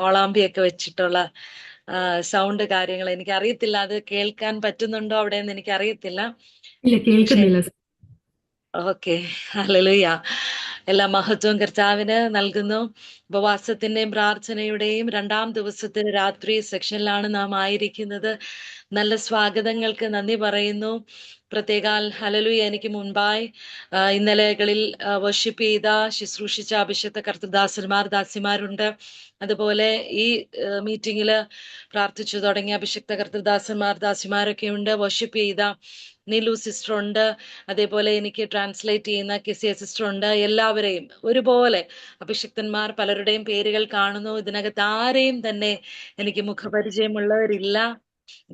കോളാമ്പിയൊക്കെ വെച്ചിട്ടുള്ള സൗണ്ട് കാര്യങ്ങൾ എനിക്ക് അറിയത്തില്ല. അത് കേൾക്കാൻ പറ്റുന്നുണ്ടോ അവിടെ എന്ന് എനിക്ക് അറിയത്തില്ല. ഇല്ല, പക്ഷെ കേൾക്കുന്നില്ല. Okay, hallelujah. എല്ലാ മഹത്വവും കർത്താവിന് നൽകുന്നു. ഉപവാസത്തിന്റെയും പ്രാർത്ഥനയുടെയും 2ാം ദിവസത്തെ രാത്രി സെക്ഷനിലാണ് നാം ആയിരിക്കുന്നത്. നല്ല സ്വാഗതങ്ങൾക്ക് നന്ദി പറയുന്നു. പ്രത്യേകാൽ ഹല്ലേലൂയ. എനിക്ക് മുൻപായി ഇന്നലെകളിൽ വർഷിപ്പ് ചെയ്ത ശുശ്രൂഷിച്ച അഭിഷക്ത കർത്തൃദാസന്മാർ ദാസിമാരുണ്ട്. അതുപോലെ ഈ മീറ്റിംഗിൽ പ്രാർത്ഥിച്ചു തുടങ്ങിയ അഭിഷക്ത കർത്തൃദാസന്മാർ ദാസിമാരൊക്കെ ഉണ്ട്. വർഷിപ്പ് ചെയ്ത നീലു സിസ്റ്റർ ഉണ്ട്. അതേപോലെ എനിക്ക് ട്രാൻസ്ലേറ്റ് ചെയ്യുന്ന കിസിയ സിസ്റ്റർ ഉണ്ട്. എല്ലാവരെയും ഒരുപോലെ അഭിഷിക്തന്മാർ പലരുടെയും പേരുകൾ കാണുന്നു. ഇതിനകത്ത് ആരെയും തന്നെ എനിക്ക് മുഖപരിചയമുള്ളവരില്ല.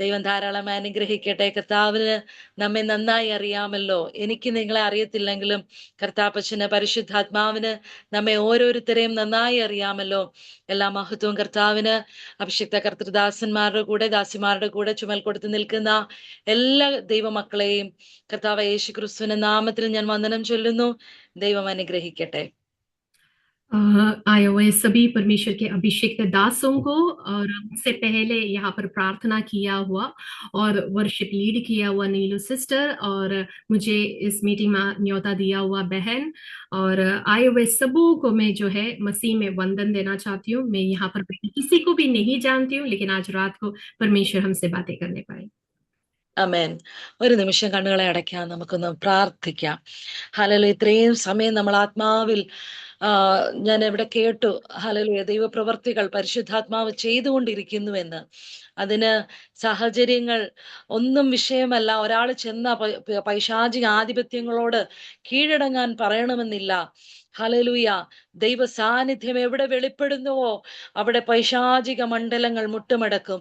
ദൈവം ധാരാളം അനുഗ്രഹിക്കട്ടെ. കർത്താവിന് നമ്മെ നന്നായി അറിയാമല്ലോ. എനിക്ക് നിങ്ങളെ അറിയത്തില്ലെങ്കിലും കർത്താപ്പച്ചന് പരിശുദ്ധാത്മാവിന് നമ്മെ ഓരോരുത്തരെയും നന്നായി അറിയാമല്ലോ. എല്ലാ മഹത്വവും കർത്താവിന്. അഭിഷിക്ത കർത്തൃദാസന്മാരുടെ കൂടെ ദാസിമാരുടെ കൂടെ ചുമൽ കൊടുത്ത് നിൽക്കുന്ന എല്ലാ ദൈവമക്കളെയും കർത്താവ് യേശു ക്രിസ്തുവിന്റെ നാമത്തിൽ ഞാൻ വന്ദനം ചൊല്ലുന്നു. ദൈവം അനുഗ്രഹിക്കട്ടെ. आए हुए सभी परमेश्वर के अभिषेक दासों को और उससे पहले यहाँ पर प्रार्थना किया हुआ और वर्शिप लीड किया हुआ नीलू सिस्टर और मुझे इस मीटिंग में न्योता दिया हुआ बहन और आए हुए सबों को मैं जो है मसीह में वंदन देना चाहती हूँ। मैं यहाँ पर किसी को भी नहीं जानती हूँ, लेकिन आज रात को परमेश्वर हमसे बातें करने पाए। അമേൻ. ഒരു നിമിഷം കണ്ണുകളെ അടയ്ക്കാം, നമുക്കൊന്ന് പ്രാർത്ഥിക്കാം. ഹല്ലേലൂയ. ഇത്രയും സമയം നമ്മൾ ആത്മാവിൽ ഞാൻ ഇവിടെ കേട്ടു, ഹല്ലേലൂയ, ദൈവപ്രവർത്തികൾ പരിശുദ്ധാത്മാവ് ചെയ്തുകൊണ്ടിരിക്കുന്നുവെന്ന്. അതിന് സാഹചര്യങ്ങൾ ഒന്നും വിഷയമല്ല. ഒരാൾ ചെന്ന പൈശാചിക ആധിപത്യങ്ങളോട് കീഴടങ്ങാൻ പറയണമെന്നില്ല. ഹല്ലേലൂയ. ദൈവ സാന്നിധ്യം എവിടെ വെളിപ്പെടുന്നുവോ അവിടെ പൈശാചിക മണ്ഡലങ്ങൾ മുട്ടുമടക്കും.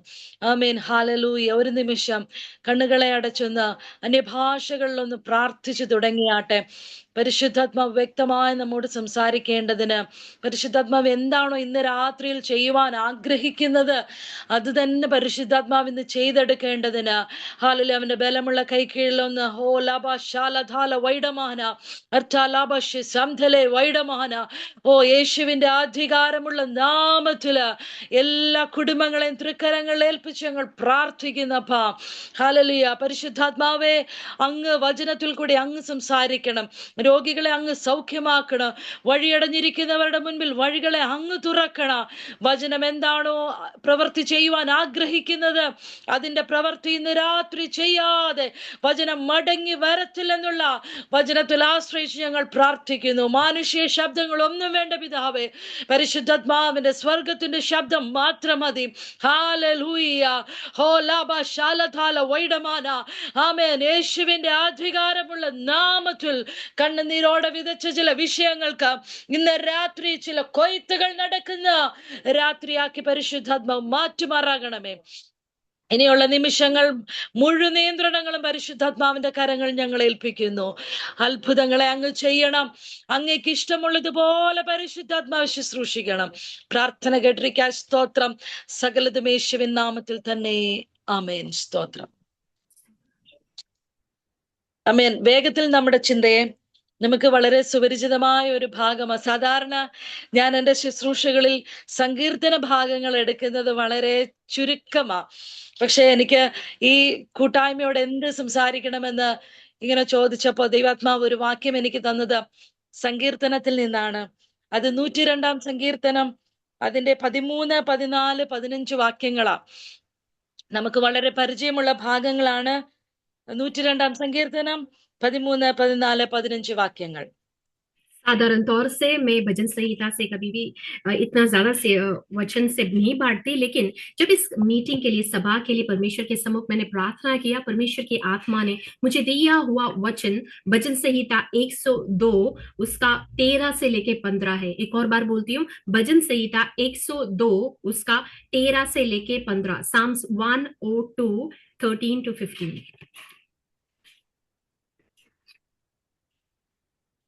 ആമേൻ. ഹല്ലേലൂയ. ഒരു നിമിഷം കണ്ണുകളെ അടച്ചൊന്ന് അന്യഭാഷകളിലൊന്ന് പ്രാർത്ഥിച്ചു തുടങ്ങിയാട്ടെ. പരിശുദ്ധാത്മാവ് വ്യക്തമായി നമ്മോട് സംസാരിക്കേണ്ടതിന്, പരിശുദ്ധാത്മാവ് എന്താണോ ഇന്ന് രാത്രിയിൽ ചെയ്യുവാൻ ആഗ്രഹിക്കുന്നത് അത് തന്നെ പരിശുദ്ധാത്മാവ് ഇന്ന് ചെയ്തെടുക്കേണ്ടതിന്, ഹല്ലേലൂയ, അവന്റെ ബലമുള്ള കൈക്കീഴിലൊന്ന് ഹോ ലാബ ശാലധാല വൈഡമാന അർത്ഥാലാബശി സംധലെ വൈഡമാന, ഓ യേശുവിന്റെ അധികാരമുള്ള നാമത്തില് എല്ലാ കുടുംബങ്ങളെയും തൃക്കരങ്ങളിൽ ഏൽപ്പിച്ച് ഞങ്ങൾ പ്രാർത്ഥിക്കുന്നപ്പ. ഹല്ലേലൂയ. പരിശുദ്ധാത്മാവേ, അങ്ങ് വചനത്തിൽ കൂടി അങ്ങ് സംസാരിക്കണം. രോഗികളെ അങ്ങ് സൗഖ്യമാക്കണം. വഴിയടഞ്ഞിരിക്കുന്നവരുടെ മുൻപിൽ വഴികളെ അങ്ങ് തുറക്കണം. വചനം എന്താണോ പ്രവൃത്തി ചെയ്യുവാൻ ആഗ്രഹിക്കുന്നത് അതിന്റെ പ്രവൃത്തി ഇന്ന് രാത്രി ചെയ്യാതെ വചനം മടങ്ങി വരത്തില്ലെന്നുള്ള വചനത്തിൽ ആശ്രയിച്ച് ഞങ്ങൾ പ്രാർത്ഥിക്കുന്നു. മാനുഷിക ശബ്ദങ്ങൾ ഒന്നും വേണ്ട പിതാവേ, പരിശുദ്ധാത്മാവിന്റെ സ്വർഗത്തിന്റെ ശബ്ദം മാത്രം മതി. ഹല്ലേലൂയ. ഹോ ലാബ ശാലധാല വൈഡമാന. ആമേൻ. യേശുവിന്റെ അധികാരമുള്ള നാമത്തിൽ കണ്ണുനീരോടെ വിതച്ച ചില വിഷയങ്ങൾക്ക് ഇന്ന് രാത്രി ചില കൊയ്ത്തുകൾ നടക്കുന്ന രാത്രിയാക്കി പരിശുദ്ധാത്മാവ് മാറ്റുമാറാകണമേ. ഇനിയുള്ള നിമിഷങ്ങൾ മുഴു നിയന്ത്രണങ്ങളും പരിശുദ്ധാത്മാവിന്റെ കരങ്ങൾ ഞങ്ങൾ ഏൽപ്പിക്കുന്നു. അത്ഭുതങ്ങളെ അങ്ങ് ചെയ്യണം. അങ്ങേക്ക് ഇഷ്ടമുള്ളതുപോലെ പരിശുദ്ധാത്മാവ് ശുശ്രൂഷിക്കണം. പ്രാർത്ഥന കേട്ടിരിക്കാൻ സ്തോത്രം. സകലതും യേശുവിൻ നാമത്തിൽ തന്നെ. ആമേൻ. സ്തോത്രം. ആമേൻ. വേഗത്തിൽ നമ്മുടെ ചിന്തയെ നമുക്ക് വളരെ സുപരിചിതമായ ഒരു ഭാഗമാണ്. സാധാരണ ഞാൻ എൻ്റെ ശുശ്രൂഷകളിൽ സങ്കീർത്തന ഭാഗങ്ങൾ എടുക്കുന്നത് വളരെ ചുരുക്കമാ. പക്ഷെ എനിക്ക് ഈ കൂട്ടായ്മയോട് എന്ത് സംസാരിക്കണമെന്ന് ഇങ്ങനെ ചോദിച്ചപ്പോ ദൈവാത്മാവ് ഒരു വാക്യം എനിക്ക് തന്നത് സങ്കീർത്തനത്തിൽ നിന്നാണ്. അത് 102-ാം സങ്കീർത്തനം, അതിന്റെ 13, 14, 15 വാക്യങ്ങളാ. നമുക്ക് വളരെ പരിചയമുള്ള ഭാഗങ്ങളാണ്. 102-ാം സങ്കീർത്തനം 13, 14, 15 വാക്യങ്ങൾ. साधारण तौर से मैं भजन संहिता से कभी भी इतना ज्यादा से वचन से नहीं बांटती, लेकिन जब इस मीटिंग के लिए, सभा के लिए परमेश्वर के सम्मुख मैंने प्रार्थना किया, परमेश्वर की आत्मा ने मुझे दिया हुआ वचन भजन संहिता 102 उसका 13 से लेके 15 है। एक और बार बोलती हूँ, भजन संहिता 102 उसका 13 से लेके 15, साम्स 102 13 to 15।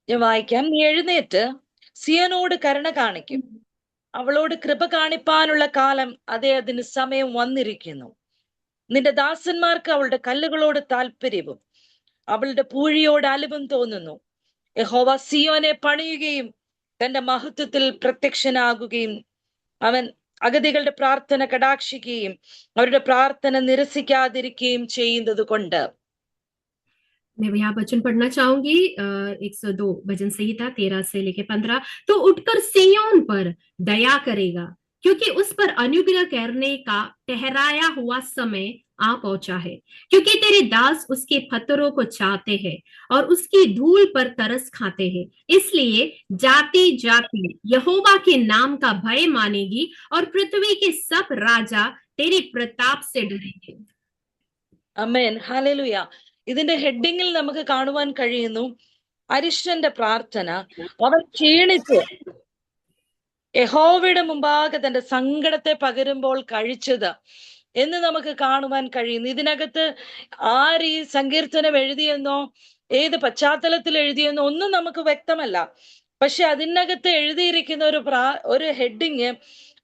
ഞാൻ വായിക്കാം. നീ എഴുന്നേറ്റ് സിയനോട് കരുണ കാണിക്കും, അവളോട് കൃപ കാണിപ്പാനുള്ള കാലം, അതേ, അതിന് സമയം വന്നിരിക്കുന്നു. നിന്റെ ദാസന്മാർക്ക് അവളുടെ കല്ലുകളോട് താല്പര്യവും അവളുടെ പൂഴിയോട് അലിവും തോന്നുന്നു. യഹോവ സിയോനെ പണിയുകയും തന്റെ മഹത്വത്തിൽ പ്രത്യക്ഷനാകുകയും അവൻ അഗതികളുടെ പ്രാർത്ഥന കടാക്ഷിക്കുകയും അവരുടെ പ്രാർത്ഥന നിരസിക്കാതിരിക്കുകയും ചെയ്യുന്നത് കൊണ്ട്. मैं यहाँ वचन पढ़ना चाहूंगी 102 भजन संहिता 13 से लेके 15। तो उठकर सिय्योन पर दया करेगा, क्योंकि उस पर अनुग्रह करने का ठहराया हुआ समय आ पहुंचा है। क्योंकि तेरे दास उसके पत्थरों को चाहते हैं और उसकी धूल पर तरस खाते हैं, इसलिए जाति जाति यहोवा के नाम का भय मानेगी और पृथ्वी के सब राजा तेरे प्रताप से डरेंगे। അമേൻ, ഹല്ലേലൂയ. ഇതിന്റെ ഹെഡിങ്ങിൽ നമുക്ക് കാണുവാൻ കഴിയുന്നു അരിഷ്ടന്റെ പ്രാർത്ഥന. അവൻ ക്ഷീണിച്ച് യഹോവയുടെ മുമ്പാകെ തന്റെ സങ്കടത്തെ പകരുമ്പോൾ കഴിച്ചത് എന്ന് നമുക്ക് കാണുവാൻ കഴിയുന്നു. ഇതിനകത്ത് ആര് ഈ സങ്കീർത്തനം എഴുതിയെന്നോ ഏത് പശ്ചാത്തലത്തിൽ എഴുതിയെന്നോ ഒന്നും നമുക്ക് വ്യക്തമല്ല. പക്ഷെ അതിനകത്ത് എഴുതിയിരിക്കുന്ന ഒരു ഹെഡിങ്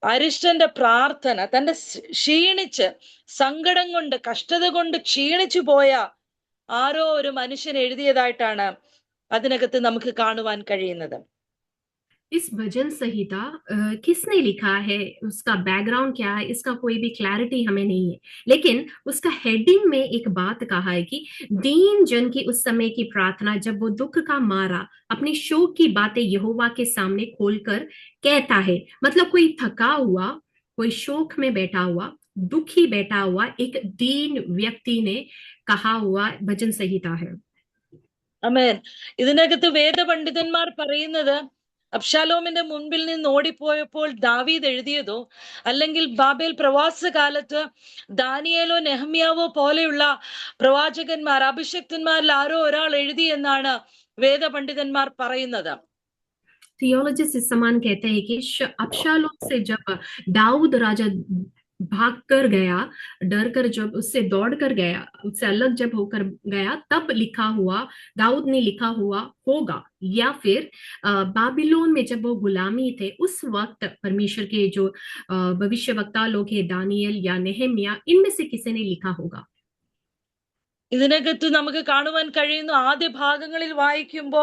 അരിഷ്ടന്റെ പ്രാർത്ഥന. തന്റെ ക്ഷീണിച്ച് സങ്കടം കൊണ്ട് കഷ്ടത കൊണ്ട് ക്ഷീണിച്ചു പോയ ആരോ ഒരു മനുഷ്യൻ എഴുതിയതായിട്ടാണ് അതിനകത്ത് നമുക്ക് കാണുവാൻ കഴിയുന്നത്. इस भजन संहिता किसने लिखा है, उसका बैकग्राउंड क्या है, इसका कोई भी क्लैरिटी हमें नहीं है। लेकिन उसका हेडिंग में एक बात कहा है कि दीन जन की उस समय की प्रार्थना, जब वो दुख का मारा अपनी शोक की बातें यहोवा के सामने खोलकर कहता है। मतलब कोई थका हुआ, कोई शोक में बैठा हुआ, दुखी बैठा हुआ एक दीन व्यक्ति ने कहा हुआ भजन संहिता है। ആമേൻ. ഇതിനകത്ത് വേദപണ്ഡിതന്മാർ പറയുന്നത് അബ്ശാലോമിന്റെ മുൻപിൽ നിന്ന് ഓടിപ്പോയപ്പോൾ ദാവീദ് എഴുതിയതോ അല്ലെങ്കിൽ ബാബേൽ പ്രവാസ കാലത്ത് ദാനിയേലോ നെഹമ്യാവോ പോലെയുള്ള പ്രവാചകന്മാർ അഭിഷക്തന്മാരിൽ ആരോ ഒരാൾ എഴുതി എന്നാണ് വേദപണ്ഡിതന്മാർ പറയുന്നത്. थियोलॉजिस्ट इस समान कहते हैं कि अबशालोम से जब दाऊद राजा भाग कर गया, डर कर जब उससे दौड़ कर गया, उससे अलग जब होकर गया, तब लिखा हुआ, दाऊद ने लिखा हुआ होगा। या फिर बाबिलोन में जब वो गुलामी थे उस वक्त परमेश्वर के जो भविष्यवक्ता लोग हैं, दानियल या नेहम्या, इनमें से किसी ने लिखा होगा। ഇതിനകത്ത് നമുക്ക് കാണുവാൻ കഴിയുന്നു ആദ്യ ഭാഗങ്ങളിൽ വായിക്കുമ്പോ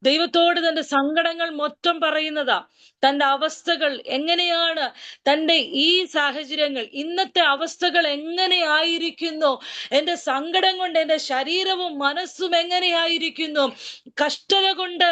ദൈവത്തോട് തന്റെ സങ്കടങ്ങൾ മൊത്തം പറയുന്നതാ. തന്റെ അവസ്ഥകൾ എങ്ങനെയാണ്, തന്റെ ഈ സാഹചര്യങ്ങൾ, ഇന്നത്തെ അവസ്ഥകൾ എങ്ങനെയായിരിക്കുന്നു, എന്റെ സങ്കടം കൊണ്ട് എന്റെ ശരീരവും മനസ്സും എങ്ങനെയായിരിക്കുന്നു, കഷ്ടത കൊണ്ട്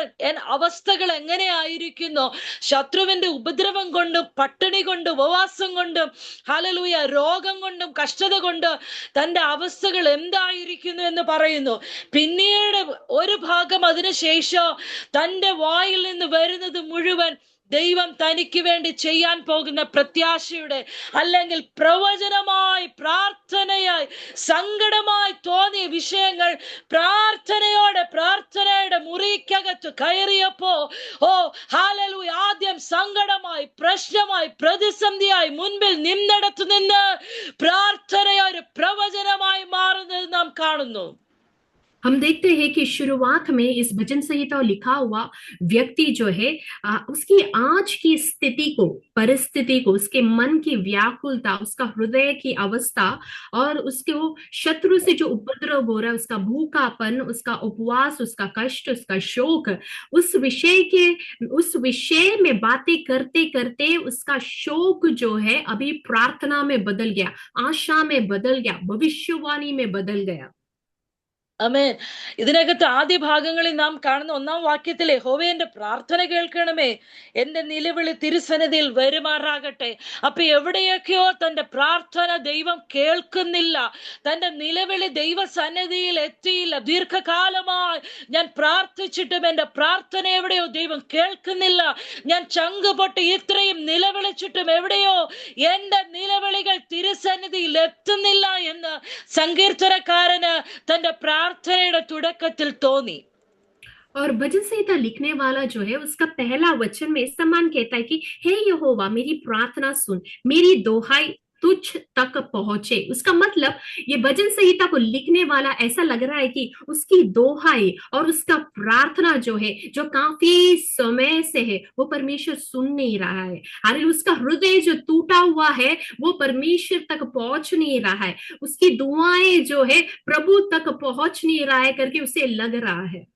അവസ്ഥകൾ എങ്ങനെയായിരിക്കുന്നു, ശത്രുവിന്റെ ഉപദ്രവം കൊണ്ടും പട്ടിണി കൊണ്ടും ഉപവാസം കൊണ്ടും ഹല്ലേലൂയ രോഗം കൊണ്ടും കഷ്ടത കൊണ്ട് തന്റെ അവസ്ഥകൾ എന്തായിരിക്കുന്നു എന്ന് പറയുന്നു. പിന്നീട് ഒരു ഭാഗം അതിനുശേഷം തന്റെ വായിൽ നിന്ന് വരുന്നത് മുഴുവൻ ദൈവം തനിക്ക് വേണ്ടി ചെയ്യാൻ പോകുന്ന പ്രത്യാശയുടെ അല്ലെങ്കിൽ പ്രവചനമായി പ്രാർത്ഥനയായി സങ്കടമായി തോന്നിയ വിഷയങ്ങൾ പ്രാർത്ഥനയുടെ മുറിക്കകത്ത് കയറിയപ്പോ ഹല്ലേലൂയ ആദ്യം സങ്കടമായി, പ്രശ്നമായി, പ്രതിസന്ധിയായി മുൻപിൽ നിന്നിടത്തു നിന്ന് പ്രാർത്ഥനയൊരു പ്രവചനമായി മാറുന്നത് നാം കാണുന്നു. हम देखते हैं कि शुरुआत में इस भजन संहिता लिखा हुआ व्यक्ति जो है उसकी आज की स्थिति को, परिस्थिति को, उसके मन की व्याकुलता, उसका हृदय की अवस्था और उसके वो शत्रु से जो उपद्रव हो रहा है, उसका भूखापन, उसका उपवास, उसका कष्ट, उसका शोक, उस विषय में बातें करते करते उसका शोक जो है अभी प्रार्थना में बदल गया, आशा में बदल गया, भविष्यवाणी में बदल गया। ആമേൻ. ഇതിനകത്ത് ആദ്യ ഭാഗങ്ങളിൽ നാം കാണുന്ന 1-ാം വാക്യത്തിൽ യഹോവേ എന്റെ പ്രാർത്ഥന കേൾക്കണമേ, എന്റെ നിലവിളി തിരുസന്നിധിയിൽ വരുമാറാകട്ടെ. അപ്പൊ എവിടെയൊക്കെയോ തന്റെ പ്രാർത്ഥന ദൈവം കേൾക്കുന്നില്ല, തന്റെ നിലവിളി ദൈവസന്നിധിയിൽ എത്തിയില്ല. ദീർഘകാലമായി ഞാൻ പ്രാർത്ഥിച്ചിട്ടും എന്റെ പ്രാർത്ഥന എവിടെയോ ദൈവം കേൾക്കുന്നില്ല. ഞാൻ ചങ്കുപൊട്ടി ഇത്രയും നിലവിളിച്ചിട്ടും എവിടെയോ എന്റെ നിലവിളികൾ തിരുസന്നിധിയിൽ എത്തുന്നില്ല എന്ന് സങ്കീർത്തനക്കാരന് തന്റെ പ്രാർത്ഥനയുടെ തുടക്കത്തിൽ തോന്നി. और भजन संहिता लिखने वाला जो है उसका पहला वचन में समान कहता है कि हे यहोवा मेरी प्रार्थना सुन, मेरी दोहाई तुझ तक पहुंचे। उसका मतलब ये भजन संहिता को लिखने वाला ऐसा लग रहा है कि उसकी दोहाई और उसका प्रार्थना जो है, जो काफी समय से है, वो परमेश्वर सुन नहीं रहा है। अरे उसका हृदय जो टूटा हुआ है वो परमेश्वर तक पहुंच नहीं रहा है, उसकी दुआएं जो है प्रभु तक पहुंच नहीं रहा है करके उसे लग रहा है।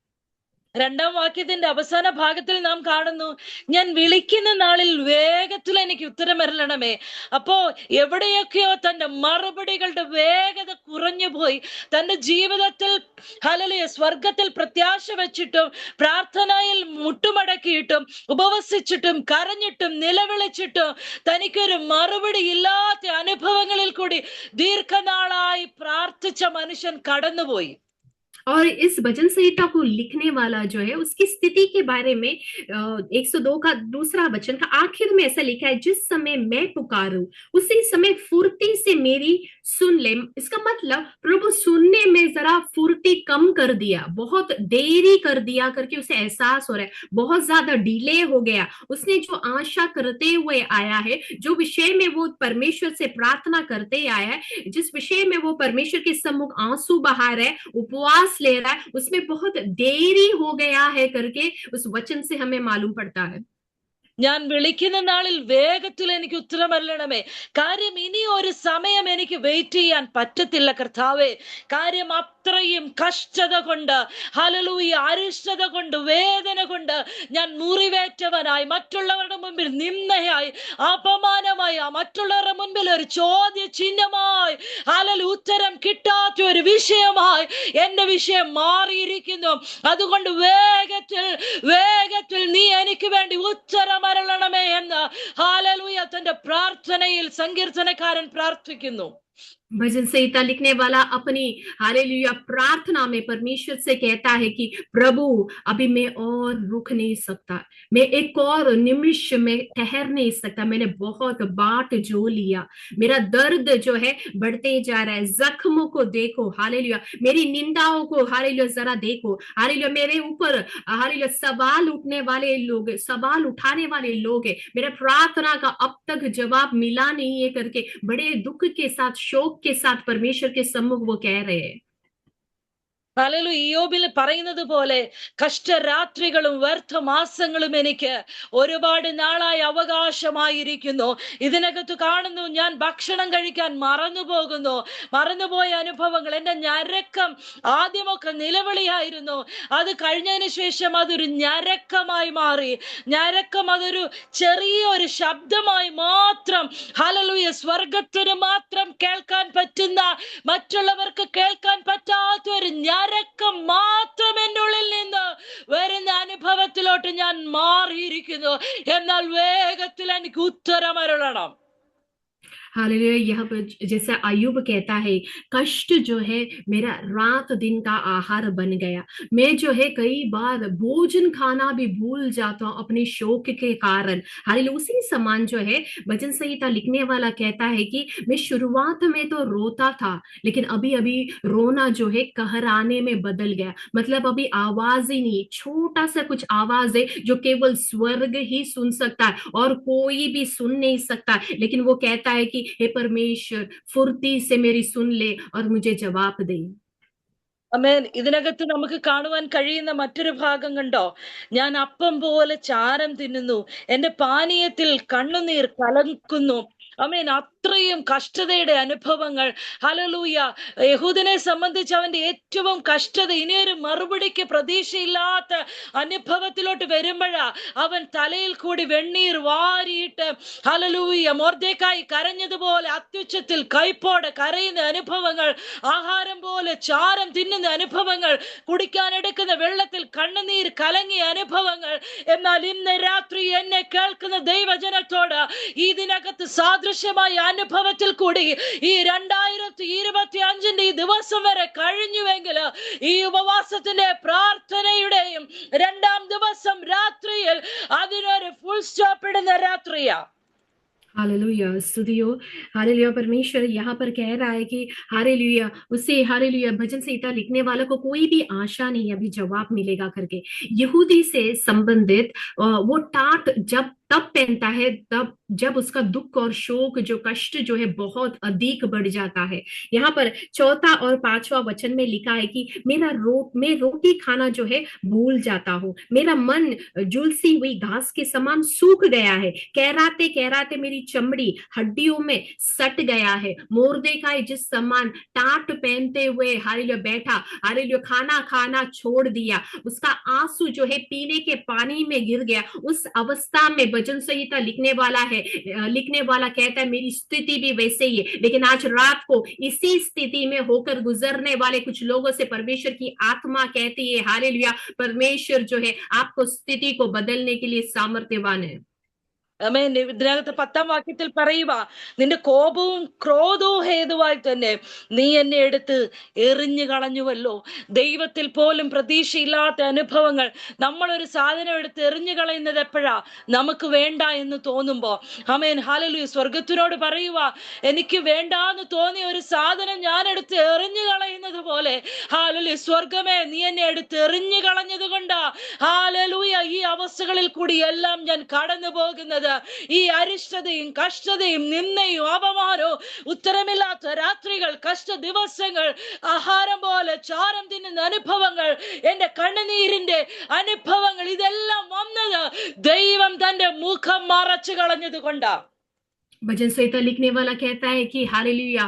രണ്ടാം വാക്യത്തിന്റെ അവസാന ഭാഗത്തിൽ നാം കാണുന്നു, ഞാൻ വിളിക്കുന്ന നാളിൽ വേഗത്തിൽ എനിക്ക് ഉത്തരം അരുളണമേ. അപ്പോ എവിടെയൊക്കെയോ തന്റെ മറുപടികളുടെ വേഗത കുറഞ്ഞുപോയി. തന്റെ ജീവിതത്തിൽ ഹല്ലേലൂയ സ്വർഗത്തിൽ പ്രത്യാശ വെച്ചിട്ടും പ്രാർത്ഥനയിൽ മുട്ടുമടക്കിയിട്ടും ഉപവസിച്ചിട്ടും കരഞ്ഞിട്ടും നിലവിളിച്ചിട്ടും തനിക്കൊരു മറുപടി ഇല്ലാത്ത അനുഭവങ്ങളിൽ കൂടി ദീർഘനാളായി പ്രാർത്ഥിച്ച മനുഷ്യൻ കടന്നുപോയി. और इस भजन संहिता को लिखने वाला जो है उसकी स्थिति के बारे में 102 का दूसरा वचन का आखिर में ऐसा लिखा है, जिस समय मैं पुकारूं उसी समय फुर्ती से मेरी सुन ले। इसका मतलब प्रभु सुनने में जरा फुर्ती कम कर दिया, बहुत देरी कर दिया करके उसे एहसास हो रहा है, बहुत ज्यादा डिले हो गया। उसने जो आशा करते हुए आया है, जो विषय में वो परमेश्वर से प्रार्थना करते आया है, जिस विषय में वो परमेश्वर के सम्मुख आंसू बहा रहा है, उपवास ले रहा है, उसमें बहुत देरी हो गया है करके उस वचन से हमें मालूम पड़ता है। ഞാൻ വിളിക്കുന്ന നാളിൽ വേഗത്തിൽ എനിക്ക് ഉത്തരം അരുളണമേ. കാര്യം ഇനി ഒരു സമയം എനിക്ക് വെയിറ്റ് ചെയ്യാൻ പറ്റത്തില്ല കർത്താവേ. കാര്യം അത്രയും കഷ്ടത കൊണ്ട്, ഹല്ലേലൂയ, അരിഷ്ടത കൊണ്ട്, വേദന കൊണ്ട് ഞാൻ മുറിവേറ്റവനായി, മറ്റുള്ളവരുടെ മുമ്പിൽ നിന്ദയായി, അപമാനമായി, മറ്റുള്ളവരുടെ മുൻപിൽ ഒരു ചോദ്യ ചിഹ്നമായി, ഹല്ലേലൂയ, ഉത്തരം കിട്ടാത്ത ഒരു വിഷയമായി എന്റെ വിഷയം മാറിയിരിക്കുന്നു. അതുകൊണ്ട് വേഗത്തിൽ വേഗത്തിൽ നീ എനിക്ക് വേണ്ടി ഉത്തരം അരുളണമേ എന്ന് ഹല്ലേലൂയ തന്റെ പ്രാർത്ഥനയിൽ സങ്കീർത്തനക്കാരൻ പ്രാർത്ഥിക്കുന്നു. भजन संहिता लिखने वाला अपनी हालेलुया प्रार्थना में परमेश्वर से कहता है कि प्रभु अभी मैं और रुक नहीं सकता, मैं एक और निमिष में ठहर नहीं सकता, मैंने बहुत बाट जो लिया, मेरा दर्द जो है बढ़ते जा रहा है, जख्मों को देखो हालेलुया, मेरी निंदाओं को हालेलुया जरा देखो, हालेलुया मेरे ऊपर हालेलुया सवाल उठाने वाले लोग है, मेरा प्रार्थना का अब तक जवाब मिला नहीं है करके बड़े दुख के साथ, शोक के साथ परमेश्वर के सम्मुख वो कह रहे हैं। ഹല്ലേലൂയ, ഇയ്യോബിൽ പറയുന്നത് പോലെ കഷ്ടരാത്രികളും വ്യർത്ഥ മാസങ്ങളും എനിക്ക് ഒരുപാട് നാളായി അവകാശമായിരിക്കുന്നു. ഇതിനകത്ത് കാണുന്നു, ഞാൻ ഭക്ഷണം കഴിക്കാൻ മറന്നുപോകുന്നു. മറന്നുപോയ അനുഭവങ്ങൾ, എന്റെ ഞരക്കം ആദ്യമൊക്കെ നിലവിളിയായിരുന്നു, അത് കഴിഞ്ഞതിന് ശേഷം അതൊരു ഞരക്കമായി മാറി. ഞരക്കം അതൊരു ചെറിയൊരു ശബ്ദമായി മാത്രം, ഹല്ലേലൂയ, സ്വർഗത്തിന് മാത്രം കേൾക്കാൻ പറ്റുന്ന, മറ്റുള്ളവർക്ക് കേൾക്കാൻ പറ്റാത്ത ഒരു ഞരക്കം മാത്രം എന്റെ ഉള്ളിൽ നിന്ന് വരുന്ന അനുഭവത്തിലോട്ട് ഞാൻ മാറിയിരിക്കുന്നു. എന്നാൽ വേഗത്തിൽ എനിക്ക് ഉത്തരം അരുളണം. हालेलुया, यहाँ पर जैसा अय्यूब कहता है, कष्ट जो है मेरा रात दिन का आहार बन गया, मैं जो है कई बार भोजन खाना भी भूल जाता हूँ अपने शोक के कारण। हालेलुया, उसी समान जो है भजन संहिता लिखने वाला कहता है कि मैं शुरुआत में तो रोता था, लेकिन अभी अभी रोना जो है कहराने में बदल गया। मतलब अभी आवाज ही नहीं, छोटा सा कुछ आवाज है जो केवल स्वर्ग ही सुन सकता है और कोई भी सुन नहीं सकता, लेकिन वो कहता है कि हे परमेश्वर फुर्ती से मेरी सुन ले और मुझे जवाब दे। ആമേൻ. ഇതിനകത്ത് നമുക്ക് കാണുവാൻ കഴിയുന്ന മറ്റൊരു ഭാഗം കണ്ടോ, ഞാൻ അപ്പം പോലെ ചാരം തിന്നുന്നു, എന്റെ പാനീയത്തിൽ കണ്ണുനീർ കലക്കുന്നു. ആമേൻ. അത്രയും കഷ്ടതയുടെ അനുഭവങ്ങൾ. ഹല്ലേലൂയ. യഹൂദനെ സംബന്ധിച്ച് അവന്റെ ഏറ്റവും കഷ്ടത, ഇനിയൊരു മറുപടിക്ക് പ്രതീക്ഷയില്ലാത്ത അനുഭവത്തിലോട്ട് വരുമ്പോഴാ അവൻ തലയിൽ കൂടി വെണ്ണീർ വാരിയിട്ട്, ഹല്ലേലൂയ, മൊർദെഖായി കരഞ്ഞതുപോലെ അത്യുച്ചത്തിൽ കൈപ്പോടെ കരയുന്ന അനുഭവങ്ങൾ, ആഹാരം പോലെ ചാരം തിന്നുന്ന അനുഭവങ്ങൾ, കുടിക്കാനെടുക്കുന്ന വെള്ളത്തിൽ കണ്ണുനീർ കലങ്ങിയ അനുഭവങ്ങൾ. എന്നാൽ ഇന്ന് രാത്രി എന്നെ കേൾക്കുന്ന ദൈവജനത്തോട് ഇതിനകത്ത് സാദൃശ്യമായ അനുഭവത്തിൽ കൂടി ഈ 2025 ഈ ദിവസം വരെ കഴിഞ്ഞുവെങ്കിൽ, ഈ ഉപവാസത്തിന്റെ പ്രാർത്ഥനയുടെയും 2ാം ദിവസം രാത്രിയിൽ അതിനൊരു ഫുൾ സ്റ്റോപ്പ് ഇടുന്ന രാത്രിയാ. हालेलुया, स्तुति हो। हालेलुया, परमेश्वर यहाँ पर कह रहा है कि हालेलुया, उसे हालेलुया भजन संहिता लिखने वाला को कोई भी आशा नहीं अभी जवाब मिलेगा करके। यहूदी से संबंधित वो टाट जब तब पहनता है तब जब उसका दुख और शोक जो कष्ट जो है बहुत अधिक बढ़ जाता है। यहाँ पर 4था और 5वां वचन में लिखा है कि मैं रोटी खाना जो है भूल जाता हूँ, मेरा मन झुलसी हुई घास के समान सूख गया है, कहराते कहराते मेरी चमड़ी हड्डियों में सट गया है। मोर्देकाई जिस समान टाट पहनते हुए हालेलुया बैठा, हालेलुया खाना खाना छोड़ दिया, उसका आंसू जो है पीने के पानी में गिर गया, उस अवस्था में भजन संहिता लिखने वाला कहता है मेरी स्थिति भी वैसे ही है। लेकिन आज रात को इसी स्थिति में होकर गुजरने वाले कुछ लोगों से परमेश्वर की आत्मा कहती है हालेलुया, परमेश्वर जो है आपको स्थिति को बदलने के लिए सामर्थ्यवान है। ആമേൻ. ഇതിനകത്ത് 10ാം വാക്യത്തിൽ പറയുക, നിന്റെ കോപവും ക്രോധവും ഹേതുവായി തന്നെ നീ എന്നെ എടുത്ത് എറിഞ്ഞു കളഞ്ഞുവല്ലോ. ദൈവത്തിൽ പോലും പ്രതീക്ഷയില്ലാത്ത അനുഭവങ്ങൾ. നമ്മളൊരു സാധനം എടുത്ത് എറിഞ്ഞു കളയുന്നത് എപ്പോഴാ? നമുക്ക് വേണ്ട എന്ന് തോന്നുമ്പോ. ആമേൻ. ഹല്ലേലൂയ. സ്വർഗത്തിനോട് പറയുക, എനിക്ക് വേണ്ടാന്ന് തോന്നിയ ഒരു സാധനം ഞാൻ എടുത്ത് എറിഞ്ഞു കളയുന്നത് പോലെ ഹല്ലേലൂയ, സ്വർഗമേ നീ എന്നെ എടുത്ത് എറിഞ്ഞു കളഞ്ഞത് കൊണ്ടാ ഹല്ലേലൂയ ഈ അവസ്ഥകളിൽ കൂടി എല്ലാം ഞാൻ കടന്നു പോകുന്നത്. ഈ അരിഷ്ടതയും കഷ്ടതയും നിന്ദയും അപമാനവും ഉത്തരമില്ലാത്ത രാത്രികൾ, കഷ്ട ദിവസങ്ങൾ, ആഹാരം പോലെ ചാരം തിന്നുന്ന അനുഭവങ്ങൾ, എന്റെ കണ്ണുനീരിന്റെ അനുഭവങ്ങൾ, ഇതെല്ലാം വന്നത് ദൈവം തന്റെ മുഖം മറച്ചു കളഞ്ഞത് കൊണ്ടാ. भजन संहिता लिखने वाला कहता है कि हालेलुया,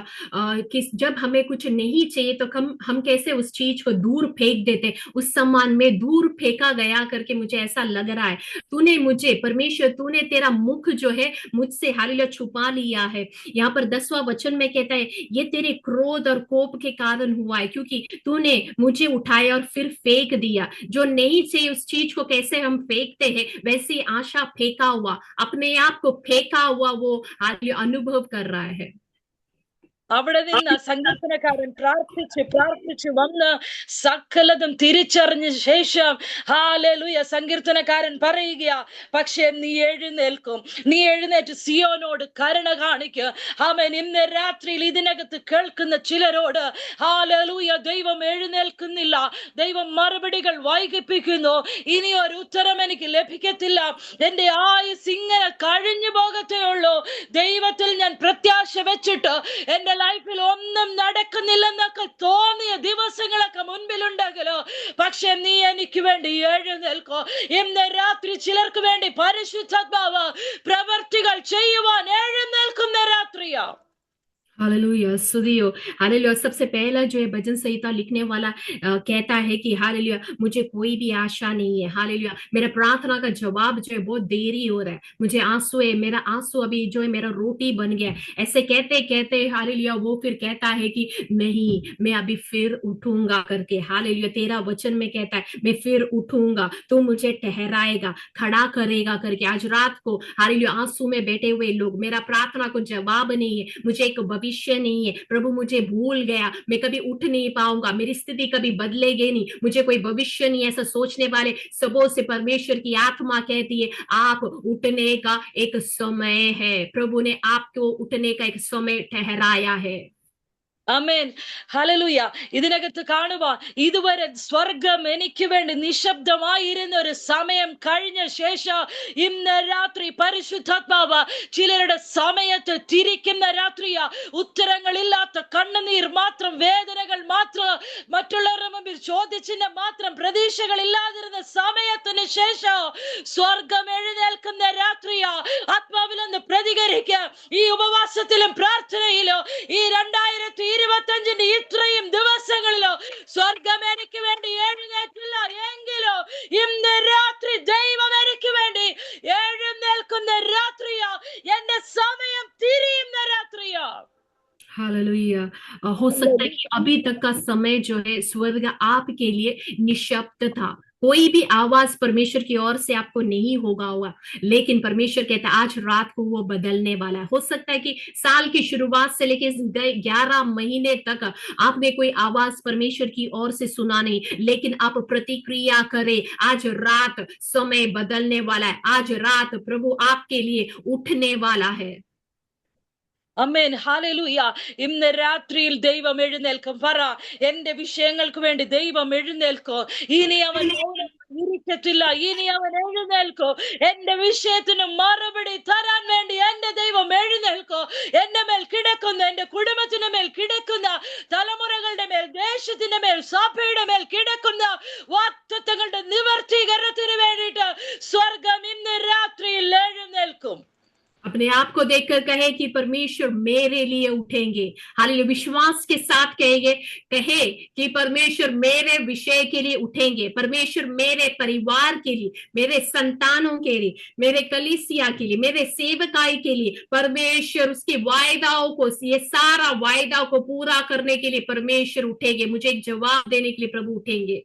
कि जब हमें कुछ नहीं चाहिए तो हम कैसे उस चीज को दूर फेंक देते, उस सम्मान में दूर फेंका गया करके मुझे ऐसा लग रहा है। तूने मुझे परमेश्वर, तूने तेरा मुख जो है मुझसे हालेलुया छुपा लिया है। यहाँ पर 10वां वचन में कहता है ये तेरे क्रोध और कोप के कारण हुआ है, क्योंकि तूने मुझे उठाया और फिर फेंक दिया। जो नहीं चाहिए उस चीज को कैसे हम फेंकते हैं, वैसे आशा फेंका हुआ, अपने आप को फेंका हुआ वो अनुभव कर रहा है। അവിടെ നിന്ന് സങ്കീർത്തനക്കാരൻ പ്രാർത്ഥിച്ച് വന്ന് സകലതും തിരിച്ചറിഞ്ഞ ശേഷം ഹല്ലേലൂയ സങ്കീർത്തനക്കാരൻ പറയുക, പക്ഷേ നീ എഴുന്നേറ്റ് സിയോനോട് കരുണ കാണിക്കുക. ആമേൻ. ഇന്ന് രാത്രിയിൽ ഇതിനകത്ത് കേൾക്കുന്ന ചിലരോട് ഹല്ലേലൂയ ദൈവം എഴുന്നേൽക്കുന്നില്ല, ദൈവം മറുപടികൾ വൈകിപ്പിക്കുന്നു, ഇനി ഒരു ഉത്തരം എനിക്ക് ലഭിക്കത്തില്ല, എന്റെ ആയുസ് ഇങ്ങനെ കഴിഞ്ഞു പോകത്തേ ഉള്ളൂ, ദൈവത്തിൽ ഞാൻ പ്രത്യാശ വെച്ചിട്ട് എന്റെ ലൈഫിൽ ഒന്നും നടക്കുന്നില്ലെന്നൊക്കെ തോന്നിയ ദിവസങ്ങളൊക്കെ മുൻപിലുണ്ടെങ്കിലോ, പക്ഷെ നീ എനിക്ക് വേണ്ടി എഴുന്നേൽക്കോ. ഇന്ന് രാത്രി ചിലർക്ക് വേണ്ടി പരിശുദ്ധാത്മാവ് പ്രവർത്തികൾ ചെയ്യുവാൻ എഴുന്നേൽക്കുന്ന രാത്രിയാ. हालेलुया, सुदियो हालेलुया। सबसे पहला जो है भजन संहिता लिखने वाला कहता है कि हालेलुया मुझे कोई भी आशा नहीं है, हालेलुया मेरा प्रार्थना का जवाब जो है बहुत देरी हो रहा है, मुझे आंसू है, मेरा आंसू अभी जो है मेरा रोटी बन गया। ऐसे कहते कहते हालेलुया वो फिर कहता है कि नहीं, मैं अभी फिर उठूंगा करके। हालेलुया, तेरा वचन में कहता है मैं फिर उठूंगा, तू मुझे ठहराएगा, खड़ा करेगा करके। आज रात को हालेलुया आंसू में बैठे हुए लोग, मेरा प्रार्थना को जवाब नहीं है, मुझे एक भविष्य नहीं है, प्रभु मुझे भूल गया, मैं कभी उठ नहीं पाऊंगा, मेरी स्थिति कभी बदलेगी नहीं, मुझे कोई भविष्य नहीं, ऐसा सोचने वाले सबों से परमेश्वर की आत्मा कहती है आप उठने का एक समय है, प्रभु ने आपको उठने का एक समय ठहराया है। ആമേൻ. ഹല്ലേലൂയ. ഇതിനകത്ത് കാണുക, ഇതുവരെ സ്വർഗം എനിക്ക് വേണ്ടി നിശബ്ദമായിരുന്ന ഒരു സമയം കഴിഞ്ഞ ശേഷം ഇന്ന് രാത്രി പരിശുദ്ധാത്മാവ് ചിലരുടെ സമയത്ത് തിരിക്കുന്ന രാത്രിയാ. ഉത്തരങ്ങളില്ലാത്ത കണ്ണുനീർ മാത്രം, വേദനകൾ മാത്രം, മറ്റുള്ളവരുടെ മുമ്പിൽ ചോദ്യചിഹ്നം മാത്രം, പ്രതീക്ഷകളില്ലാതിരുന്ന സമയത്തിന് ശേഷം സ്വർഗം എഴുന്നേൽക്കുന്ന രാത്രിയാ. ആത്മാവിൽ നിന്ന് പ്രതികരിക്കുക. ഈ ഉപവാസത്തിലും പ്രാർത്ഥനയിലും ഈ 2025 ഇത്രയും ദിവസങ്ങളിലോ സ്വർഗം എനിക്ക് വേണ്ടി എഴുന്നേറ്റില്ല എങ്കിലോ ഇന്ന് രാത്രി ദൈവം എനിക്ക് വേണ്ടി എഴുന്നേൽക്കുന്ന രാത്രിയാ, എന്റെ സമയം തിരിയുന്ന രാത്രിയാ. हालेलुया। हो सकता है कि अभी तक का समय जो है स्वर्ग आपके लिए निशब्द था, कोई भी आवाज परमेश्वर की ओर से आपको नहीं होगा, लेकिन परमेश्वर कहता है आज रात को वो बदलने वाला है। हो सकता है कि साल की शुरुआत से लेकर 11 महीने तक आपने कोई आवाज परमेश्वर की ओर से सुना नहीं, लेकिन आप प्रतिक्रिया करें, आज रात समय बदलने वाला है, आज रात प्रभु आपके लिए उठने वाला है। അമേൻ. ഹല്ലേലൂയ. ഇന്ന് രാത്രിയിൽ ദൈവം എഴുന്നേൽക്കും. പറ, എന്റെ വിഷയങ്ങൾക്ക് വേണ്ടി ദൈവം എഴുന്നേൽക്കോ. ഇനി അവൻ ഇരിക്കത്തില്ല, ഇനി അവൻ എഴുന്നേൽക്കോ. എന്റെ വിഷയത്തിന് മറുപടി തരാൻ വേണ്ടി എന്റെ ദൈവം എഴുന്നേൽക്കോ. എന്റെ മേൽ കിടക്കുന്ന, എന്റെ കുടുംബത്തിന് മേൽ കിടക്കുന്ന, തലമുറകളുടെ മേൽ, ദേശത്തിന്റെ മേൽ, സഭയുടെ മേൽ കിടക്കുന്ന വാഗ്ദത്തങ്ങളുടെ നിവർത്തീകരണത്തിന് വേണ്ടിയിട്ട് സ്വർഗം ഇന്ന് രാത്രിയിൽ എഴുന്നേൽക്കും. अपने आप को देखकर कहे कि परमेश्वर मेरे लिए उठेंगे। हालेलुया, विश्वास के साथ कहे कि परमेश्वर मेरे विषय के लिए उठेंगे, परमेश्वर मेरे परिवार के लिए, मेरे संतानों के लिए, मेरे कलीसिया के लिए, मेरे सेवकाई के लिए परमेश्वर उसके वायदाओं को, ये सारा वायदाओं को पूरा करने के लिए परमेश्वर उठेंगे। मुझे एक जवाब देने के लिए प्रभु उठेंगे।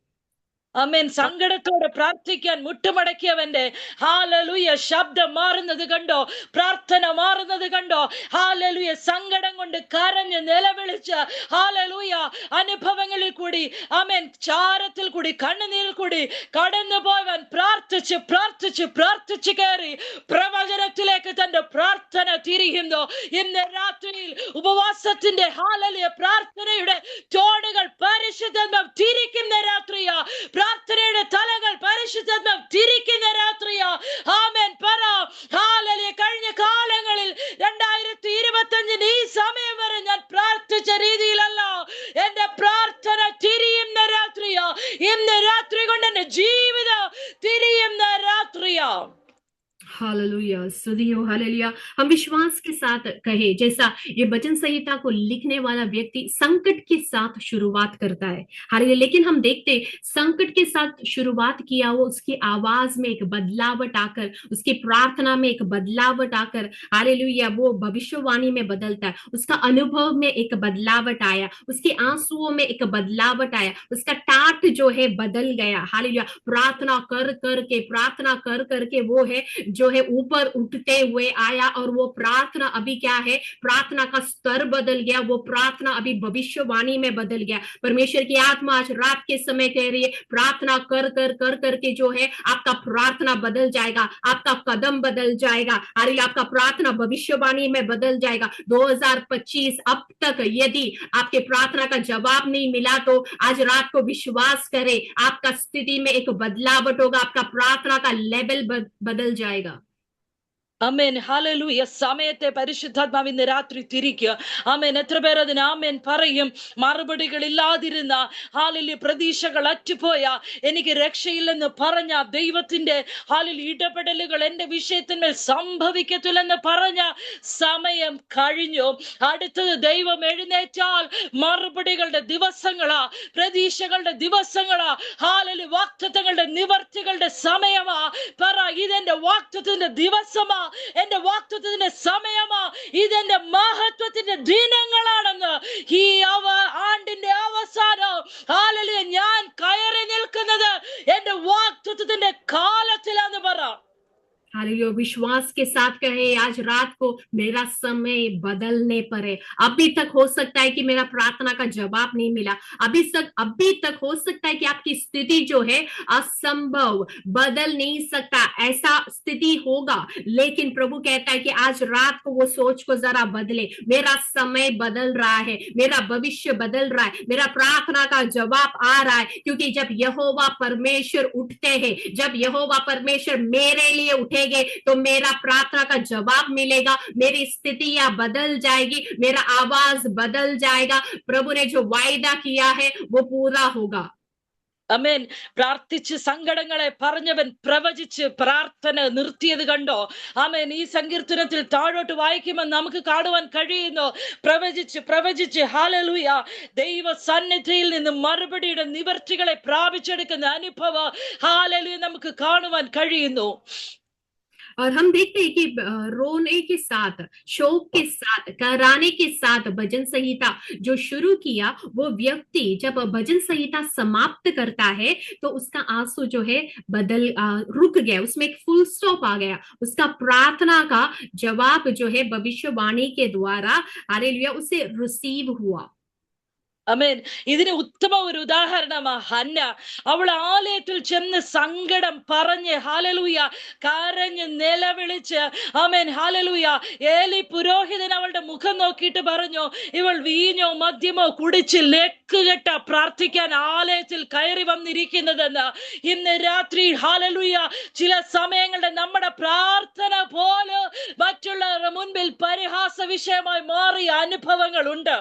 ആമേൻ. സങ്കടത്തോടെ പ്രാർത്ഥിക്കാൻ മുട്ടുമടക്കിയവന്റെ ഹാലലൂയ ശബ്ദം മാറുന്നത് കണ്ടോ? പ്രാർത്ഥന മാറുന്നത് കണ്ടോ? ഹാലലൂയ സങ്കടം കൊണ്ട് കരഞ്ഞ് നിലവിളിച്ച് ഹാലലൂയ അനുഭവങ്ങളിൽ കൂടി ആമേൻ ചാരത്തിൽ കൂടി കണ്ണുനീരിൽ കൂടി കടന്നു പോവാൻ പ്രാർത്ഥിച്ച് പ്രാർത്ഥിച്ച് പ്രാർത്ഥിച്ച് കയറി പ്രവചനത്തിലേക്ക് തന്റെ പ്രാർത്ഥന തിരിയുന്നു. ഇന്ന് രാത്രിയിൽ ഉപവാസത്തിന്റെ ഹാലലൂയ പ്രാർത്ഥനയുടെ തോടുകൾ പരിശുദ്ധാത്മാവ് തിരിക്കുന്ന രാത്രിയാ. പ്രാർത്ഥനയുടെ തലകൾ പരിശുദ്ധാത്മാവ് തിരിക്കുന്ന രാത്രിയാ. ആമേൻ പറ ഹല്ലേലൂയ. കഴിഞ്ഞ കാലങ്ങളിൽ 2025 ഈ സമയം വരെ ഞാൻ പ്രാർത്ഥിച്ച രീതിയിലല്ല എന്റെ പ്രാർത്ഥന തിരിയുന്ന രാത്രിയാ. ഇന്ന് രാത്രി കൊണ്ട് എന്റെ ജീവിതം തിരിയുന്ന രാത്രിയാ. हालेलुया, स्तुतियो हालेलुया। हम विश्वास के साथ कहे, जैसा ये वचन संहिता को लिखने वाला व्यक्ति संकट के साथ शुरुआत करता है, हालेलुया, लेकिन हम देखते संकट के साथ शुरुआत किया, वो उसकी आवाज में एक बदलावट आकर, उसकी प्रार्थना में एक बदलावट आकर, हालेलुया, वो भविष्यवाणी में बदलता है, उसका अनुभव में एक बदलावट आया, उसके आंसुओं में एक बदलावट आया, उसका टाट जो है बदल गया। हालेलुया, प्रार्थना कर करके वो है जो है ऊपर उठते हुए आया, और वो प्रार्थना अभी क्या है, प्रार्थना का स्तर बदल गया, वो प्रार्थना अभी भविष्यवाणी में बदल गया। परमेश्वर की आत्मा आज रात के समय कह रही है, प्रार्थना कर करके जो है आपका प्रार्थना बदल जाएगा, आपका कदम बदल जाएगा, अरे आपका प्रार्थना भविष्यवाणी में बदल जाएगा। 2025 अब तक यदि आपके प्रार्थना का जवाब नहीं मिला तो आज रात को विश्वास करें, आपका स्थिति में एक बदलावट होगा, आपका प्रार्थना का लेवल बदल जाएगा। ആമേൻ. ഹല്ലേലൂയ. സമയത്തെ പരിശുദ്ധാത്മാവ് ഇന്ന് രാത്രി തിരിക്കുക. ആമേൻ. എത്ര പേർ അതിന് ആമേൻ പറയും? മറുപടികൾ ഇല്ലാതിരുന്ന ഹാലലൂയ പ്രതീക്ഷകൾ അറ്റുപോയ, എനിക്ക് രക്ഷയില്ലെന്ന് പറഞ്ഞ ദൈവത്തിന്റെ ഹാലലൂയ ഇടപെടലുകൾ എന്റെ വിഷയത്തിന്മേൽ സംഭവിക്കത്തില്ലെന്ന് പറഞ്ഞ സമയം കഴിഞ്ഞു. അടുത്തത് ദൈവം എഴുന്നേറ്റാൽ മറുപടികളുടെ ദിവസങ്ങളാ, പ്രതീക്ഷകളുടെ ദിവസങ്ങളാ, ഹാലലൂയ വാഗ്ദത്തങ്ങളുടെ നിവർത്തികളുടെ സമയമാ. പറ, ഇതെന്റെ വാഗ്ദത്തത്തിന്റെ ദിവസമാ, എന്റെ വാഗ്ദത്തത്തിന്റെ സമയമാ, ഇതെന്റെ മഹത്വത്തിന്റെ ദിനങ്ങളാണെന്ന്. ഈ ആണ്ടിന്റെ അവസാനം ഹല്ലേലൂയ ഞാൻ കയറി നിൽക്കുന്നത് എന്റെ വാഗ്ദത്തത്തിന്റെ കാലത്തിലാന്ന് പറ. हालेलुया, विश्वास के साथ कहे, आज रात को मेरा समय बदलने पर है। अभी तक हो सकता है कि मेरा प्रार्थना का जवाब नहीं मिला, अभी तक हो सकता है कि आपकी स्थिति जो है असंभव, बदल नहीं सकता, ऐसा स्थिति होगा, लेकिन प्रभु कहता है कि आज रात को वो सोच को जरा बदले। मेरा समय बदल रहा है, मेरा भविष्य बदल रहा है, मेरा प्रार्थना का जवाब आ रहा है, क्योंकि जब यहोवा परमेश्वर उठते हैं, जब यहोवा परमेश्वर मेरे लिए उठे तो मेरा प्रार्थना का जवाब मिलेगा, मेरी स्थितियां बदल जाएगी, मेरा आवाज बदल जाएगा, प्रभु ने जो वायदा किया है वो पूरा होगा। അമേൻ. പ്രാർത്ഥിച്ച് സങ്കടങ്ങളെ പറഞ്ഞവൻ പ്രവചിച്ച് പ്രാർത്ഥന നിർത്തിയത് കണ്ടോ? ആമേൻ. ഈ സങ്കീർത്തനത്തിൽ താഴോട്ട് വായിക്കുമ്പോൾ നമുക്ക് കാണുവാൻ കഴിയുന്നു, പ്രവചിച്ച് ഹല്ലേലൂയ ദൈവ സന്നിധിയിൽ നിന്ന് മറുപടിയുടെ നിവർത്തികളെ പ്രാപിച്ചെടുക്കുന്ന അനുഭവം ഹല്ലേലൂയ നമുക്ക് കാണുവാൻ കഴിയുന്നു. और हम देखते हैं कि रोने के साथ, शोक के साथ, कराने के साथ भजन संहिता जो शुरू किया, वो व्यक्ति जब भजन संहिता समाप्त करता है तो उसका आंसू जो है रुक गया, उसमें एक फुल स्टॉप आ गया, उसका प्रार्थना का जवाब जो है भविष्यवाणी के द्वारा हालेलुया उसे रिसीव हुआ। അമേൻ. ഇതിന് ഉത്തമ ഒരു ഉദാഹരണമാ ഹന്ന. അവൾ ആലയത്തിൽ ചെന്ന് സങ്കടം പറഞ്ഞ് ഹല്ലേലൂയ കരഞ്ഞ് നിലവിളിച്ച് ആമേൻ ഹല്ലേലൂയ ഏലി പുരോഹിതൻ അവളുടെ മുഖം നോക്കിയിട്ട് പറഞ്ഞു, ഇവൾ വീഞ്ഞോ മദ്യമോ കുടിച്ച് ലക്കുകെട്ട പ്രാർത്ഥിക്കാൻ ആലയത്തിൽ കയറി വന്നിരിക്കുന്നതെന്ന്. ഇന്ന് രാത്രി ഹല്ലേലൂയ ചില സമയങ്ങളുടെ നമ്മുടെ പ്രാർത്ഥന പോലെ മറ്റുള്ളവരുടെ മുൻപിൽ പരിഹാസ വിഷയമായി മാറിയ അനുഭവങ്ങൾ ഉണ്ട്.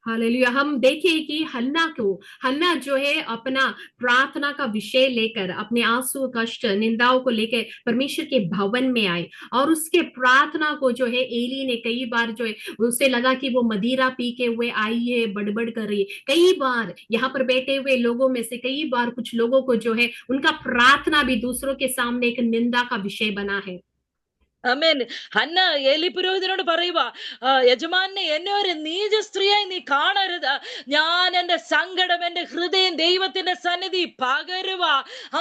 हालेलुया। हम देखें कि हन्ना जो है अपना प्रार्थना का विषय लेकर अपने आंसू कष्ट निंदाओं को लेकर परमेश्वर के भवन में आए और उसके प्रार्थना को जो है एली ने कई बार जो है उसे लगा कि वो मदिरा पी के हुए आई है बड़बड़ कर रही है। कई बार यहाँ पर बैठे हुए लोगों में से कई बार कुछ लोगों को जो है उनका प्रार्थना भी दूसरों के सामने एक निंदा का विषय बना है। ആമേൻ. ഹന്ന ഏലി പുരോഹിതനോട് പറയുക, യജമാനെ എന്നെ ഒരു നീച സ്ത്രീയായി നീ കാണരുത്. ഞാൻ എന്റെ സങ്കടം എന്റെ ഹൃദയം ദൈവത്തിന്റെ സന്നിധി പകരുക.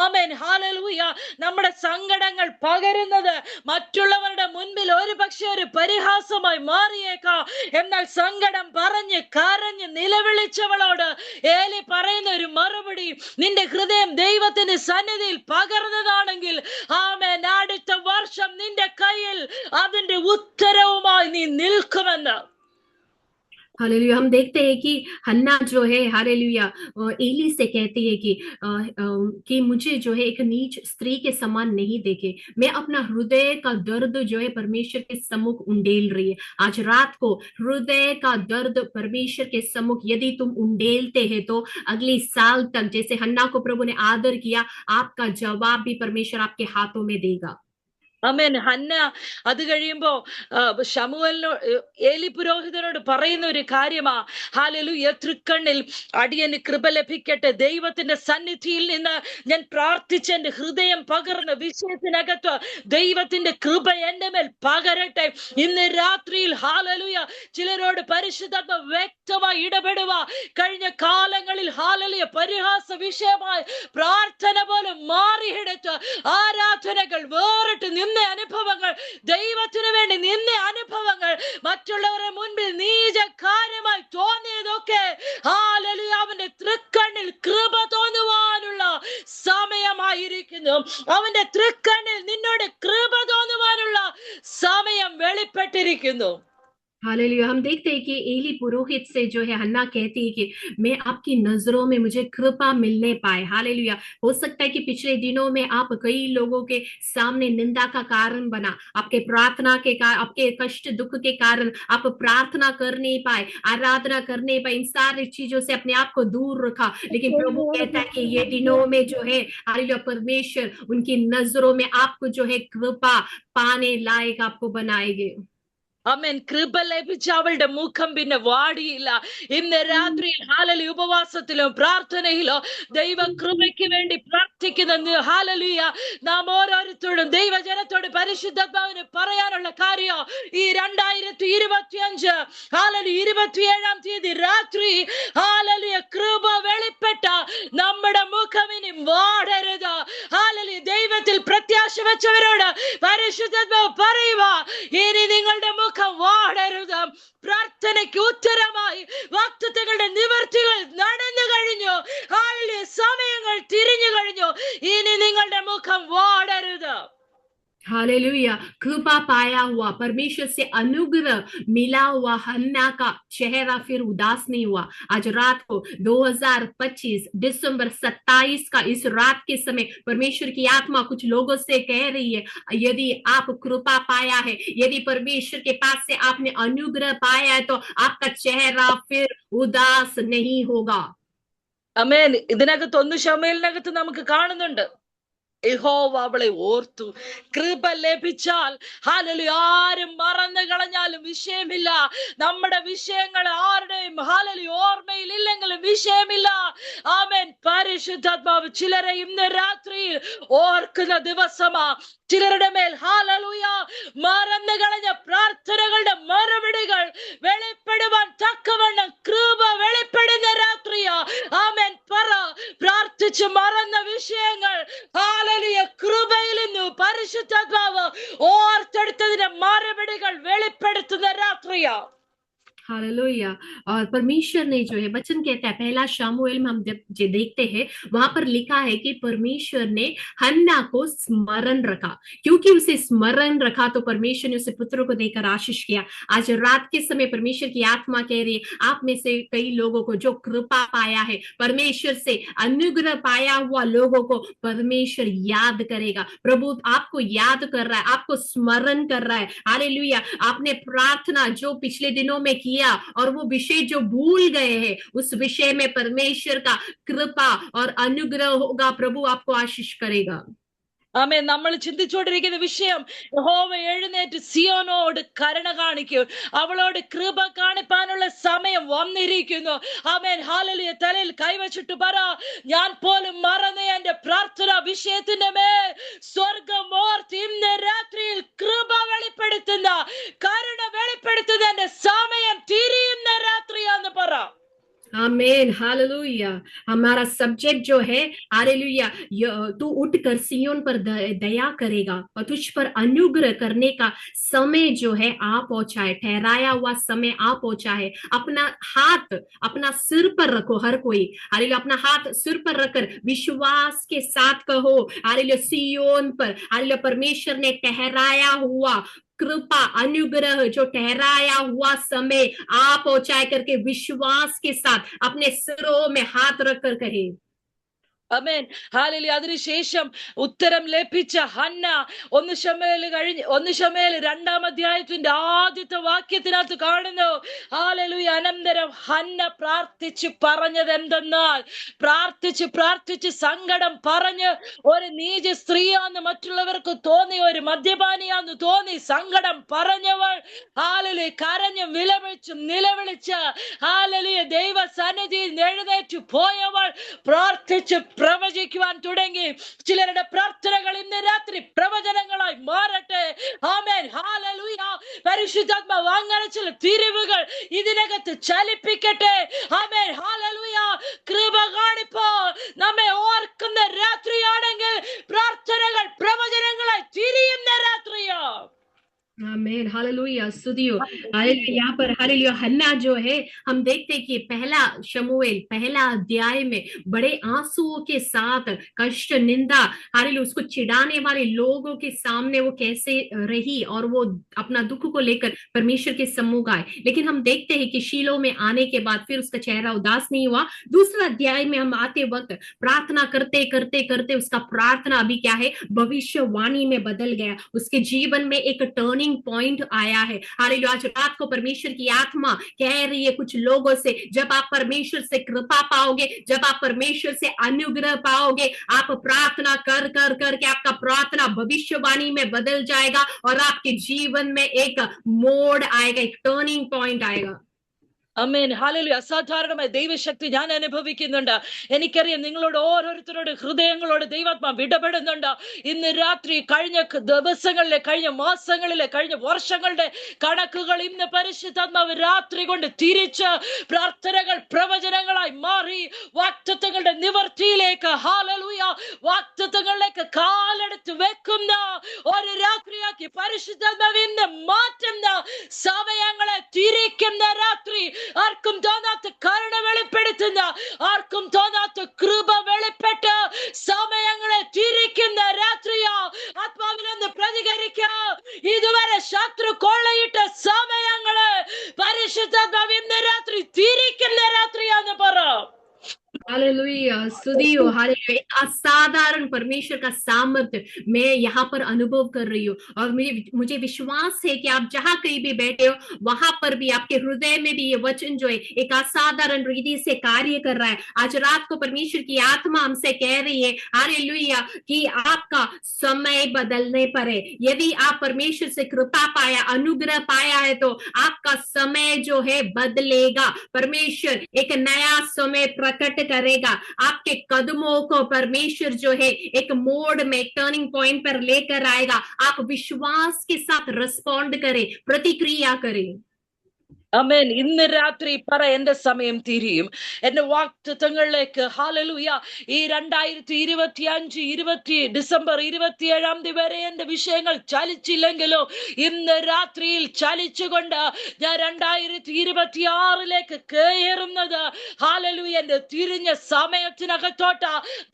ആമേൻ. ഹല്ലേലൂയ. നമ്മുടെ സങ്കടങ്ങൾ പകരുന്നത് മറ്റുള്ളവരുടെ മുൻപിൽ ഒരു പക്ഷേ ഒരു പരിഹാസമായി മാറിയേക്കാം. എന്നാൽ സങ്കടം പറഞ്ഞ് കരഞ്ഞ് നിലവിളിച്ചവളോട് ഏലി പറയുന്ന ഒരു മറുപടി, നിന്റെ ഹൃദയം ദൈവത്തിന്റെ സന്നിധിയിൽ പകർന്നതാണെങ്കിൽ ആമേൻ, അടുത്ത വർഷം നിന്റെ കയ്യിൽ അതിന്റെ ഉത്തരവുമായി നീ നിൽക്കുമെന്ന്. हालेलुया। हम देखते हैं कि हन्ना जो है हालेलुया एली से कहती है कि मुझे जो है एक नीच स्त्री के समान नहीं देखे। मैं अपना हृदय का दर्द जो है परमेश्वर के सम्मुख उंडेल रही है। आज रात को हृदय का दर्द परमेश्वर के सम्मुख यदि तुम उंडेलते हैं तो अगले साल तक जैसे हन्ना को प्रभु ने आदर किया, आपका जवाब भी परमेश्वर आपके हाथों में देगा। ആമേൻ. ഹന്ന അത് കഴിയുമ്പോ ശമൂവേലിനോട് ഏലി പുരോഹിതനോട് പറയുന്ന ഒരു കാര്യമാ, ഹല്ലേലൂയ, തൃക്കണ്ണിൽ അടിയന് കൃപ ലഭിക്കട്ടെ. ദൈവത്തിന്റെ സന്നിധിയിൽ നിന്ന് ഞാൻ പ്രാർത്ഥിച്ച് എന്റെ ഹൃദയം പകർന്ന വിഷയത്തിനകത്ത് ദൈവത്തിന്റെ കൃപ എന്റെ മേൽ പകരട്ടെ. ഇന്ന് രാത്രിയിൽ ഹല്ലേലൂയ ചിലരോട് പരിശുദ്ധാത്മ വ്യക്തമായി ഇടപെടുക. കഴിഞ്ഞ കാലങ്ങളിൽ ഹല്ലേലൂയ പരിഹാസ വിഷയമായി പ്രാർത്ഥന പോലും മാറിയെടുത്ത് ആരാധനകൾ വേറിട്ട് നിന്ന അനുഭവങ്ങൾ, ദൈവത്തിനു വേണ്ടി നിന്ന അനുഭവങ്ങൾ, മറ്റുള്ളവരുടെ മുൻപിൽ നീച കാര്യമായി തോന്നിയതൊക്കെ ഹല്ലേലൂയ അവന്റെ തൃക്കണ്ണിൽ കൃപ തോന്നുവാനുള്ള സമയമായിരിക്കുന്നു. അവന്റെ തൃക്കണ്ണിൽ നിന്നോട് കൃപ തോന്നുവാനുള്ള സമയം വെളിപ്പെട്ടിരിക്കുന്നു. हालेलुया। हम देखते हैं कि एली पुरोहित से जो है हन्ना कहती है कि मैं आपकी नजरों में मुझे कृपा मिलने पाए। हालेलुया। हो सकता है कि पिछले दिनों में आप कई लोगों के सामने निंदा का कारण बना, आपके प्रार्थना के कारण, आपके कष्ट दुख के कारण आप प्रार्थना कर नहीं पाए, आराधना कर नहीं पाए, इन सारी चीजों से अपने आप को दूर रखा। लेकिन प्रभु कहता है कि ये दिनों में जो है हालेलुया परमेश्वर उनकी नजरों में आपको जो है कृपा पाने लायक आपको बनाएंगे। ആമേൻ. കൃപ ലഭിച്ച അവളുടെ മുഖം പിന്നെ വാടിയില്ല. ഇന്ന് രാത്രിയിൽ ഹല്ലേലൂയ ഉപവാസത്തിലോ പ്രാർത്ഥനയിലോ ദൈവ കൃപയ്ക്ക് വേണ്ടി പ്രാർത്ഥിക്കുന്ന ഹല്ലേലൂയ നാം ഓരോരുത്തരോടും ദൈവജനത്തോട് പരിശുദ്ധാത്മാവിന് പറയാനുള്ള കാര്യം, ഈ 2025 ഹല്ലേലൂയ 27-ാം തീയതി രാത്രി ഹല്ലേലൂയ കൃപ വെളിപ്പെട്ട നമ്മുടെ മുഖം ഇനി വാടരുത്. ഹല്ലേലൂയ ദൈവത്തിൽ പ്രത്യാശ വെച്ചവരോട് പരിശുദ്ധാത്മാവ് പറയുക, ഇനി നിങ്ങളുടെ മുഖം വാടരുത്. പ്രാർത്ഥനയ്ക്ക് ഉത്തരമായി വാഗ്ദത്തങ്ങളുടെ നിവർത്തികൾ നടന്നു കഴിഞ്ഞു. ഹല്ലേലൂയ സമയങ്ങൾ തിരിഞ്ഞു കഴിഞ്ഞു. ഇനി നിങ്ങളുടെ മുഖം വാടരുത്. हालेलुया। कृपा पाया हुआ परमेश्वर से अनुग्रह मिला हुआ हन्ना का चेहरा फिर उदास नहीं हुआ। आज रात को 2025 दिसंबर 27 का इस रात के समय परमेश्वर की आत्मा कुछ लोगों से कह रही है, यदि आप कृपा पाया है, यदि परमेश्वर के पास से आपने अनुग्रह पाया है तो आपका चेहरा फिर उदास नहीं होगा। ആമേൻ. ഇതിനകത്ത് 1 ശമൂവേലിനകത്ത് നമുക്ക് കാണുന്നുണ്ട്, യഹോവ അവളെ ഓർത്തു. കൃപ ലഭിച്ചാൽ ഹല്ലേലൂയ ആരും മറന്നു കളഞ്ഞാലും വിഷയമില്ല. നമ്മുടെ വിഷയങ്ങൾ ആരുടെയും ഹല്ലേലൂയ ഓർമ്മയിൽ ഇല്ലെങ്കിലും വിഷയമില്ല. ആമേൻ. പരിശുദ്ധാത്മാവ് ചിലരെ ഇന്ന് രാത്രിയിൽ ഓർക്കുന്ന ദിവസമാ. ചിലരുടെ മേൽ ഹല്ലേലൂയ മറന്നു കളഞ്ഞ പ്രാർത്ഥനകളുടെ മറുപടികൾ വെളിപ്പെടുവാൻ തക്കവണ്ണം കൃപ വെളിപ്പെടുന്ന രാത്രിയാ. ആമേൻ. പ്രാർത്ഥിച്ച് മറന്ന വിഷയങ്ങൾ ഹല്ലേലൂയ കൃപയിൽ നിന്ന് പരിശുദ്ധാത്മാവ് ഓർത്തെടുത്തതിന്റെ മറുപടികൾ വെളിപ്പെടുത്തുന്ന രാത്രിയാ. हालेलुया। और परमेश्वर ने जो है वचन कहता है, पहला शमूएल में हम जब देखते हैं वहां पर लिखा है कि परमेश्वर ने हन्ना को स्मरण रखा। क्योंकि उसे स्मरण रखा तो परमेश्वर ने उसे पुत्र को देकर आशीष किया। आज रात के समय परमेश्वर की आत्मा कह रही है, आप में से कई लोगों को जो कृपा पाया है, परमेश्वर से अनुग्रह पाया हुआ लोगों को परमेश्वर याद करेगा। प्रभु आपको याद कर रहा है, आपको स्मरण कर रहा है। हालेलुया। आपने प्रार्थना जो पिछले दिनों में किए किया और वो विषय जो भूल गए हैं, उस विषय में परमेश्वर का कृपा और अनुग्रह होगा। प्रभु आपको आशीष करेगा। ആമേൻ. നമ്മൾ ചിന്തിച്ചുകൊണ്ടിരിക്കുന്ന വിഷയം, യഹോവ എഴുന്നേറ്റ് സിയോനോട് കരുണ കാണിക്കും, അവളോട് കൃപ കാണിപ്പാനുള്ള സമയം വന്നിരിക്കുന്നു. ആമേൻ. ഹല്ലേലൂയ. തലയിൽ കൈവച്ചിട്ട് പറ, ഞാൻ പോലും മറന്ന എന്റെ പ്രാർത്ഥന വിഷയത്തിന്റെ മേൽ സ്വർഗം ഓർത്ത് ഇന്ന് രാത്രിയിൽ കൃപ വെളിപ്പെടുത്തുന്ന, കരുണ വെളിപ്പെടുത്തുന്ന എന്റെ സമയം തിരിയുന്ന രാത്രിയാന്ന് പറ. आमेन, हालेलुया। हमारा सब्जेक्ट जो है, हालेलुया, तू उठकर सियोन पर दया करेगा और तुझ पर अनुग्रह करने का समय जो है आ पहुंचा है, ठहराया हुआ समय आ पहुंचा है। अपना हाथ अपना सिर पर रखो, हर कोई, हालेलुया, अपना हाथ सिर पर रखकर विश्वास के साथ कहो, हालेलुया, सियोन पर, हालेलुया, परमेश्वर ने ठहराया हुआ कृपा अनुग्रह जो ठहराया हुआ समय आ पहुंचाए करके विश्वास के साथ अपने सिरों में हाथ रखकर कहे। ആമേൻ. ഹല്ലേലൂയ. അതിനുശേഷം ഉത്തരം ലഭിച്ച ഹന്ന 1 ശമൂവേൽ 2-ാം അധ്യായത്തിന്റെ ആദ്യത്തെ വാക്യത്തിനകത്ത് കാണുന്നു. ഹല്ലേലൂയ. അനന്തരം ഹന്ന പ്രാർത്ഥിച്ച് പറഞ്ഞത് എന്തെന്നാൽ, പ്രാർത്ഥിച്ച് സങ്കടം പറഞ്ഞ്, ഒരു നീച സ്ത്രീയാന്ന് മറ്റുള്ളവർക്ക് തോന്നി, ഒരു മദ്യപാനിയാന്ന് തോന്നി സങ്കടം പറഞ്ഞവൾ, ഹല്ലേലൂയ, കരഞ്ഞ് നിലവിളിച്ച് ഹല്ലേലൂയ ദൈവ സന്നിധിയിൽ എഴുന്നേറ്റ് പോയവൾ പ്രാർത്ഥിച്ച് പ്രവചിക്കുവാൻ തുടങ്ങി. ചിലരുടെ പ്രാർത്ഥനകൾ ഇന്ന് രാത്രി പ്രവചനങ്ങളായി മാറട്ടെ. ആമേൻ. ഹല്ലേലൂയ. പരിശുദ്ധാത്മാവ് അങ്ങനെ ചില തിരിവുകൾ ഇതിനകത്ത് ചലിപ്പിക്കട്ടെ. ആമേൻ. ഹല്ലേലൂയ. കൃപ കാണിപ്പോൾ നമ്മെ ഓർക്കുന്ന രാത്രിയാണെങ്കിൽ പ്രാർത്ഥനകൾ പ്രവചനങ്ങളായി തിരിയുന്ന രാത്രിയാ. आमेन, हालेलुया, स्तुतियो, हालेलुया। यहाँ पर हालेलुया हन्ना जो है, हम देखते हैं कि पहला शमूएल पहला अध्याय में बड़े आंसुओं के साथ कष्ट निंदा, हालेलुया, उसको चिढ़ाने वाले लोगों के सामने वो कैसे रही और वो अपना दुख को लेकर परमेश्वर के सम्मुख आए। लेकिन हम देखते हैं कि शीलो में आने के बाद फिर उसका चेहरा उदास नहीं हुआ। दूसरा अध्याय में हम आते वक्त प्रार्थना करते करते करते उसका प्रार्थना अभी क्या है, भविष्यवाणी में बदल गया। उसके जीवन में एक टर्निंग पॉइंट आया है। हालेलुया। आज रात को परमेश्वर की आत्मा कह रही है कुछ लोगों से, जब आप परमेश्वर से कृपा पाओगे, जब आप परमेश्वर से अनुग्रह पाओगे, आप प्रार्थना कर कर करके आपका प्रार्थना भविष्यवाणी में बदल जाएगा और आपके जीवन में एक मोड़ आएगा, एक टर्निंग पॉइंट आएगा। ആമേൻ. ഹല്ലേലൂയ. അസാധാരണമായ ദൈവശക്തി ഞാൻ അനുഭവിക്കുന്നുണ്ട്. എനിക്കറിയാം നിങ്ങളോട് ഓരോരുത്തരുടെ ഹൃദയങ്ങളോട് ദൈവാത്മാവ് ഇടപെടുന്നുണ്ട്. ഇന്ന് രാത്രി കഴിഞ്ഞ ദിവസങ്ങളിലെ, കഴിഞ്ഞ മാസങ്ങളിലെ, കഴിഞ്ഞ വർഷങ്ങളുടെ കണക്കുകൾ ഇന്ന് പരിശുദ്ധാത്മാവ് രാത്രി കൊണ്ട് തിരിച്ച് പ്രാർത്ഥനകൾ പ്രവചനങ്ങളായി മാറി വാഗ്ദത്തങ്ങളുടെ നിവർത്തിയിലേക്ക്, ഹല്ലേലൂയ, വാഗ്ദത്തങ്ങളിലേക്ക് കാലെടുത്ത് വെക്കുന്ന ഒരു രാത്രിയാക്കി പരിശുദ്ധാത്മാവ് ഇന്ന് മാറ്റുന്ന, സമയങ്ങളെ തിരിക്കുന്ന രാത്രി, ആർക്കും തോന്നാത്ത കരുണ വെളിപ്പെടുത്തുന്ന, ആർക്കും തോന്നാത്ത കൃപ വെളിപ്പെട്ട് സമയങ്ങളെ തിരിക്കുന്ന രാത്രിയാ. ആത്മാവിലൊന്ന് പ്രതികരിക്കാം. ഇതുവരെ ശത്രു കൊള്ളയിട്ട സമയങ്ങളെ പരിശുദ്ധാത്മാവ് ഇന്ന് രാത്രി തിരിക്കുന്ന രാത്രിയാന്ന് പറ. हालेलुया, स्तुतियो, हालेलुया। एक असाधारण परमेश्वर का सामर्थ्य मैं यहाँ पर अनुभव कर रही हूँ और मुझे विश्वास है कि आप जहाँ कहीं भी बैठे हो वहां पर भी आपके हृदय में भी ये वचन जो है एक असाधारण रीति से कार्य कर रहा है। आज रात को परमेश्वर की आत्मा हमसे कह रही है, हालेलुया, कि आपका समय बदलने पर है। यदि आप परमेश्वर से कृपा पाया, अनुग्रह पाया है, तो आपका समय जो है बदलेगा। परमेश्वर एक नया समय प्रकट करेगा। आपके कदमों को परमेश्वर जो है एक मोड़ में, टर्निंग पॉइंट पर लेकर आएगा। आप विश्वास के साथ रिस्पॉन्ड करें, प्रतिक्रिया करें। ആമേൻ. ഇന്ന് രാത്രി പറ, എന്റെ സമയം തിരിയും, എന്റെ വാഗ്ദത്തങ്ങളിലേക്ക്. ഹല്ലേലൂയ. ഈ 2025 ഡിസംബർ 27 വരെ എന്റെ വിഷയങ്ങൾ ചലിച്ചില്ലെങ്കിലോ ഇന്ന് രാത്രിയിൽ ചലിച്ചുകൊണ്ട് ഞാൻ 2026 കയറുന്നത്, ഹല്ലേലൂയ, എന്റെ തിരിഞ്ഞ സമയത്തിനകത്തോട്ട,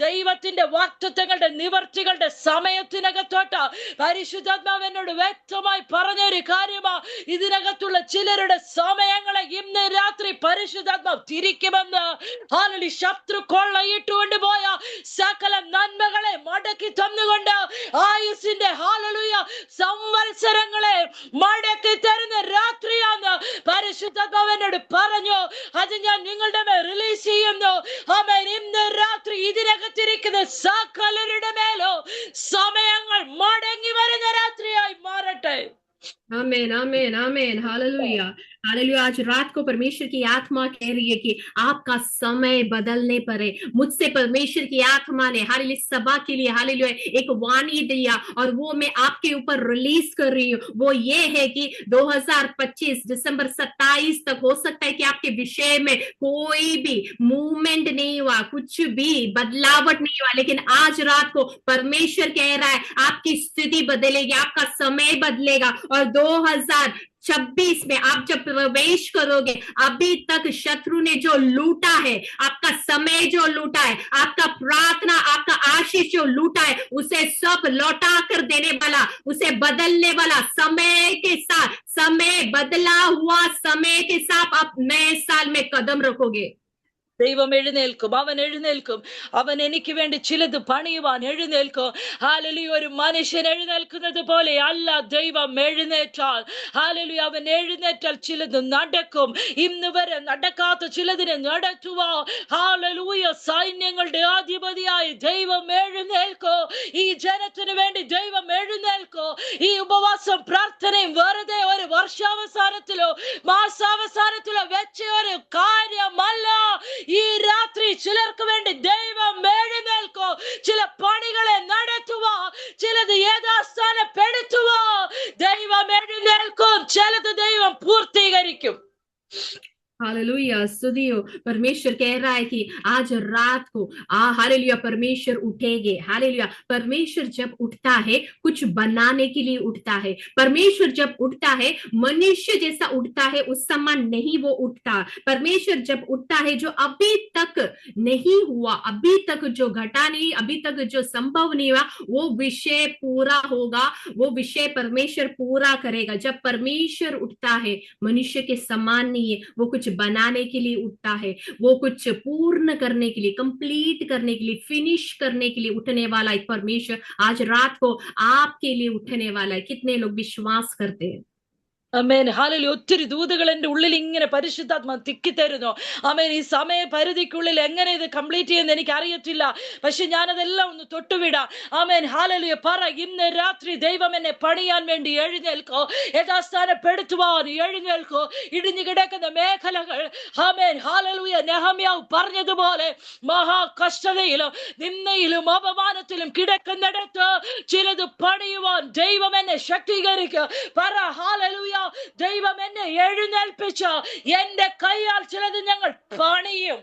ദൈവത്തിന്റെ വാഗ്ദത്തങ്ങളുടെ നിവർത്തികളുടെ സമയത്തിനകത്തോട്ട. പരിശുദ്ധാത്മാവ് എന്നോട് വ്യക്തമായി പറഞ്ഞൊരു കാര്യമാ, ഇതിനകത്തുള്ള ചിലരുടെ സമയങ്ങളെ ഇന്ന് രാത്രി പരിശുദ്ധാത്മാവ് തിരിക്കുമെന്ന്. ഹല്ലേലൂയ. ശത്രു കൊള്ളയിട്ടുകൊണ്ട് പോയ സകല നന്മകളെ മടക്കി തന്നുകൊണ്ട് ആയുസിന്റെ, ഹല്ലേലൂയ, സംവത്സരങ്ങളെ മടക്കി തരുന്ന രാത്രിയാണ് പരിശുദ്ധ പരിശുദ്ധാത്മാവനോട് പറഞ്ഞു, അത് ഞാൻ നിങ്ങളുടെ മേൽ റിലീസ് ചെയ്യുന്നു. ആമേൻ. ഇന്ന് രാത്രി ഇതിനകത്തിരിക്കുന്ന സകലരുടെ മേലോ സമയങ്ങൾ മടങ്ങി വരുന്ന രാത്രിയായി മാറട്ടെ. आमेन आमेन आमेन हालेलुया हालेलुया। आज रात को परमेश्वर की आत्मा कह रही है कि आपका समय बदलने पर है। मुझसे परमेश्वर की आत्मा ने हालेलुया सभा के लिए हालेलुया एक वाणी दिया और वो मैं आपके ऊपर रिलीज कर रही हूँ। वो ये है कि 2025 दिसंबर 27 तक हो सकता है कि आपके विषय में कोई भी मूवमेंट नहीं हुआ, कुछ भी बदलावट नहीं हुआ, लेकिन आज रात को परमेश्वर कह रहा है आपकी स्थिति बदलेगी, आपका समय बदलेगा और 2026 में आप जब प्रवेश करोगे, अभी तक शत्रु ने जो लूटा है, आपका समय जो लूटा है, आपका प्रार्थना, आपका आशीष जो लूटा है, उसे सब लौटा कर देने वाला, उसे बदलने वाला, समय के साथ, समय बदला हुआ समय के साथ आप नए साल में कदम रखोगे। ദൈവം എഴുന്നേൽക്കും, അവൻ എഴുന്നേൽക്കും. അവൻ എനിക്ക് വേണ്ടി ചിലത് പണിയുവാൻ എഴുന്നേൽക്കും. ഹല്ലേലൂയ. ഒരു മനുഷ്യൻ എഴുന്നേൽക്കുന്നത് പോലെ അല്ല ദൈവം എഴുന്നേറ്റാൽ. ഹല്ലേലൂയ. അവൻ എഴുന്നേറ്റാൽ ചിലത് നടക്കും. ഇന്ന് വരെ നടക്കാത്ത ചിലതിനെ നടത്തുവാ. ഹല്ലേലൂയ. സൈന്യങ്ങളുടെ അധിപതിയായി ദൈവം എഴുന്നേൽക്കോ. ഈ ജനത്തിന് വേണ്ടി ദൈവം എഴുന്നേൽക്കോ. ഈ ഉപവാസം പ്രാർത്ഥനയും വെറുതെ ഒരു വർഷാവസാനത്തിലോ മാസാവസാനത്തിലോ വെച്ച ഒരു കാര്യമല്ല. ഈ രാത്രി ചിലർക്ക് വേണ്ടി ദൈവം എഴുന്നേൽക്കോ. ചില പണികളെ നടത്തുവാ, ചിലത് യഥാസ്ഥാനപ്പെടുത്തുവാ. ദൈവം എഴുന്നേൽക്കും, ചിലത് ദൈവം പൂർത്തീകരിക്കും. हालेलुया स्तुतियो। परमेश्वर कह रहा है कि आज रात को हालेलुया परमेश्वर उठेंगे। हालेलुया। परमेश्वर जब उठता है कुछ बनाने के लिए उठता है। परमेश्वर जब उठता है मनुष्य जैसा उठता है उस समान नहीं वो उठता। परमेश्वर जब उठता है जो अभी तक नहीं हुआ, अभी तक जो घटा नहीं, अभी तक जो संभव नहीं हुआ, वो विषय पूरा होगा, वो विषय परमेश्वर पूरा करेगा। जब परमेश्वर उठता है मनुष्य के समान नहीं है, वो कुछ बनाने के लिए उठता है, वो कुछ पूर्ण करने के लिए, कंप्लीट करने के लिए, फिनिश करने के लिए उठने वाला एक परमेश्वर आज रात को आपके लिए उठने वाला है। कितने लोग विश्वास करते हैं? അമേൻ. ഹല്ലേലൂയ. ഒത്തിരി ദൂതുകൾ എന്റെ ഉള്ളിൽ ഇങ്ങനെ പരിശുദ്ധാത്മ തിക്കിത്തരുന്നു. അമേൻ. ഈ സമയ പരിധിക്കുള്ളിൽ എങ്ങനെ ഇത് കംപ്ലീറ്റ് ചെയ്യുന്ന എനിക്ക് അറിയത്തില്ല. പക്ഷെ ഞാനതെല്ലാം ഒന്ന് തൊട്ടുവിടാം. ആമേൻ. ഹല്ലേലൂയ. പറ, ഇന്ന് രാത്രി ദൈവം എന്നെ പണിയാൻ വേണ്ടി എഴുന്നേൽക്കോ. യഥാസ്ഥാനപ്പെടുത്തുവാൻ എഴുന്നേൽക്കോ. ഇടിഞ്ഞു കിടക്കുന്ന മേഖലകൾ ആമേൻ. ഹല്ലേലൂയ. നെഹമ്യാവ് പറഞ്ഞതുപോലെ മഹാകഷ്ടതയിലും നിന്ദയിലും അപമാനത്തിലും കിടക്കുന്നിടത്ത് ചിലത് പണിയുവാൻ ദൈവം എന്നെ ശക്തീകരിക്കും. പറ ഹല്ലേലൂയ. ദൈവം എന്നെ എഴുന്നേൽപ്പിച്ചു, എന്റെ കൈയാൽ ചിലത് ഞങ്ങൾ പണിയും.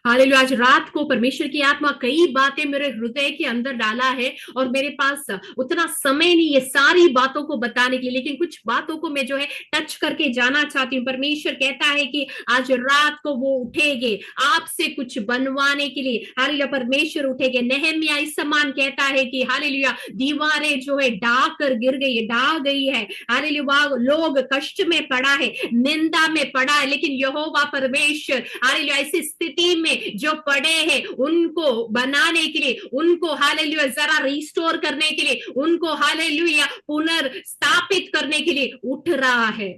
हालेलुया। आज रात को परमेश्वर की आत्मा कई बातें मेरे हृदय के अंदर डाला है और मेरे पास उतना समय नहीं है सारी बातों को बताने के लिए, लेकिन कुछ बातों को मैं जो है टच करके जाना चाहती हूँ। परमेश्वर कहता है कि आज रात को वो उठेंगे आपसे कुछ बनवाने के लिए। हालेलुया। परमेश्वर उठेंगे। नेहम्याह इस समान कहता है कि हालेलुया दीवारें जो है ढाह कर गिर गई है, ढाह गई है। हालेलुया लोग कष्ट में पड़ा है, निंदा में पड़ा है, लेकिन यहोवा परमेश्वर हालेलुया ऐसी स्थिति में जो पड़े हैं उनको बनाने के लिए, उनको हालेलुया जरा रिस्टोर करने के लिए, उनको हालेलुया पुनर्स्थापित करने के लिए उठ रहा है।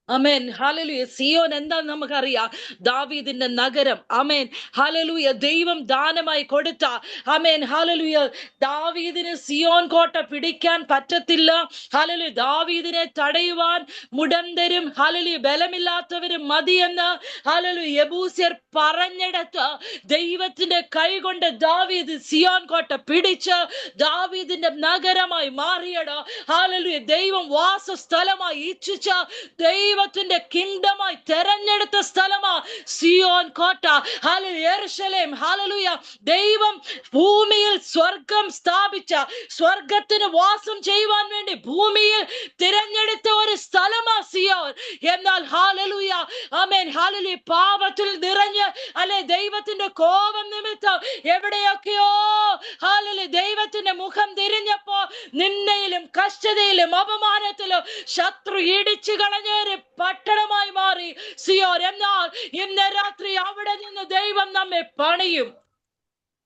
അമേൻ. ഹല്ലേലൂയ. സിയോൻ എന്താന്ന് നമുക്കറിയാം. ദാവീദിന്റെ നഗരം. അമേൻ. ഹല്ലേലൂയ. ദൈവം ദാനമായി കൊടുത്ത അമേൻ. ഹല്ലേലൂയ. ദാവീദിന് സിയോൻ കോട്ട പിടിക്കാൻ പറ്റത്തില്ല. ഹല്ലേലൂയ. ദാവീദിനെ തടയുവാൻ മുടന്തരും ഹല്ലേലൂയ ബലമില്ലാത്തവരും മതിയെന്ന് ഹല്ലേലൂയ യെബൂസ്യർ പറഞ്ഞെടുത്ത് ദൈവത്തിന്റെ കൈ കൊണ്ട് ദാവീദ് സിയോൻ കോട്ട പിടിച്ച് ദാവീദിന്റെ നഗരമായി മാറിയട. ഹല്ലേലൂയ. ദൈവം വാസസ്ഥലമായി ഇച്ഛിച്ച ദൈവത്തിന്റെ കിങ്ഡമായി തെരഞ്ഞെടുത്ത സ്ഥലമാ സിയോൻ കോട്ട. ഹല്ലേലൂയ. യെരൂശലേം. ഹല്ലേലൂയ. ദൈവം ഭൂമിയിൽ സ്വർഗം സ്ഥാപിച്ച, സ്വർഗത്തിന് വാസം ചെയ്യുവാൻ വേണ്ടി ഭൂമിയിൽ തിരഞ്ഞെടുത്ത ഒരു സ്ഥലമാ സിയോൻ. എന്നാൽ ഹല്ലേലൂയ ആമേൻ. ഹല്ലേലൂയ പാപത്തിൽ നിറഞ്ഞ് അല്ലെ ദൈവത്തിന്റെ കോപം നിമിത്തം എവിടെയൊക്കെയോ ഹല്ലേലൂയ ദൈവത്തിന്റെ മുഖം തിരിഞ്ഞപ്പോ നിന്ദയിലും കഷ്ടതയിലും അപമാനത്തിലും ശത്രു ഇടിച്ചു കളഞ്ഞൊരു പട്ടണമായി മാറി സിയോൻ. എന്നാൽ ഇന്ന് രാത്രി അവിടെ നിന്ന് ദൈവം നമ്മെ പണിയും.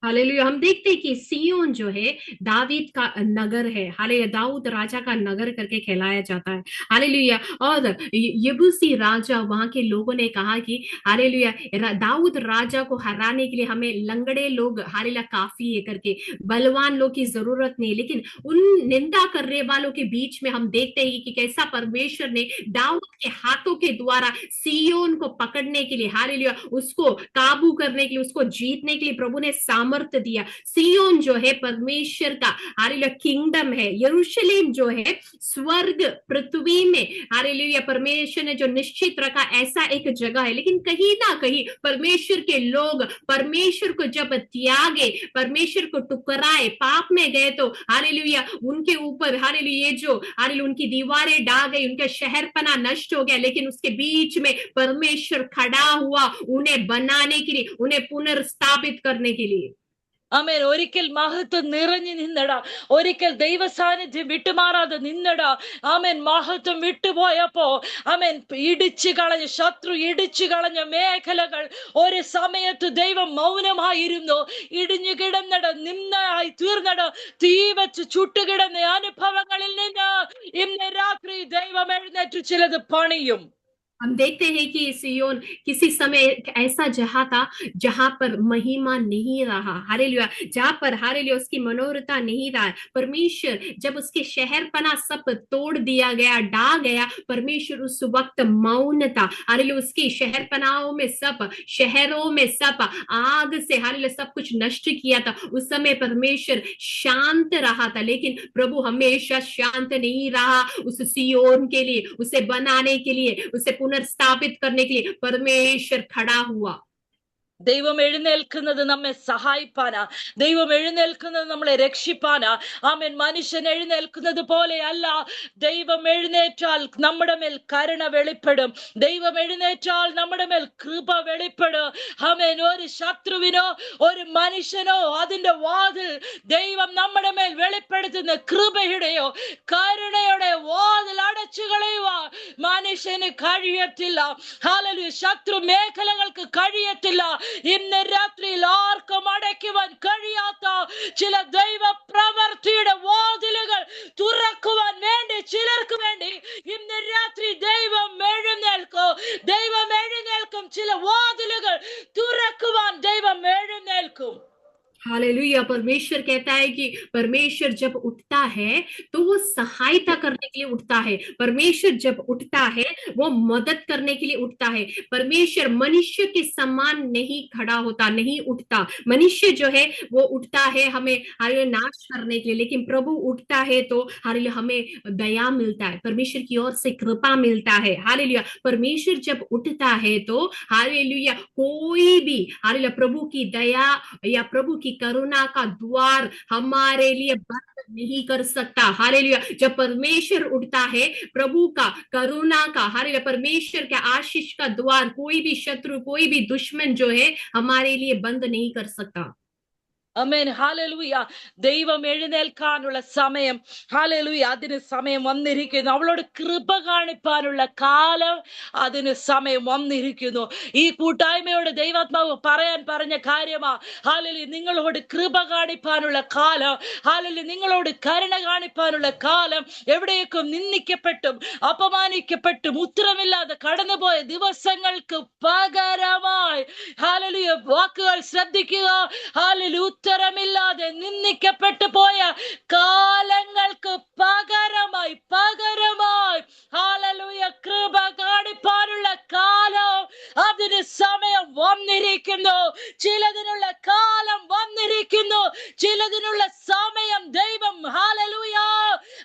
हालेलुया। हम देखते हैं कि सिय्योन जो है दावीद का नगर है। हालेलुया, दाऊद राजा का नगर करके कहलाया जाता है। हालेलुया। और यबूसी राजा वहां के लोगों ने कहा कि हालेलुया, दाऊद राजा को हराने के लिए हमें लंगड़े लोग हालेलुया काफी है करके, बलवान लोग की जरूरत नहीं। लेकिन उन निंदा करने वालों के बीच में हम देखते हैं कि कैसा परमेश्वर ने दाऊद के हाथों के द्वारा सिय्योन को पकड़ने के लिए, हालेलुया, उसको काबू करने के लिए, उसको जीतने के लिए प्रभु ने सामर्थ्य दिया। सिय्योन जो है परमेश्वर का हालेलुया किंगडम है। यरूशलेम जो है स्वर्ग पृथ्वी में हालेलुया परमेश्वर ने जो निश्चित रखा ऐसा एक जगह है। लेकिन कहीं ना कहीं परमेश्वर के लोग परमेश्वर को जब त्यागे, परमेश्वर को टुकराए, पाप में गए, तो हालेलुया उनके ऊपर हालेलुया ये जो हालेलुया उनकी दीवारें ढा गई, उनका शहरपना नष्ट हो गया। लेकिन उसके बीच में परमेश्वर खड़ा हुआ उन्हें बनाने के लिए, उन्हें पुनर्स्थापित करने के लिए। ആമേൻ. ഒരിക്കൽ മഹത്വം നിറഞ്ഞു നിന്നടാ, ഒരിക്കൽ ദൈവ സാന്നിധ്യം വിട്ടുമാറാതെ നിന്നടാ. ആമേൻ. മഹത്വം വിട്ടുപോയപ്പോ ആമേൻ ഇടിച്ചു കളഞ്ഞ ശത്രു ഇടിച്ചു കളഞ്ഞ മേഖലകൾ ഒരു സമയത്ത് ദൈവം മൗനമായിരുന്നു. ഇടിഞ്ഞു കിടന്നട നിന്നായി തീർന്നട തീ വെച്ച് ചുട്ടുകിടന്ന അനുഭവങ്ങളിൽ നിന്ന് ഇന്ന് രാത്രി ദൈവം എഴുന്നേറ്റ് ചിലത് പണിയും. हम देखते हैं कि सियोन किसी समय ऐसा जहां था जहां पर महिमा नहीं रहा, हालेलुया, जहां पर हालेलुया उसकी मनोरथा नहीं रहा। परमेश्वर जब उसके शहर पना सब तोड़ दिया गया, ढा गया, परमेश्वर उस वक्त मौन था। हालेलुया उसकी शहर पनाओं में सब, शहरों में सब आग से हालेलुया सब कुछ नष्ट किया था। उस समय परमेश्वर शांत रहा था। लेकिन प्रभु हमेशा शांत नहीं रहा। उस सियोन के लिए, उसे बनाने के लिए, उसे पुनर्स्थापित करने के लिए परमेश्वर खड़ा हुआ। ദൈവം എഴുന്നേൽക്കുന്നത് നമ്മെ സഹായിപ്പാനാ. ദൈവം എഴുന്നേൽക്കുന്നത് നമ്മളെ രക്ഷിപ്പാനാ. ആമേൻ. മനുഷ്യൻ എഴുന്നേൽക്കുന്നത് പോലെയല്ല. ദൈവം എഴുന്നേറ്റാൽ നമ്മുടെ മേൽ കരുണ വെളിപ്പെടും. ദൈവം എഴുന്നേറ്റാൽ നമ്മുടെ മേൽ കൃപ വെളിപ്പെടും. ആമേൻ. ഒരു ശത്രുവിനോ ഒരു മനുഷ്യനോ അതിന്റെ വാതിൽ ദൈവം നമ്മുടെ മേൽ വെളിപ്പെടുത്തുന്ന കൃപയുടെയോ കരുണയുടെ വാതിൽ അടച്ചു കളയുവാൻ മനുഷ്യന് കഴിയത്തില്ല. ഹല്ലേലൂയ. ശത്രു മേഖലകൾക്ക് കഴിയത്തില്ല. ഇന്ന് രാത്രിയിൽ ആർക്കും അടയ്ക്കുവാൻ കഴിയാത്ത ചില ദൈവ പ്രവൃത്തിയുടെ വാതിലുകൾ തുറക്കുവാൻ വേണ്ടി ചിലർക്ക് വേണ്ടി ഇന്ന് രാത്രി ദൈവം എഴുന്നേൽക്കും. ദൈവം എഴുന്നേൽക്കും. ചില വാതിലുകൾ തുറക്കുവാൻ ദൈവം എഴുന്നേൽക്കും. हालेलुया। परमेश्वर कहता है कि परमेश्वर जब उठता है तो वो सहायता करने के लिए उठता है। परमेश्वर जब उठता है वो मदद करने के लिए उठता है। परमेश्वर मनुष्य के समान नहीं खड़ा होता, नहीं उठता। मनुष्य जो है वो उठता है हमें हालेलुया नाश करने के लिए, लेकिन प्रभु उठता है तो हालेलुया हमें दया मिलता है, परमेश्वर की ओर से कृपा मिलता है। हालेलुया। परमेश्वर जब उठता है तो हालेलुया कोई भी हालेलुया प्रभु की दया या प्रभु की करुणा का द्वार हमारे लिए बंद नहीं कर सकता। हालेलुया। जब परमेश्वर उठता है, प्रभु का करुणा का हालेलुया परमेश्वर के आशीष का द्वार कोई भी शत्रु, कोई भी दुश्मन जो है हमारे लिए बंद नहीं कर सकता। ആമേൻ. ഹല്ലേലൂയ. ദൈവം എഴുന്നേൽക്കാനുള്ള സമയം, ഹല്ലേലൂയ, അതിന് സമയം വന്നിരിക്കുന്നു. അവളോട് കൃപ കാണിപ്പാനുള്ള കാലം അതിന് സമയം വന്നിരിക്കുന്നു. ഈ കൂട്ടായ്മയോട് ദൈവാത്മാവ് പറയാൻ പറഞ്ഞ കാര്യമാ. ഹല്ലേലൂയ. നിങ്ങളോട് കൃപ കാണിപ്പാനുള്ള കാലം, ഹല്ലേലൂയ, നിങ്ങളോട് കരുണ കാണിപ്പാനുള്ള കാലം. എവിടെയൊക്കെ നിന്ദിക്കപ്പെട്ടും അപമാനിക്കപ്പെട്ടും ഉത്തരമില്ലാതെ കടന്നുപോയ ദിവസങ്ങൾക്ക് പകരമായി, ഹല്ലേലൂയ, വാക്കുകൾ ശ്രദ്ധിക്കുക, ഹല്ലേലൂയ, ഉത്തരമില്ലാതെ നിന്ദിക്കപ്പെട്ടു പോയ കാലങ്ങൾക്ക് പകരമായി ഹല്ലേലൂയ കൃപ കാണിപ്പാനുള്ള കാലം അതിന് സമയം വന്നിരിക്കുന്നു. ചിലതിനുള്ള കാലം വന്നിരിക്കുന്നു. ചിലതിനുള്ള സമയം ദൈവം ഹല്ലേലൂയ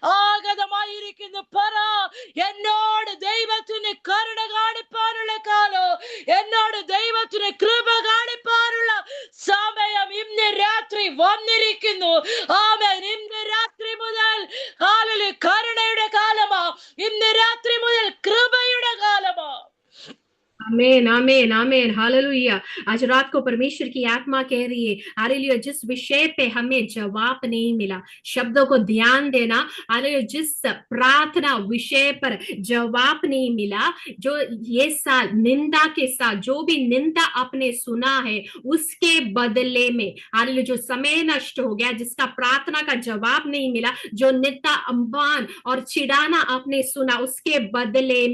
ആഗതമായിരിക്കുന്നു. പറ, എന്നോട് ദൈവത്തിന് കരുണ കാണിപ്പാനുള്ള കാലം, എന്നോട് ദൈവത്തിന് കൃപ കാണിപ്പാനുള്ള സമയം ഇന്ന് രാത്രി വന്നിരിക്കുന്നു. ആമേൻ. ഇന്ന് രാത്രി മുതൽ ഹല്ലേലൂയ കരുണയുടെ കാലമാ. ഇന്ന് രാത്രി മുതൽ കൃപയുടെ കാലമാ. आमेन आमेन आमेन हालेलुया। आज रात को परमेश्वर की आत्मा कह रही है हालेलुया, जिस विषय पे हमें जवाब नहीं मिला, शब्दों को ध्यान देना, हालेलुया, जिस प्रार्थना विषय पर जवाब नहीं मिला, जो ये साल निंदा के साथ जो भी निंदा आपने सुना है उसके बदले में, हालेलुया, जो समय नष्ट हो गया, जिसका प्रार्थना का जवाब नहीं मिला, जो निंदा अपमान और चिढ़ाना आपने सुना, उसके बदले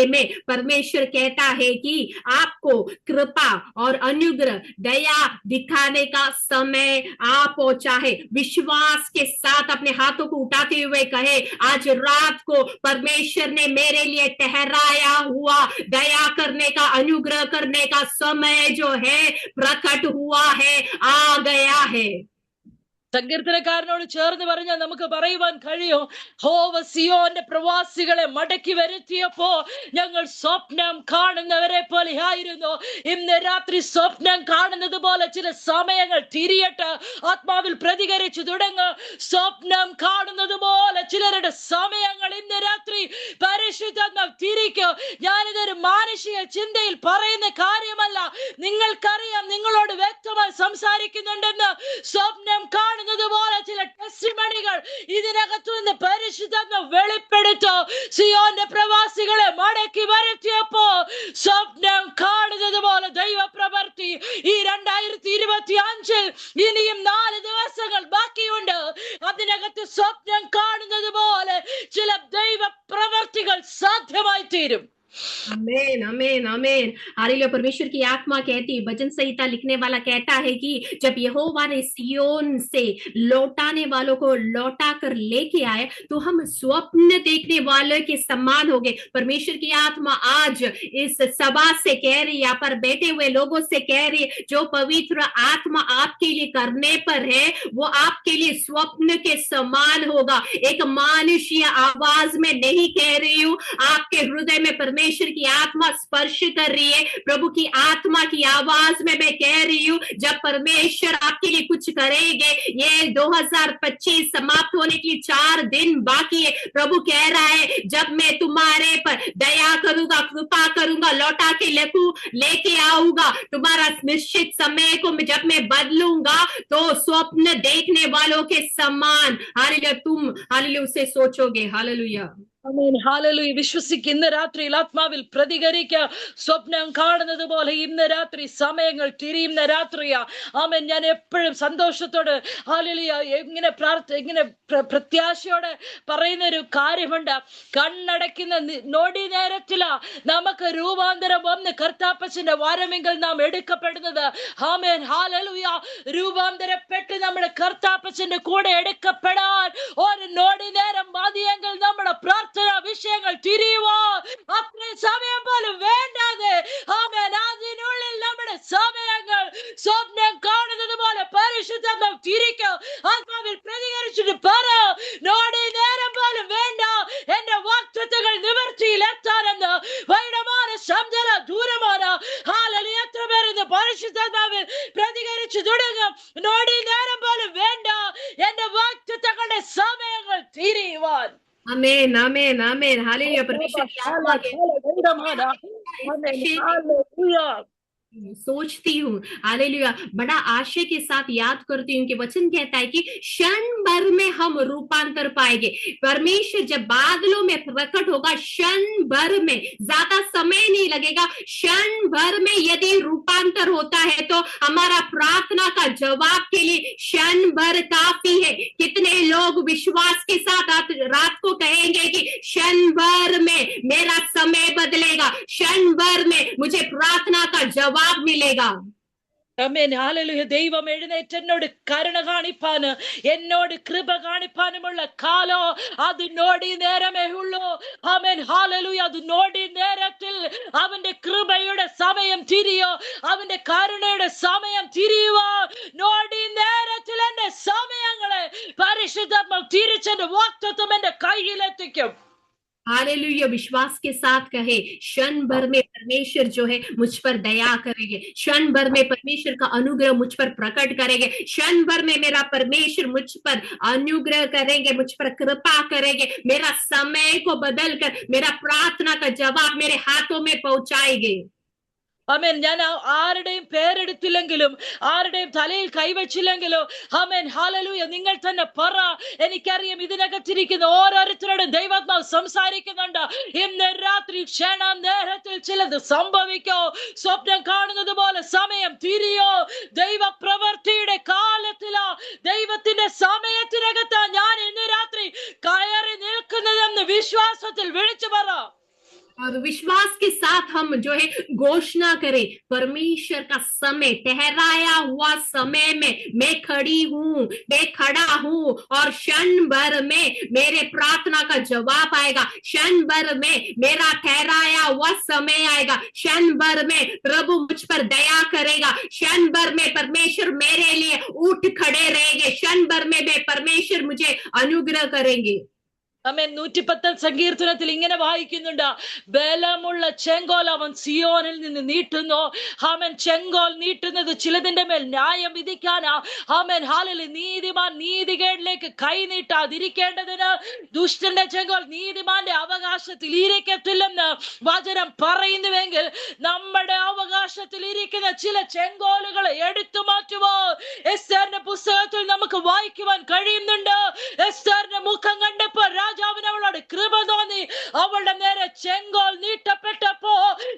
में परमेश्वर कहता है कि आपको कृपा और अनुग्रह दया दिखाने का समय आ पहुंचा है। विश्वास के साथ अपने हाथों को उठाते हुए कहे, आज रात को परमेश्वर ने मेरे लिए ठहराया हुआ दया करने का, अनुग्रह करने का समय जो है प्रकट हुआ है, आ गया है। സങ്കീർത്തനക്കാരനോട് ചേർന്ന് പറഞ്ഞാൽ നമുക്ക് പറയുവാൻ കഴിയും, ഹോവ സിയോന്റെ പ്രവാസികളെ മടക്കി വരുത്തിയപ്പോ ഞങ്ങൾ സ്വപ്നം കാണുന്നവരെ പോലെ ആയിരുന്നു. ഇന്ന് രാത്രി സ്വപ്നം കാണുന്നത് പോലെ ചില സമയങ്ങൾ തിരിയട്ടെ. ആത്മാവിൽ പ്രതികരിച്ചു തുടങ്ങും. സ്വപ്നം കാണുന്നത് പോലെ ചിലരുടെ സമയങ്ങൾ ഇന്ന് രാത്രി പരിശുദ്ധാത്മാ തിരിക്കും. ഞാനിതൊരു മാനുഷിക ചിന്തയിൽ പറയുന്ന കാര്യമല്ല, നിങ്ങൾക്കറിയാം, നിങ്ങളോട് വ്യക്തമായി സംസാരിക്കുന്നുണ്ടെന്ന്. സ്വപ്നം കാണുന്നത് പോലെ ചില ടെസ്റ്റിമണികൾ ഇതിനകത്തു നിന്ന് പരിശുദ്ധാത്മ വെളിപ്പെടുത്തോ. സിയോന്റെ പ്രവാസികളെ മടക്കി വരുത്തിയപ്പോ സ്വപ്നം കാണുന്നത് പോലെ ദൈവ പ്രവൃത്തി ഈ 2025 ഇനിയും 4 ദിവസങ്ങൾ ബാക്കിയുണ്ട്. അതിനകത്ത് സ്വപ്നം കാണുന്നത് പോലെ ചില ദൈവ പ്രവൃത്തികൾ സാധ്യമായി തീരും. आमेन आमेन आमेन हालेलुया। परमेश्वर की आत्मा कहती है, भजन संहिता लिखने वाला कहता है कि जब यहोवा ने सियोन से लौटाने वालों को लौटा कर लेके आए तो हम स्वप्न देखने वाले के समान हो गए। परमेश्वर की आत्मा आज इस सभा से कह रही है, यहाँ पर बैठे हुए लोगों से कह रही है, जो पवित्र आत्मा आपके लिए करने पर है वो आपके लिए स्वप्न के समान होगा। एक मानुषीय आवाज में नहीं कह रही हूं, आपके हृदय में परमेश्वर की आत्मा स्पर्श कर रही है। प्रभु की आत्मा की आवाज में मैं कह रही हूं, जब परमेश्वर आपके लिए कुछ करेंगे, ये 2025 समाप्त होने के लिए 4 दिन बाकी है। प्रभु कह रहा है, जब मैं तुम्हारे पर दया करूंगा, कृपा करूंगा, लौटा के लेके आऊंगा, तुम्हारा निश्चित समय को जब मैं बदलूंगा तो स्वप्न देखने वालों के समान हालेलुया तुम हालेलुया उसे सोचोगे। हालेलुया ആമേൻ, ഹല്ലേലൂയ. വിശ്വസിക്കുക. ഇന്ന് രാത്രിയിൽ ആത്മാവിൽ പ്രതികരിക്കുക. സ്വപ്നം കാണുന്നത് പോലെ ഇന്ന് രാത്രി സമയങ്ങൾ തിരിയുന്ന രാത്രിയാ. ആമേൻ. ഞാൻ എപ്പോഴും സന്തോഷത്തോട് ഹല്ലേലൂയ ഇങ്ങനെ പ്രത്യാശയോടെ പറയുന്ന ഒരു കാര്യമുണ്ട്. കണ്ണടയ്ക്കുന്ന നോടി നേരത്തിലാ നമുക്ക് രൂപാന്തരം വന്ന് കർത്താപ്പച്ചന്റെ വരമെങ്കിൽ നാം എടുക്കപ്പെടുന്നത്. ആമേൻ, ഹല്ലേലൂയ. രൂപാന്തരപ്പെട്ട് നമ്മുടെ കർത്താപ്പച്ചന്റെ കൂടെ എടുക്കപ്പെടാൻ ഒരു നോടി നേരം മതിയെങ്കിൽ നമ്മുടെ പ്രാർത്ഥന വിഷയങ്ങൾ തിരിയുവാ അത്രയും സമയം പോലും വേണ്ടാതെ, ആമേൻ, അതിനുള്ളിൽ നമ്മുടെ സമയങ്ങൾ സ്വപ്നം കാണുന്നത് പോലെ പരിശുദ്ധാത്മ തിരിക്കും. ആത്മാവിൽ പ്രതികരിച്ചിട്ട് പറ, നോടി നേരം പോലും വേണ്ട എന്റെ വാഗ്ദത്തങ്ങൾ നിവൃത്തിയിൽ എത്താനെന്ന്. വൈഡമാന ശബ്ദല ദൂരമാണ്. ഹല്ലേലൂയ. എത്ര പേർ ഇന്ന് പരിശുദ്ധാത്മാവിൽ പ്രതികരിച്ചു തുടങ്ങും. നോടി നേരം പോലും വേണ്ട എന്റെ വാഗ്ദത്തങ്ങളുടെ സമയങ്ങൾ തിരിയുവാൻ. आमेन आमेन आमेन हालेलुया। परमेश्वर की आत्मा सोचती हूँ हालेलुया, बड़ा आशय के साथ याद करती हूँ कि वचन कहता है कि क्षण भर में हम रूपांतर पाएंगे। परमेश्वर जब बादलों में प्रकट होगा, क्षण भर में, ज्यादा समय नहीं लगेगा, क्षण भर में यदि रूपांतर होता है तो हमारा प्रार्थना का जवाब के लिए क्षण भर काफी है। कितने लोग विश्वास के साथ रात को कहेंगे कि क्षण भर में मेरा समय बदलेगा, क्षण भर में मुझे प्रार्थना का जवाब मिलेगा। ആമേൻ, ഹല്ലേലൂയ. ദൈവം എഴുന്നേറ്റ് എന്നോട് കരുണ കാണിപ്പാന്, എന്നോട് കൃപ കാണിപ്പാനുമുള്ള കാലം അത് നോടി നേരമേ ഉള്ളൂ. ആമേൻ, ഹല്ലേലൂയ. അത് നോടി നേരത്തിൽ അവന്റെ കൃപയുടെ സമയം തിരിയോ, അവന്റെ കരുണയുടെ സമയം തിരിയുവോ. നോടി നേരത്തിൽ എന്റെ സമയങ്ങളെ പരിശുദ്ധാത്മാവ് തിരിച്ചെന്റെ വാഗ്ദത്തം എന്റെ കയ്യിലെത്തിക്കും. हालेलुया, विश्वास के साथ कहे, क्षण भर में परमेश्वर जो है मुझ पर दया करेंगे, क्षण भर में परमेश्वर का अनुग्रह मुझ पर प्रकट करेंगे, क्षण भर में मेरा परमेश्वर मुझ पर अनुग्रह करेंगे, मुझ पर कृपा करेंगे, मेरा समय को बदल कर मेरा प्रार्थना का जवाब मेरे हाथों में पहुंचाएंगे। ആമേൻ. ഞാൻ ആരുടെയും പേരെടുത്തില്ലെങ്കിലും ആരുടെയും തലയിൽ കൈവച്ചില്ലെങ്കിലും ആമേൻ ഹല്ലേലൂയ നിങ്ങൾ തന്നെ പറ. എനിക്കറിയാം ഇതിനകത്തിരിക്കുന്ന ഓരോരുത്തരോടും ദൈവാത്മാവ് സംസാരിക്കുന്നുണ്ട്. ഇന്ന് രാത്രി ക്ഷണ നേരത്തിൽ ചിലത് സംഭവിക്കോ, സ്വപ്നം കാണുന്നത് പോലെ സമയം തിരിയോ, ദൈവ പ്രവൃത്തിയുടെ കാലത്തിലോ ദൈവത്തിന്റെ സമയത്തിനകത്ത് ഞാൻ ഇന്ന് രാത്രി കയറി നിൽക്കുന്നതെന്ന് വിശ്വാസത്തിൽ വിളിച്ചു പറ. और विश्वास के साथ हम जो है घोषणा करें, परमेश्वर का समय, ठहराया हुआ समय में मैं खड़ी हूँ, मैं खड़ा हूँ, और क्षण भर में मेरे प्रार्थना का जवाब आएगा, क्षण भर में मेरा ठहराया हुआ समय आएगा, क्षण भर में प्रभु मुझ पर दया करेगा, क्षण भर में परमेश्वर मेरे लिए उठ खड़े रहेंगे, क्षण भर में परमेश्वर मुझे अनुग्रह करेंगे। ആമേൻ. 110 സങ്കീർത്തനത്തിൽ ഇങ്ങനെ വായിക്കുന്നുണ്ട്, ബലമുള്ള ചെങ്കോൽ അവൻ സിയോനിൽ നിന്ന് നീട്ടുന്നു. ആമേൻ. ചെങ്കോൽ നീട്ടുന്നത് ചിലതിന്റെ മേൽ ന്യായം വിധിക്കാനാ. Amen hallelujah. നീതിമാൻ നീതികേടിലേക്ക് കൈ നീട്ടാതിരിക്കേണ്ടതിന് ദുഷ്ടന്റെ ചെങ്കോൽ നീതിമാന്റെ അവകാശത്തിൽ ഇരിക്കത്തില്ലെന്ന് വചനം പറയുന്നുവെങ്കിൽ നമ്മുടെ അവകാശത്തിൽ ഇരിക്കുന്ന ചില ചെങ്കോലുകളെ എടുത്തു മാറ്റുമോ എസ്തേറിന്റെ പുസ്തകത്തിൽ നമുക്ക് വായിക്കുവാൻ കഴിയുന്നുണ്ട്. എസ്തേറിന്റെ മുഖം കണ്ടപ്പോൾ രാജാവിന് അവളോട് കൃപ തോന്നി. അവളുടെ നേരെ ചെങ്കോൽ നീട്ടപ്പെട്ടപ്പോ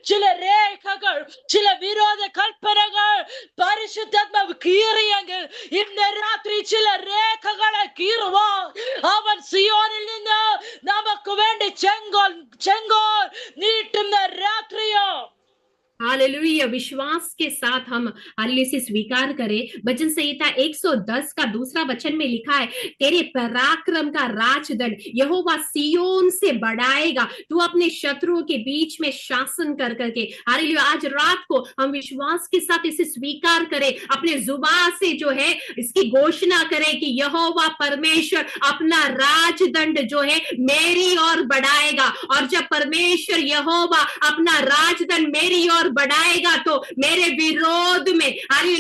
ചില രേഖകൾ, ചില വിരോധ കൽപ്പനകൾ പരിശുദ്ധാത്മാവ് കീറിയെങ്കിൽ ഇന്ന് രാത്രി ചില രേഖകളെ കീറുവാ അവൻ സിയോനിൽ നിന്ന് നമുക്ക് വേണ്ടി ചെങ്കോൽ നീട്ടുന്ന രാത്രിയോ. हालेलुया, विश्वास के साथ हम हालेलुया से स्वीकार करें। वचन संहिता 110 का दूसरा वचन में लिखा है, तेरे पराक्रम का राजदंड यहोवा सियोन से बढ़ाएगा, तू अपने शत्रुओं के बीच में शासन कर करके। हालेलुया, आज रात को हम विश्वास के साथ इसे स्वीकार करें, अपने जुबान से जो है इसकी घोषणा करें कि यहोवा परमेश्वर अपना राजदंड जो है मेरी ओर बढ़ाएगा, और जब परमेश्वर यहोवा अपना राजदंड मेरी ओर बढ़ाएगा तो मेरे विरोध में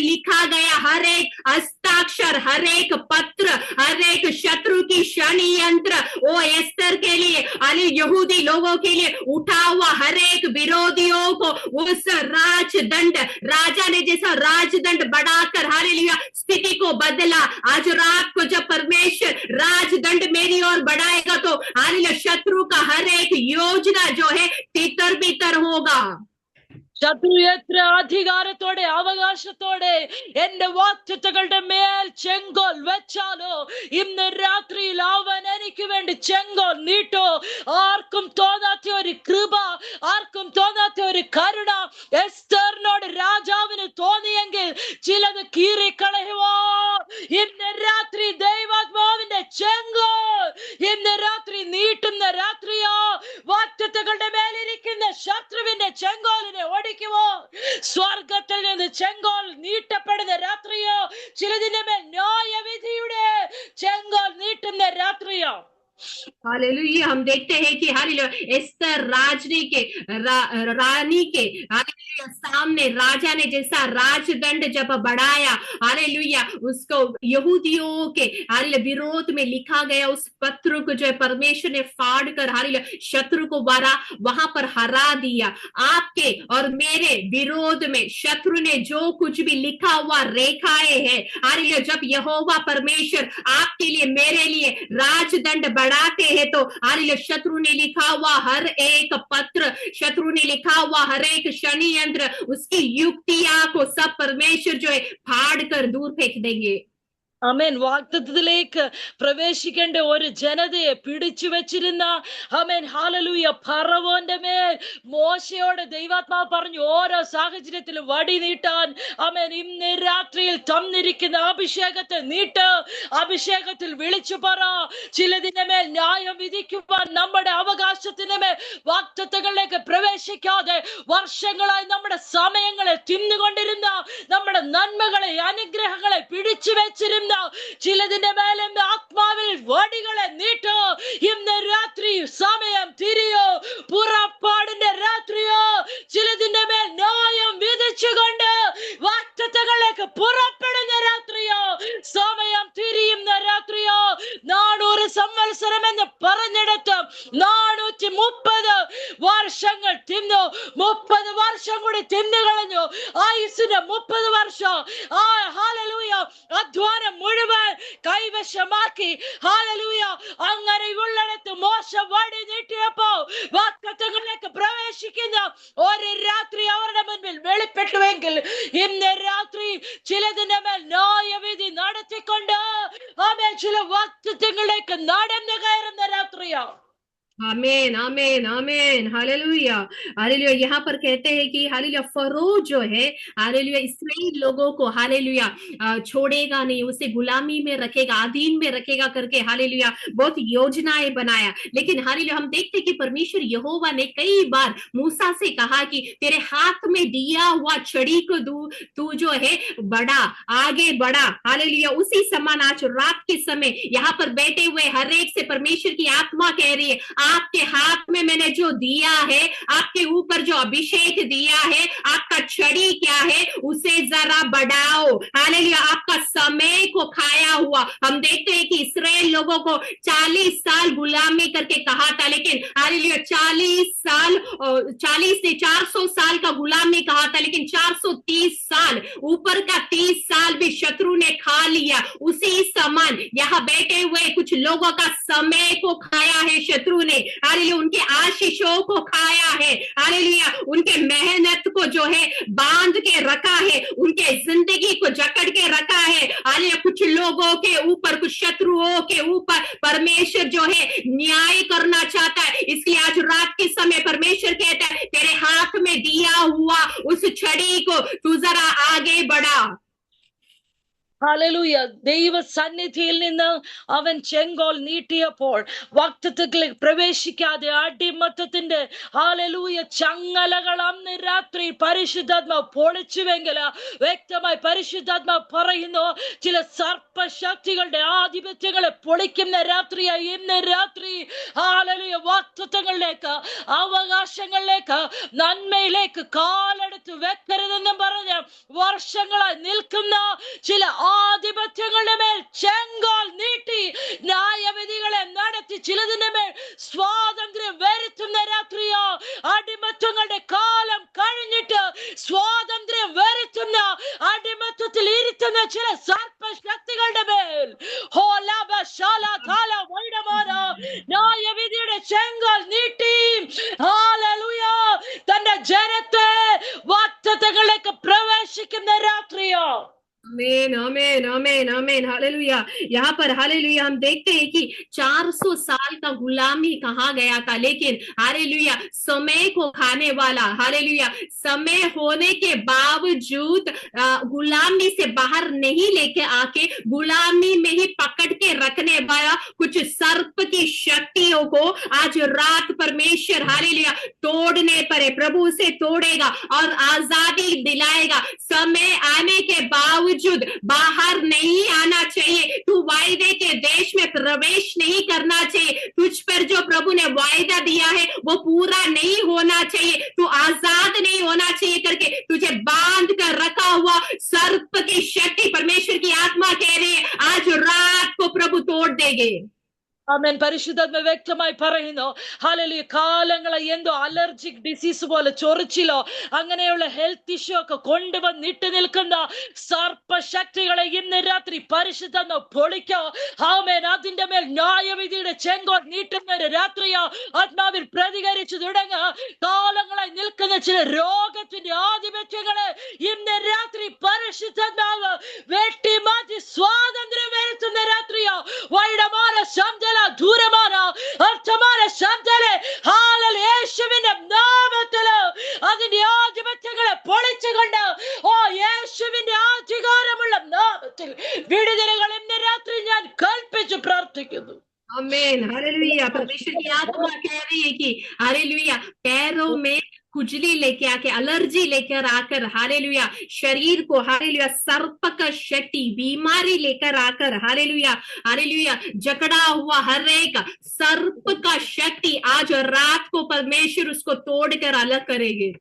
लिखा गया हर एक हस्ताक्षर, हर एक पत्र, हर एक शत्रु की षड्यंत्र, वो एस्तर के लिए यहूदी लोगों के लिए उठा हुआ हर एक विरोधियों को उस राजदंड, राजा ने जैसा राजदंड बढ़ाकर हालेलुया स्थिति को बदला। आज रात को जब परमेश्वर राजदंड मेरी ओर बढ़ाएगा तो हालेलुया शत्रु का हर एक योजना जो है तितर बितर होगा। ശത്രു എത്ര അധികാരത്തോടെ അവകാശത്തോടെ എന്റെ വാക്തത്വങ്ങളുടെ മേൽ ചെങ്കോൽ വെച്ചാലോ ഇന്ന് രാത്രിയിൽ അവൻ എനിക്ക് വേണ്ടി ചെങ്കോൽ നീട്ടോ. ആർക്കും തോന്നാത്ത ഒരു കൃപ, ആർക്കും തോന്നാത്ത ഒരു കരുണ എസ്തേറിനോട് രാജാവിന് തോന്നിയെങ്കിൽ ചിലത് കീറിക്കളയുവോ ഇന്ന് രാത്രി ദൈവാത്മാവിന്റെ ചെങ്കോൽ ഇന്ന് രാത്രി നീട്ടുന്ന രാത്രിയോ. വാക്തത്വങ്ങളുടെ മേലിരിക്കുന്ന ശത്രുവിന്റെ ചെങ്കോലിനെ ഓടിക്കുമോ? സ്വർഗത്തിൽ നിന്ന് ചെങ്കോൽ നീട്ടപ്പെടുന്ന രാത്രിയോ, ചിലതിന്റെ മേൽ ന്യായവിധിയുടെ ചെങ്കോൽ നീട്ടുന്ന രാത്രിയോ. हालेलुया, हम देखते हैं कि हालेलुया एस्तर रानी के हालेलुया सामने राजा ने जैसा राजदंड जब बढ़ाया, हालेलुया उसको यहूदियों के हालेलुया विरोध में लिखा गया उस पत्र को जो है परमेश्वर ने फाड़ कर हालेलुया शत्रु को वहां पर हरा दिया। आपके और मेरे विरोध में शत्रु ने जो कुछ भी लिखा हुआ रेखाएं है, हालेलुया जब यहोवा परमेश्वर आपके लिए मेरे लिए राजदंड बढ़ाते हैं तो हालेलुया शत्रु ने लिखा हुआ हर एक पत्र, शत्रु ने लिखा हुआ हर एक षड्यंत्र, उसकी युक्तियां को सब परमेश्वर जो है फाड़ कर दूर फेंक देंगे। ആമേൻ. വാഗ്ദത്തത്തിലേക്ക് പ്രവേശിക്കേണ്ട ഒരു ജനതയെ പിടിച്ചു വെച്ചിരുന്ന ആമേൻ ഹല്ലേലൂയ ഫറവോന്റെ മേൽ മോശയോട് ദൈവാത്മാവ് പറഞ്ഞു ഓരോ സാഹചര്യത്തിലും വടി നീട്ടാൻ. ആമേൻ. ഇന്ന് രാത്രിയിൽ തന്നിരിക്കുന്ന അഭിഷേകത്തെ നീട്ട്, അഭിഷേകത്തിൽ വിളിച്ചു പറ. ചിലതിന്റെ മേൽ ന്യായം വിധിക്കുവാൻ നമ്മുടെ അവകാശത്തിന്റെ മേൽ വാഗ്ദത്തങ്ങളിലേക്ക് പ്രവേശിക്കാതെ വർഷങ്ങളായി നമ്മുടെ സമയങ്ങളെ തിന്നുകൊണ്ടിരുന്ന, നമ്മുടെ നന്മകളെ അനുഗ്രഹങ്ങളെ പിടിച്ചു വെച്ചിരുന്ന നിൽക്കുന്ന ചിലതിന്റെ മേലെ ആത്മാവിൽ വടികളെ നീട്ടോ. ഇന്ന് രാത്രി സമയം തിരിയോ, പുറപ്പാടിന്റെ രാത്രിയോ, ചിലതിന്റെ മേൽ ന്യായം വിധിച്ചുകൊണ്ട് വാഗ്ദത്തങ്ങളിലേക്ക് പുറപ്പെടുന്ന രാത്രിയോ, സമയം തിരിയുന്ന രാത്രിയോ, 400 സംവത്സരം എന്ന് പറഞ്ഞെടുത്ത് 430 വർഷങ്ങൾ തിന്നു, 30 വർഷം കൂടി തിന്നു കളഞ്ഞു. ആയുസിന്റെ 30 വർഷം ഹല്ലേലൂയ അധ്വാനം മുഴുവൻ കൈവശമാക്കി. ഹല്ലേലൂയ അങ്ങനെയുള്ളിടത്ത് മോശ വടി നീട്ടിയപ്പോ വാഗ്ദത്തങ്ങളിലേക്ക് പ്രവേശിക്കുന്ന ഒരു രാത്രി അവരുടെ മുൻപിൽ വെളിപ്പെട്ടുവെങ്കിൽ, ഇന്ന് രാത്രി ചിലതിന്റെ മേൽ ന്യായവിധി നടത്തിക്കൊണ്ട് ആമേൻ ചില വാഗ്ദത്തങ്ങളിലേക്ക് നടന്നു കയറുന്ന രാത്രിയാ. आमेन आमेन आमेन हालेलुया हालेलुया। यहाँ पर कहते हैं कि हालेलुया फरो जो है हालेलुया इस्राएल लोगों को हालेलुया छोड़ेगा नहीं, उसे गुलामी में रखेगा, अधीन में रखेगा करके हालेलुया बहुत योजनाएं बनाया। लेकिन हालेलुया हम देखते कि परमेश्वर यहोवा ने कई बार मूसा से कहा कि तेरे हाथ में दिया हुआ छड़ी को तू जो है बड़ा आगे बढ़ा। हालेलुया उसी समान आज रात के समय यहाँ पर बैठे हुए हर एक से परमेश्वर की आत्मा कह रही है, आपके हाथ में मैंने जो दिया है, आपके ऊपर जो अभिषेक दिया है, आपका छड़ी क्या है उसे जरा बढ़ाओ। हालेलुया आपका समय को खाया हुआ हम देखते हैं कि इस्राएल लोगों को 40 साल गुलामी करके कहा था, लेकिन हालेलुया 40 ने 400 साल का गुलामी कहा था, लेकिन 430 साल ऊपर का 30 साल भी शत्रु ने खा लिया। उसी समान यहाँ बैठे हुए कुछ लोगों का समय को खाया है शत्रु ने। हालेलुया उनके आशीषों को खाया है, हालेलुया उनके मेहनत को जो है बांध के रखा है, उनके जिंदगी को जकड़ के रखा है। हालेलुया कुछ लोगों के ऊपर, कुछ शत्रुओं के ऊपर परमेश्वर जो है न्याय करना चाहता है। इसलिए आज रात के समय परमेश्वर कहता है तेरे हाथ में दिया हुआ उस छड़ी को तू जरा आगे बढ़ा। ഹല്ലേലൂയ ദൈവ സന്നിധിയിൽ നിന്ന് അവൻ ചെങ്കോൽ നീട്ടിയപ്പോൾ വാഗ്ദത്തത്തിലേക്ക് പ്രവേശിക്കാതെ അടിമത്തത്തിന്റെ ഹല്ലേലൂയ ചങ്ങലകൾ അന്ന് രാത്രി പരിശുദ്ധാത്മാവ് പൊളിച്ചുവെങ്കിൽ, വ്യക്തമായി പരിശുദ്ധാത്മാവ് പറയുന്നു ചില സർപ്പശക്തികളുടെ ആധിപത്യങ്ങളെ പൊളിക്കുന്ന രാത്രിയായി ഇന്ന് രാത്രി. ഹല്ലേലൂയ വാഗ്ദത്തങ്ങളിലേക്ക്, അവകാശങ്ങളിലേക്ക്, നന്മയിലേക്ക് കാലെടുത്ത് വെക്കരുതെന്നും പറഞ്ഞ് വർഷങ്ങളായി നിൽക്കുന്ന ചില ആധിപത്യങ്ങളുടെ മേൽ ചെങ്കോൽ നീട്ടി ന്യായവിധികളെ നടത്തി ചിലതിന്റെ മേൽ സ്വാതന്ത്ര്യം വരുത്തുന്ന രാത്രിയോ, അടിമത്വങ്ങളുടെ കാലം കഴിഞ്ഞിട്ട് സ്വാതന്ത്ര്യം വരുത്തുന്ന അടിമത്വത്തിൽ ഇരുത്തുന്ന ചില സർപ്പശക്തികളുടെ മേൽ ന്യായവിധിയുടെ ചെങ്കോൽ നീട്ടി ഹല്ലേലൂയ തന്റെ ജനത്തെ വാഗ്ദത്തങ്ങളിലേക്ക് പ്രവേശിക്കുന്ന രാത്രിയോ. आमेन आमेन आमेन आमेन हालेलुया। यहाँ पर हालेलुया हम देखते हैं कि 400 साल का गुलामी कहा गया था, लेकिन हालेलुया समय को खाने वाला, हालेलुया समय होने के बावजूद गुलामी से बाहर नहीं लेके आके गुलामी में ही पकड़ के रखने वाला कुछ सर्प की शक्तियों को आज रात परमेश्वर हालेलुया तोड़ने पर प्रभु उसे तोड़ेगा और आजादी दिलाएगा। समय आने के बावजूद बाहर नहीं आना चाहिए, तू वायदे के देश में प्रवेश नहीं करना चाहिए, तुझ पर जो प्रभु ने वायदा दिया है वो पूरा नहीं होना चाहिए, तू आजाद नहीं होना चाहिए करके तुझे बांध कर रखा हुआ सर्प की शक्ति परमेश्वर की आत्मा कह रही है आज रात को प्रभु तोड़ देंगे। ആമേൻ. പരിശുദ്ധാത്മ വ്യക്തമായി പറയുന്നു ഹല്ലേലൂയ കാലങ്ങളെ എന്തോ അലർജിക് ഡിസീസ് പോലെ ചൊറിച്ചിലോ അങ്ങനെയുള്ള ഹെൽത്ത് ഇഷ്യൂ ഒക്കെ കൊണ്ടുവന്നിട്ട് നിൽക്കുന്ന സർപ്പശക്തികളെ ഇന്ന് രാത്രി പരിശുദ്ധാത്മ പൊളിക്കോ. ആമേൻ. അതിന്റെ മേൽ ന്യായവിധിയുടെ ചെങ്കോൽ നീട്ടുന്ന ഒരു രാത്രിയോ ആത്മാവിൽ പ്രതികരിച്ചു തുടങ്ങുക. കാലങ്ങളായി നിൽക്കുന്ന ചില രോഗത്തിന്റെ ആധിപത്യങ്ങളെ ഇന്ന് രാത്രി പരിശുദ്ധാത്മാവ് വെട്ടിമാറ്റി സ്വാതന്ത്ര്യം വരുത്തുന്ന രാത്രിയോ. വൈഡമാന ശബ്ദ ദൂരമാണ് അർത്ഥമാണ് ശബ്ദലെ ഹല്ലേലൂയ യേശുവിന്റെ നാമത്തില് അതിന്റെ ആധിപത്യങ്ങളെ പൊളിച്ചുകൊണ്ട് യേശുവിന്റെ അധികാരമുള്ള നാമത്തിൽ വിടുതലുകൾ ഇന്ന് രാത്രി ഞാൻ കൽപ്പിച്ചു പ്രാർത്ഥിക്കുന്നു. Amen hallelujah. परमेश्वर की आत्मा कह रही है कि हालेलुया पैरों में खुजली लेके आके, एलर्जी लेकर आकर, हालेलुया, शरीर को, हालेलुया, सर्प का शक्ति, बीमारी लेकर आकर, हालेलुया, हालेलुया, जकड़ा हुआ हर एक सर्प का शक्ति आज रात को परमेश्वर उसको तोड़कर अलग करेंगे।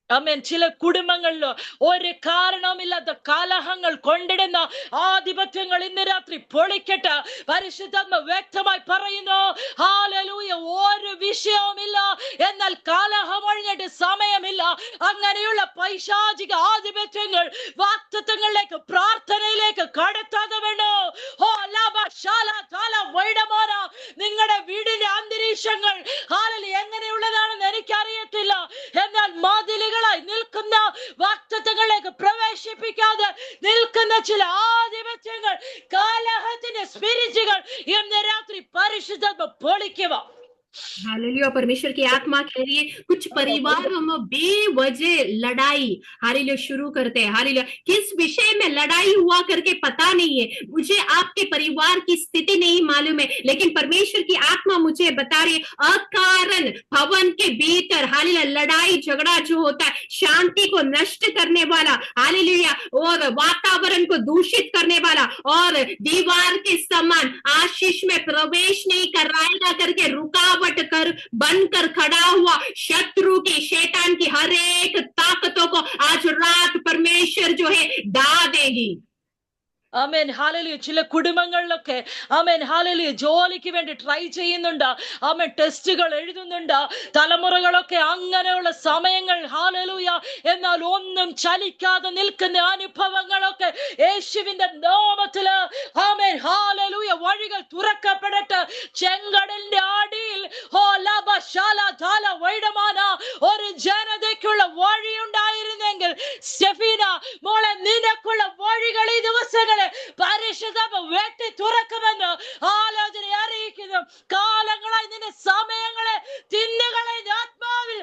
ആമേൻ. ചില കുടുംബങ്ങളിലോ ഒരു കാരണവുമില്ലാത്ത കലഹങ്ങൾ കൊണ്ടിടുന്ന ആധിപത്യങ്ങൾ ഇന്ന് രാത്രി പൊളിക്കട്ടെ. പരിശുദ്ധാത്മ വ്യക്തമായി പറയുന്നു, ഹല്ലേലൂയ, ഒരു വിഷയവുമില്ല, എന്നാൽ കലഹം ഒഴിഞ്ഞിട്ട് സമയമില്ല. അങ്ങനെയുള്ള പൈശാചിക ആധിപത്യങ്ങൾ വാക്തത്വങ്ങളിലേക്ക്, പ്രാർത്ഥനയിലേക്ക് കടത്താതെ വേണോ. നിങ്ങളുടെ വീടിന്റെ അന്തരീക്ഷങ്ങൾ എങ്ങനെയുള്ളതാണെന്ന് എനിക്കറിയത്തില്ല, എന്നാൽ മതിലുകൾ നിൽക്കുന്ന വാക്തത്വങ്ങളിലേക്ക് പ്രവേശിപ്പിക്കാതെ നിൽക്കുന്ന ചില ആധിപത്യങ്ങൾ, കലഹത്തിന്റെ സ്പിരിറ്റുകൾ ഇന്ന് രാത്രി പരിശുദ്ധാത്മ പൊളിക്കുക. हालेलुया, परमेश्वर की आत्मा कह रही है कुछ परिवारों में बेवजह लड़ाई, हालेलुया, शुरू करते हैं। हालेलुया, किस विषय में लड़ाई हुआ करके पता नहीं है, मुझे आपके परिवार की स्थिति नहीं मालूम है, लेकिन परमेश्वर की आत्मा मुझे बता रही है अकारण भवन के भीतर, हालेलुया, लड़ाई झगड़ा जो होता है, शांति को नष्ट करने वाला, हालेलुया, और वातावरण को दूषित करने वाला, और दीवार के समान आशीष में प्रवेश नहीं कराएगा करके रुकावट कर बनकर खड़ा हुआ शत्रु की, शैतान की हर एक ताकतों को आज रात परमेश्वर जो है ढा देगी। ആമേൻ. ഹല്ലേലൂയ. ചില കുടുംബങ്ങളിലൊക്കെ ആമേൻ ഹല്ലേലൂയ ജോലിക്ക് വേണ്ടി ട്രൈ ചെയ്യുന്നുണ്ട്, ആമേൻ ടെസ്റ്റുകൾ എഴുതുന്നുണ്ട്, തലമുറകളൊക്കെ അങ്ങനെയുള്ള സമയങ്ങൾ, ഹല്ലേലൂയ, എന്നാൽ ഒന്നും ചലിക്കാതെ നിൽക്കുന്ന അനുഭവങ്ങളൊക്കെ യേശുവിന്റെ നാമത്തില് ആമേൻ ഹല്ലേലൂയ വഴികൾ തുറക്കപ്പെടട്ടെ. ചെങ്കടലിന്റെ അടിയിൽ ഒരു ജനതയ്ക്കുള്ള വഴി ഉണ്ടായിരുന്നെങ്കിൽ സ്റ്റെഫീന മോളെ, നിനക്കുള്ള വഴികൾ ഈ ദിവസങ്ങളിൽ പരിശുദ്ധാത്മ വെട്ടി തുറക്കുമെന്ന് ആലോചന അറിയിക്കുന്നു. കാലങ്ങളായി നിന്റെ സമയങ്ങളെ തിന്നുകളെ ആത്മാവിൽ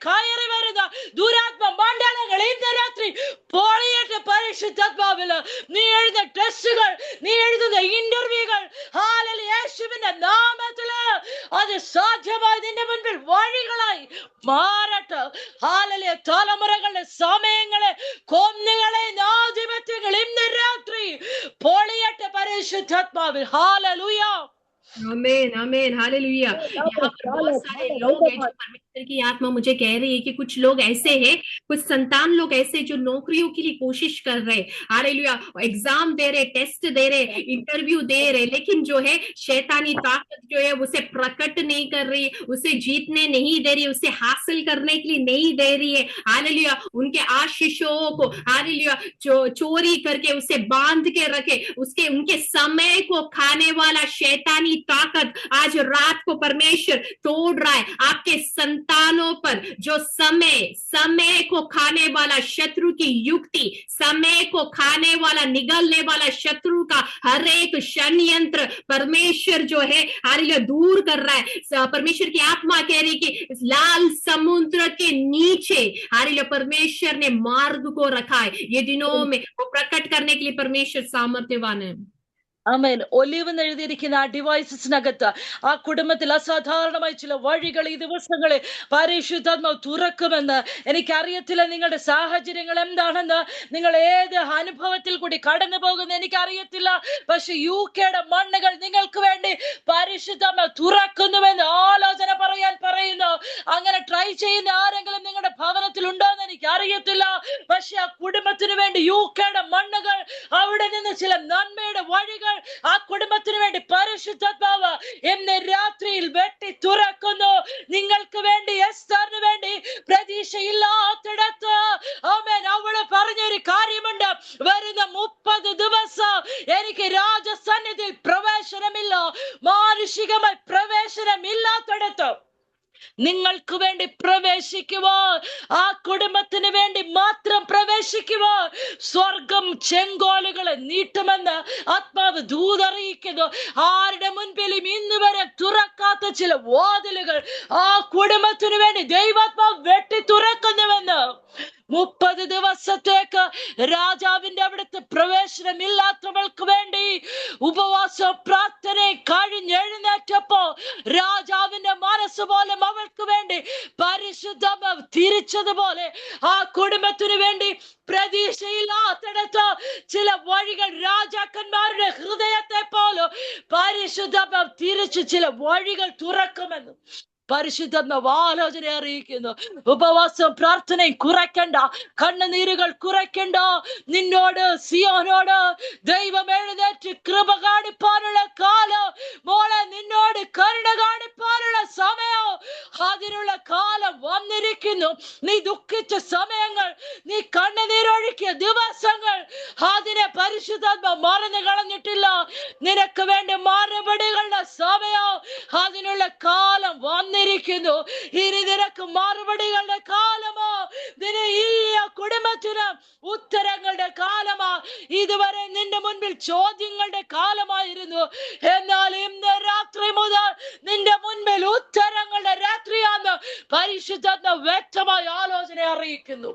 കയറി വരുന്ന ദുരാത്മ മണ്ഡലങ്ങൾ ഇന്ന് രാത്രി പൊളിയട്ടെ പരിശുദ്ധാത്മാവില്. നീ എഴുതുന്ന ടെസ്റ്റുകൾ, നീ എഴുതുന്ന ഇന്റർവ്യൂകൾ, യേശുവിന്റെ നാമത്തില് അത് സാധ്യമായി നിന്റെ മുൻപിൽ വഴികളായി മാറട്ടെ. തലമുറകളുടെ സമയങ്ങളെ, കൊന്നുകളെ, ആധിപത്യങ്ങൾ ഇന്ന് രാത്രി പൊളിയട്ടെ പരിശുദ്ധാത്മാവിൽ. ഹല്ലേലൂയ, आमीन, आमीन, हालेलुया। यहाँ पर बहुत सारे लोग हैं जो परमेश्वर की आत्मा मुझे कह रही है कि कुछ लोग ऐसे हैं, कुछ संतान लोग ऐसे जो नौकरियों के लिए कोशिश कर रहे, हालेलुया, एग्जाम दे रहे, टेस्ट दे रहे, इंटरव्यू दे रहे, लेकिन जो है शैतानी ताकत जो है उसे प्रकट नहीं कर रही, उसे जीतने नहीं दे रही, उसे हासिल करने के लिए नहीं दे रही है। हालेलुया, उनके आशीषों को, हालेलुया, चोरी करके उसे बांध के रखे, उसके उनके समय को खाने वाला शैतानी ताकत आज रात को परमेश्वर तोड़ रहा है। आपके संतानों पर जो समय को खाने वाला शत्रु की युक्ति, समय को खाने वाला, निगलने वाला शत्रु का हर एक षड्यंत्र परमेश्वर जो है हालेलुया दूर कर रहा है। परमेश्वर की आत्मा कह रही कि लाल समुद्र के नीचे हालेलुया परमेश्वर ने मार्ग को रखा है। ये दिनों में वो प्रकट करने के लिए परमेश्वर सामर्थ्यवान है। ആമേൻ. ഒലിവ് എഴുതിയിരിക്കുന്ന ആ ഡിവൈസസിനകത്ത് ആ കുടുംബത്തിൽ അസാധാരണമായ ചില വഴികൾ ഈ ദിവസങ്ങളിൽ പരിശുദ്ധാത്മാവ് തുറക്കുമെന്ന് എനിക്കറിയത്തില്ല. നിങ്ങളുടെ സാഹചര്യങ്ങൾ എന്താണെന്ന്, നിങ്ങൾ ഏത് അനുഭവത്തിൽ കൂടി കടന്നു പോകുന്ന എനിക്കറിയത്തില്ല. പക്ഷെ UK മണ്ണുകൾ നിങ്ങൾക്ക് വേണ്ടി പരിശുദ്ധാത്മാവ് തുറക്കുന്നുവെന്ന് ആലോചന പറയുന്നു. അങ്ങനെ ട്രൈ ചെയ്യുന്ന ആരെങ്കിലും നിങ്ങളുടെ ഭവനത്തിൽ ഉണ്ടോ എന്ന് എനിക്ക് അറിയത്തില്ല. പക്ഷെ ആ കുടുംബത്തിന് വേണ്ടി UK മണ്ണുകൾ, അവിടെ നിന്ന് ചില നന്മയുടെ വഴികൾ ആ കുടുംബത്തിന് വേണ്ടി പരിശുദ്ധാത്മാവ് ഇന്ന് രാത്രിയിൽ വെട്ടി തുറക്കുന്നു. നിങ്ങൾക്ക് വേണ്ടി, എസ്തറിന് വേണ്ടി പ്രതീക്ഷയില്ലാത്തിടത്ത് ആമേൻ അവള് പറഞ്ഞൊരു കാര്യമുണ്ട്, വരുന്ന 30 ദിവസം എനിക്ക് രാജസന്നിധിയിൽ പ്രവേശനമില്ല, മാനുഷികമായി പ്രവേശനമില്ലാത്തിടത്ത് നിങ്ങൾക്ക് വേണ്ടി പ്രവേശിക്കുവോ, ആ കുടുംബത്തിന് വേണ്ടി മാത്രം പ്രവേശിക്കുവോ സ്വർഗം ചെങ്കോലുകളെ നീട്ടുമെന്ന് ആത്മാവ് ദൂതറിയിക്കുന്നു. ആരുടെ മുൻപിലും ഇന്ന് വരെ തുറക്കാത്ത ചില വാതിലുകൾ ആ കുടുംബത്തിന് വേണ്ടി ദൈവാത്മാവ് വെട്ടി തുറക്കുന്നുവെന്ന് 30 ദിവസം ദിവസത്തേക്ക് രാജാവിന്റെ അവിടുത്തെ പ്രവേശനമില്ലാത്തവൾക്ക് വേണ്ടി ഉപവാസ പ്രാർത്ഥന കഴിഞ്ഞെഴുന്നേറ്റപ്പോ രാജാവിന്റെ മനസ്സ് പോലെ അവൾക്ക് വേണ്ടി പരിശുദ്ധ തിരിച്ചതുപോലെ ആ കുടുംബത്തിന് വേണ്ടി പ്രതീക്ഷയില്ലാത്തിടത്ത് ചില വഴികൾ രാജാക്കന്മാരുടെ ഹൃദയത്തെ പോലും പരിശുദ്ധ തിരിച്ച് ചില വഴികൾ തുറക്കുമെന്ന് പരിശുദ്ധാത്മാവ് ആലോചന അറിയിക്കുന്നു. ഉപവാസം പ്രാർത്ഥനയും കുറയ്ക്കണ്ട, കണ്ണുനീരുകൾ കുറയ്ക്കണ്ട. നിന്നോട് സിയോനോട് ദൈവം എഴുന്നേറ്റ് കൃപ കാണിപ്പാനുള്ള കാലം, മോളെ നിന്നോട് കരുണ കാണിപ്പാനുള്ള സമയം, അതിനുള്ള കാലം വന്നിരിക്കുന്നു. നീ ദുഃഖിച്ച സമയങ്ങൾ, നീ കണ്ണുനീരൊഴുക്കിയ ദിവസങ്ങൾ, അതിനെ പരിശുദ്ധാത്മാവ് മറന്നു കളഞ്ഞിട്ടില്ല. നിനക്ക് വേണ്ടി മറുപടികളുടെ സമയം, അതിനുള്ള കാലം വന്നിരിക്കുന്നു. ഇനി നിനക്ക് മറുപടികളുടെ കാലമോ, ഈ കുടുംബത്തിന് ഉത്തരങ്ങളുടെ കാലമാ. ഇതുവരെ നിന്റെ മുൻപിൽ ചോദ്യങ്ങളുടെ കാലമായിരുന്നു, എന്നാൽ ഇന്ന് രാത്രി മുതൽ നിന്റെ മുൻപിൽ ഉത്തരങ്ങളുടെ രാത്രിയാന്ന് പരിശുദ്ധാത്മാവ് വ്യക്തമായ ആലോചന അറിയിക്കുന്നു.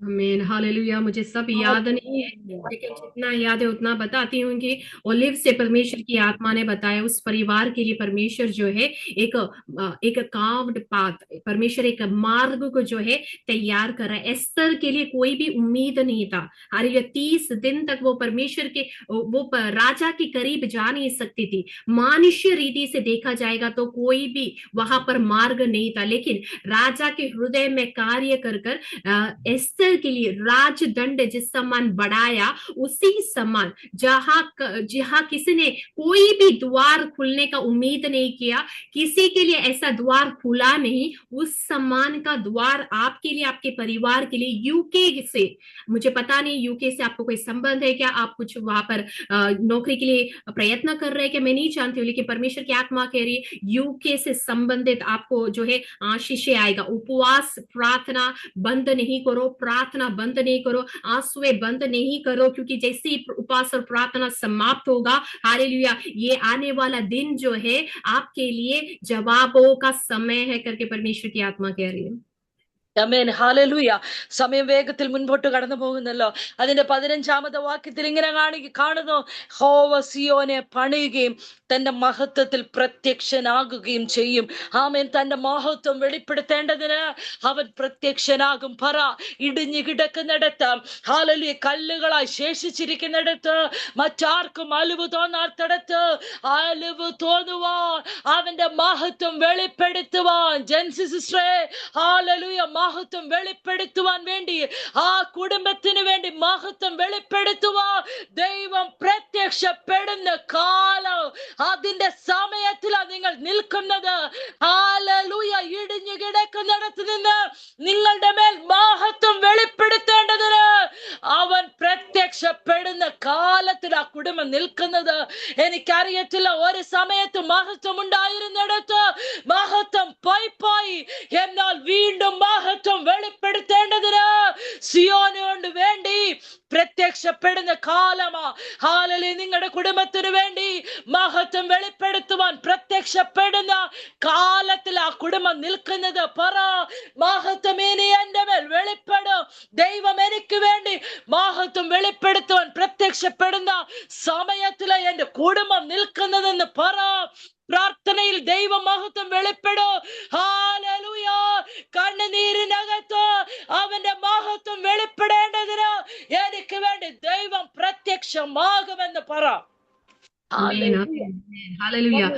आमीन, हालेलुया। मुझे सब याद नहीं है, लेकिन जितना याद है उतना बताती हूँ कि ओलिव से परमेश्वर की आत्मा ने बताया उस परिवार के लिए परमेश्वर जो है एक कार्व्ड पाथ, परमेश्वर एक मार्ग को जो है तैयार कर रहा है। एस्तर के लिए कोई भी उम्मीद नहीं था। हालेलुया। 30 दिन तक वो परमेश्वर के वो राजा के करीब जा नहीं सकती थी। मानुष्य रीति से देखा जाएगा तो कोई भी वहां पर मार्ग नहीं था, लेकिन राजा के हृदय में कार्य कर एस्तर के लिए राजदंड जिस समान बढ़ाया, उसी समान जहां किसी ने कोई भी द्वार खुलने का उम्मीद नहीं किया, किसी के लिए ऐसा द्वार खुला नहीं, उस समान का द्वार आपके लिए, आपके परिवार के लिए यूके से, मुझे पता नहीं यूके से आपको कोई संबंध है क्या, आप कुछ वहां पर नौकरी के लिए प्रयत्न कर रहे हैं क्या, मैं नहीं जानती हूँ, लेकिन परमेश्वर की आत्मा कह रही है यूके से संबंधित आपको जो है आशीष आएगा। उपवास प्रार्थना बंद नहीं करो, प्रार्थना बंद नहीं करो, आंसुएं बंद नहीं करो, क्योंकि जैसे ही उपवास और प्रार्थना समाप्त होगा, हालेलुया, ये आने वाला दिन जो है आपके लिए जवाबों का समय है करके परमेश्वर की आत्मा कह रही है। ആമേൻ, ഹല്ലേലൂയ. സമയം വേഗത്തിൽ മുൻപോട്ട് കടന്നു പോകുന്നല്ലോ. അതിന്റെ 15ാമത്തെ വാക്യത്തിൽ ഇങ്ങനെ കാണുന്നു, യഹോവ സിയോനെ പണിയുകയും തന്റെ മഹത്വത്തിൽ പ്രത്യക്ഷനാകുകയും ചെയ്യും. ആമേൻ. തന്റെ മഹത്വം വെളിപ്പെടുത്തേണ്ടതിന് അവൻ പ്രത്യക്ഷനാകും. പറ, ഇടിഞ്ഞു കിടക്കുന്നിടത്ത്, ഹല്ലേലൂയ, കല്ലുകളായി ശേഷിച്ചിരിക്കുന്നിടത്ത്, മറ്റാർക്കും അലിവ് തോന്നാത്തടത്ത് അലിവ് തോന്നുവാൻ, അവന്റെ മഹത്വം വെളിപ്പെടുത്തുവാൻ, ജെൻസി സിസ്റ്ററെ, ഹല്ലേലൂയ, മഹത്വം വെളിപ്പെടുത്തുവാൻ വേണ്ടി, ആ കുടുംബത്തിന് വേണ്ടി മഹത്വം വെളിപ്പെടുത്തുവാൻ ദൈവം പ്രത്യക്ഷപ്പെടുന്ന കാലം, അതിന്റെ സമയത്തിലാണ് നിങ്ങൾ നിൽക്കുന്നത്. ഹല്ലേലൂയ. ഇടിഞ്ഞു കിടക്കുന്നിടത്ത് നിന്ന് നിങ്ങളുടെ മേൽ മഹത്വം വെളിപ്പെടുത്തേണ്ടതിന് അവൻ പ്രത്യക്ഷപ്പെടുന്ന കാലത്തിൽ ആ കുടുംബം നിൽക്കുന്നത്. എനിക്കറിയത്തില്ല, ഒരു സമയത്ത് മഹത്വം ഉണ്ടായിരുന്നിടത്ത് മഹത്വം പോയി, എന്നാൽ വീണ്ടും മഹത്വം വെളിപ്പെടുത്തേണ്ടതിന് സിയോന് കൊണ്ട് വേണ്ടി പ്രത്യക്ഷപ്പെടുന്ന കാലമാ. ഹല്ലേലൂയ. നിങ്ങളുടെ കുടുംബത്തിന് വേണ്ടി മഹത്വം വെളിപ്പെടുത്തുവാൻ പ്രത്യക്ഷപ്പെടുന്ന കാലത്തിൽ ആ കുടുംബം നിൽക്കുന്നത്. പറ, മഹത്വം ഇനി എന്റെ മേൽ വെളിപ്പെടും. ദൈവം എനിക്ക് വേണ്ടി മഹത്വം വെളിപ്പെടുത്തുവാൻ പ്രത്യക്ഷപ്പെടുന്ന സമയത്തില് എന്റെ കുടുംബം നിൽക്കുന്നതെന്ന് പറ. പ്രാർത്ഥനയിൽ ദൈവ മഹത്വം വെളിപ്പെടും. ഹല്ലേലൂയ. കണ്ണുനീരിനകത്ത് അവന്റെ മഹത്വം വെളിപ്പെടേണ്ടതിന് എനിക്ക് വേണ്ടി ദൈവം പ്രത്യക്ഷമാകുമെന്ന് പറ. हालेलुया।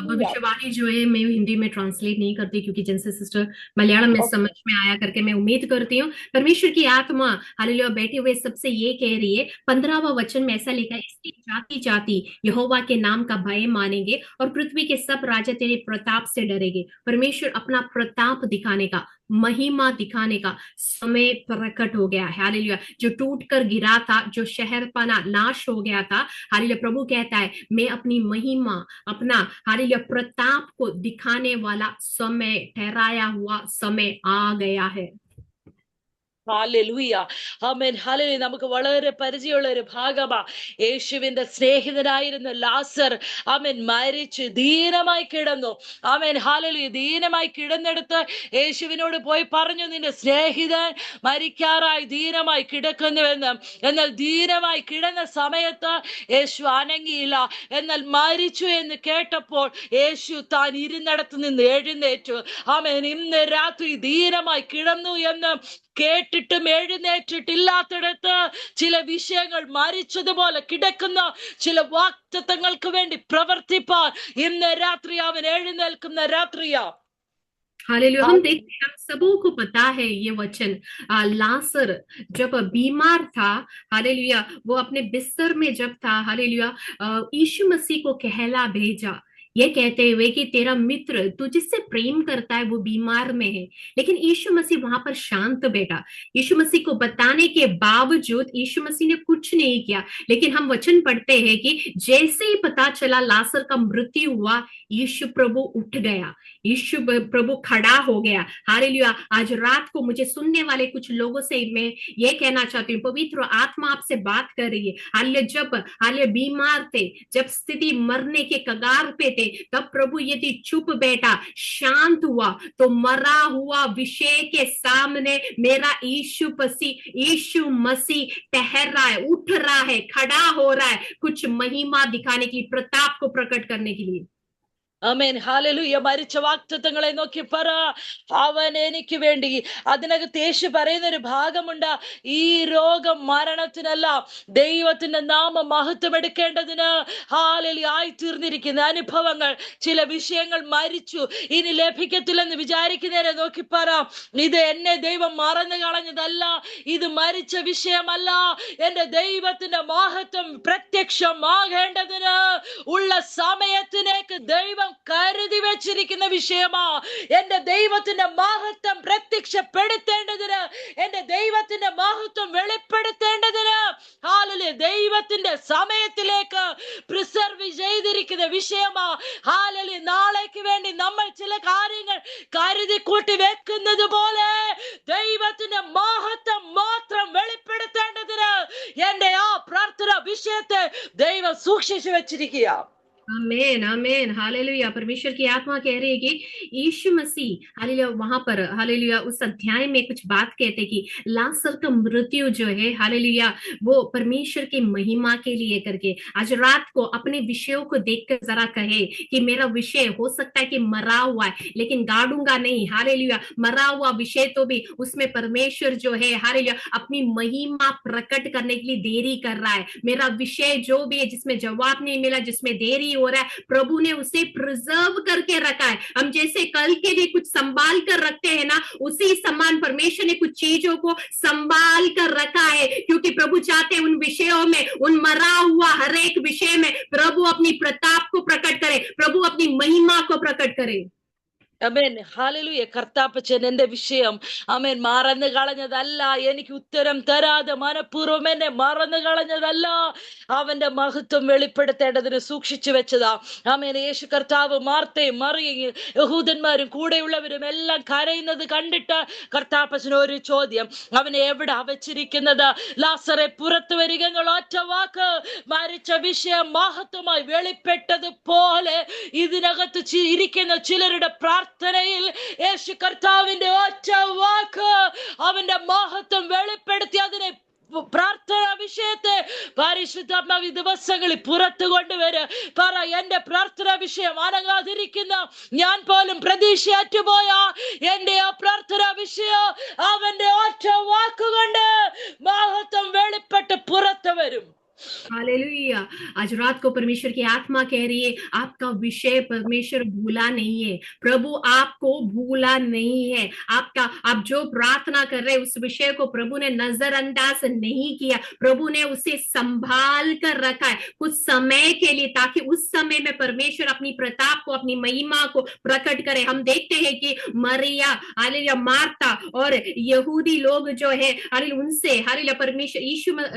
भविष्यवाणी जो है मैं हिंदी में ट्रांसलेट नहीं करती, क्योंकि जैसे सिस्टर मलयालम में समझ में आया करके मैं उम्मीद करती हूँ परमेश्वर की आत्मा हालेलुया बैठे हुए सबसे ये कह रही है। 15वां वचन में ऐसा लिखा है, इसकी जाति जाति यहोवा के नाम का भय मानेंगे और पृथ्वी के सब राजा तेरे प्रताप से डरेंगे। परमेश्वर अपना प्रताप दिखाने का, महिमा दिखाने का समय प्रकट हो गया है। हालेलुया। जो टूट कर गिरा था, जो शहरपना नाश हो गया था, हालेलुया, प्रभु कहता है मैं अपनी महिमा, अपना हालेलुया प्रताप को दिखाने वाला समय, ठहराया हुआ समय आ गया है। ഹല്ലേലൂയ. ആമേൻ. ഹല്ലേലൂയ. നമുക്ക് വളരെ പരിചയമുള്ള ഒരു ഭാഗമാ. യേശുവിന്റെ സ്നേഹിതനായിരുന്ന ലാസർ ആമേൻ മരിച്ച് ദീനമായി കിടന്നു. ആമേൻ. ഹല്ലേലൂയ. ദീനമായി കിടന്നെടുത്ത് യേശുവിനോട് പോയി പറഞ്ഞു, നിന്റെ സ്നേഹിതൻ മരിക്കാറായി ദീനമായി കിടക്കുന്നുവെന്ന്. എന്നാൽ ദീനമായി കിടന്ന സമയത്ത് യേശു അനങ്ങിയില്ല. എന്നാൽ മരിച്ചു എന്ന് കേട്ടപ്പോൾ യേശു താൻ ഇരുന്നിടത്ത് നിന്ന് എഴുന്നേറ്റു. ആമേൻ. ഇന്ന് രാത്രി ദീനമായി കിടന്നു എന്ന് കേട്ടിട്ടും എഴുന്നേറ്റിട്ടില്ലാത്തിടത്ത് ചില വിഷയങ്ങൾ മരിച്ചതുപോലെ കിടക്കുന്ന ചില വാഗ്ദത്തങ്ങൾക്ക് വേണ്ടി പ്രവർത്തിപ്പാൻ ഇന്ന് രാത്രി അവൻ എഴുന്നേൽക്കുന്ന രാത്രിയാ. हालेलुया। हम देखते हैं, हम सबों को पता है ये वचन। लासर जब बीमार था, हालेलुया, वो अपने बिस्तर में जब था, हालेलुया, यीशु मसीह को कहला भेजा, ये कहते हुए कि तेरा मित्र तू जिससे प्रेम करता है वो बीमार में है। लेकिन यीशु मसीह वहां पर शांत बैठा। यीशु मसीह को बताने के बावजूद यीशु मसीह ने कुछ नहीं किया। लेकिन हम वचन पढ़ते हैं कि जैसे ही पता चला लासर का मृत्यु हुआ, यीशु प्रभु उठ गया, यीशु प्रभु खड़ा हो गया। हालेलुया। आज रात को मुझे सुनने वाले कुछ लोगों से मैं ये कहना चाहती हूँ, पवित्र आत्मा आपसे बात कर रही है। हालेलुया। जब हालेलुया बीमार थे, जब स्थिति मरने के कगार पे थे, तब प्रभु यदि चुप बैठा, शांत हुआ, तो मरा हुआ विषय के सामने मेरा यीशु मसीह ठहर रहा है, उठ रहा है, खड़ा हो रहा है, कुछ महिमा दिखाने के लिए, प्रताप को प्रकट करने के लिए। ആമേൻ. ഹല്ലേലൂയ. മരിച്ച വാഗ്ദത്തങ്ങളെ നോക്കി പറ, അവൻ എനിക്ക് വേണ്ടി. അതിനകത്ത് യേശു പറയുന്ന ഒരു ഭാഗമുണ്ട്, ഈ രോഗം മരണത്തിനല്ല, ദൈവത്തിന്റെ നാമം മഹത്വം എടുക്കേണ്ടതിന് ഹല്ലേലൂയ ആയിത്തീർന്നിരിക്കുന്ന അനുഭവങ്ങൾ, ചില വിഷയങ്ങൾ മരിച്ചു, ഇനി ലഭിക്കത്തില്ലെന്ന് വിചാരിക്കുന്നതിനെ നോക്കി പറ, ഇത് എന്നെ ദൈവം മറന്നു കളഞ്ഞതല്ല, ഇത് മരിച്ച വിഷയമല്ല, എന്റെ ദൈവത്തിന്റെ മഹത്വം പ്രത്യക്ഷമാകേണ്ടതിന് ഉള്ള സമയത്തിലേക്ക് ദൈവം കരുതി വെച്ചിരിക്കുന്ന വിഷയമാ. എന്റെ ദൈവത്തിന്റെ മഹത്വം പ്രത്യക്ഷപ്പെടുത്തേണ്ടതിന്, എന്റെ ദൈവത്തിന്റെ മഹത്വം വെളിപ്പെടുത്തേണ്ടതിന് ഹല്ലേലൂയ ദൈവത്തിന്റെ സമയത്തിലേക്ക് പ്രിസർവ് ചെയ്തിരിക്കുന്ന വിഷയമാ. ഹല്ലേലൂയ. നാളേക്ക് വേണ്ടി നമ്മൾ ചില കാര്യങ്ങൾ കരുതി കൂട്ടി വെക്കുന്നത് പോലെ ദൈവത്തിന്റെ മഹത്വം മാത്രം വെളിപ്പെടുത്തേണ്ടതിന് എന്റെ ആ പ്രാർത്ഥന വിഷയത്തെ ദൈവം സൂക്ഷിച്ചു വെച്ചിരിക്കുക. आमेन, आमेन, हालेलुया। परमेश्वर की आत्मा कह रही है कि यीशु मसीह हालेलुया वहां पर हालेलुया उस अध्याय में कुछ बात कहते कि लासर का मृत्यु जो है हालेलुया वो परमेश्वर की महिमा के लिए करके आज रात को अपने विषयों को देखकर जरा कहे कि मेरा विषय हो सकता है कि मरा हुआ है, लेकिन गाड़ूंगा नहीं। हालेलुया। मरा हुआ विषय तो भी उसमें परमेश्वर जो है हालेलुया अपनी महिमा प्रकट करने के लिए देरी कर रहा है। मेरा विषय जो भी है, जिसमें जवाब नहीं मिला, जिसमें देरी हो रहा है, प्रभु ने उसे प्रिजर्व करके रखा है। हम जैसे कल के लिए कुछ संभाल कर रखते हैं ना, उसी समान परमेश्वर ने कुछ चीजों को संभाल कर रखा है, क्योंकि प्रभु चाहते हैं उन विषयों में, उन मरा हुआ हर एक विषय में प्रभु अपनी प्रताप को प्रकट करे, प्रभु अपनी महिमा को प्रकट करे। അമേൻ. ഹല്ലേലൂയ. കർത്താപ്പച്ചൻ എന്റെ വിഷയം അമേൻ മറന്നു കളഞ്ഞതല്ല, എനിക്ക് ഉത്തരം തരാതെ മനഃപൂർവ്വം എന്നെ മറന്നു കളഞ്ഞതല്ല, അവന്റെ മഹത്വം വെളിപ്പെടുത്തേണ്ടതിന് സൂക്ഷിച്ചു വെച്ചതാ. ആമേൻ. യേശു കർത്താവ് മാർത്തയും മറിയയും യഹൂദന്മാരും കൂടെയുള്ളവരും എല്ലാം കരയുന്നത് കണ്ടിട്ട് കർത്താപ്പച്ചന് ഒരു ചോദ്യം, അവനെ എവിടാ വെച്ചിരിക്കുന്നത്? ലാസറെ പുറത്തു വരിക എന്നുള്ള ഒറ്റ വാക്ക് മരിച്ച വിഷയം മഹത്വമായി വെളിപ്പെട്ടതുപോലെ ഇതിനകത്ത് ഇരിക്കുന്ന ചിലരുടെ പ്രാർത്ഥനയിൽ യേശു കർത്താവിന്റെ ഒറ്റ വാക്ക് അവന്റെ മഹത്വം വെളിപ്പെടുത്തി അതിനെ പ്രാർത്ഥനാ വിഷയത്തെ പരിശുദ്ധാത്മാവ് ദിവസങ്ങളിൽ പുറത്തു കൊണ്ടുവരും. പറ, എന്റെ പ്രാർത്ഥനാ വിഷയം അനങ്ങാതിരിക്കുന്ന ഞാൻ പോലും പ്രതീക്ഷ അറ്റുപോയ എന്റെ ആ പ്രാർത്ഥനാ വിഷയം അവന്റെ ഒറ്റ വാക്കുകൊണ്ട് മഹത്വം വെളിപ്പെട്ട് പുറത്തു വരും. हालेलुया। आज रात को परमेश्वर की आत्मा कह रही है, आपका विषय परमेश्वर भूला नहीं है, प्रभु आपको भूला नहीं है। आप जो प्रार्थना कर रहे हैं उस विषय को प्रभु ने नजरअंदाज नहीं किया, प्रभु ने उसे संभाल कर रखा है कुछ समय के लिए, ताकि उस समय में परमेश्वर अपनी प्रताप को, अपनी महिमा को प्रकट करे। हम देखते हैं कि मरिया हालेलुया, मार्ता और यहूदी लोग जो है हालेलुया उनसे हालेलुया परमेश्वर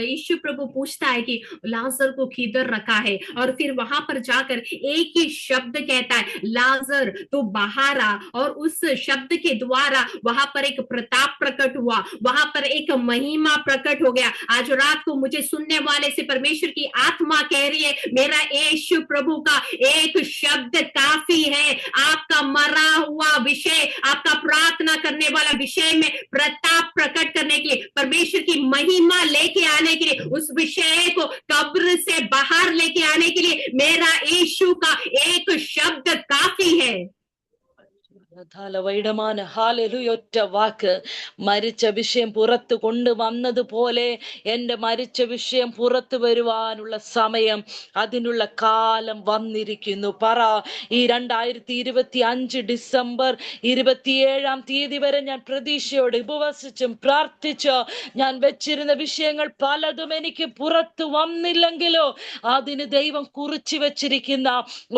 यीशु प्रभु पूछता है कि लाजर को किधर रखा है। और फिर वहां पर जाकर एक ही शब्द कहता है, लाजर तो बाहर आ, और उस शब्द के द्वारा वहां पर एक प्रताप प्रकट हुआ, वहां पर एक महिमा प्रकट हो गया। आज रात को मुझे सुनने वाले से परमेश्वर की आत्मा कह रही है, मेरा यीशु प्रभु का एक शब्द काफी है। आपका मरा हुआ विषय, आपका प्रार्थना करने वाला विषय में प्रताप प्रकट करने के लिए, परमेश्वर की महिमा लेके आने के लिए, उस विषय को कब्र से बाहर लेके आने के लिए मेरा यीशु का एक शब्द काफी है। ഒറ്റ വാക്ക്, മരിച്ച വിഷയം പുറത്ത് കൊണ്ടുവന്നതുപോലെ എൻ്റെ മരിച്ച വിഷയം പുറത്തു വരുവാനുള്ള സമയം, അതിനുള്ള കാലം വന്നിരിക്കുന്നു. പറ, ഈ 2025 ഡിസംബർ 27 വരെ ഞാൻ പ്രതീക്ഷയോടെ ഉപവസിച്ചും പ്രാർത്ഥിച്ച് ഞാൻ വെച്ചിരുന്ന വിഷയങ്ങൾ പലതും എനിക്ക് പുറത്തു വന്നില്ലെങ്കിലോ അതിന് ദൈവം കുറിച്ചു വെച്ചിരിക്കുന്ന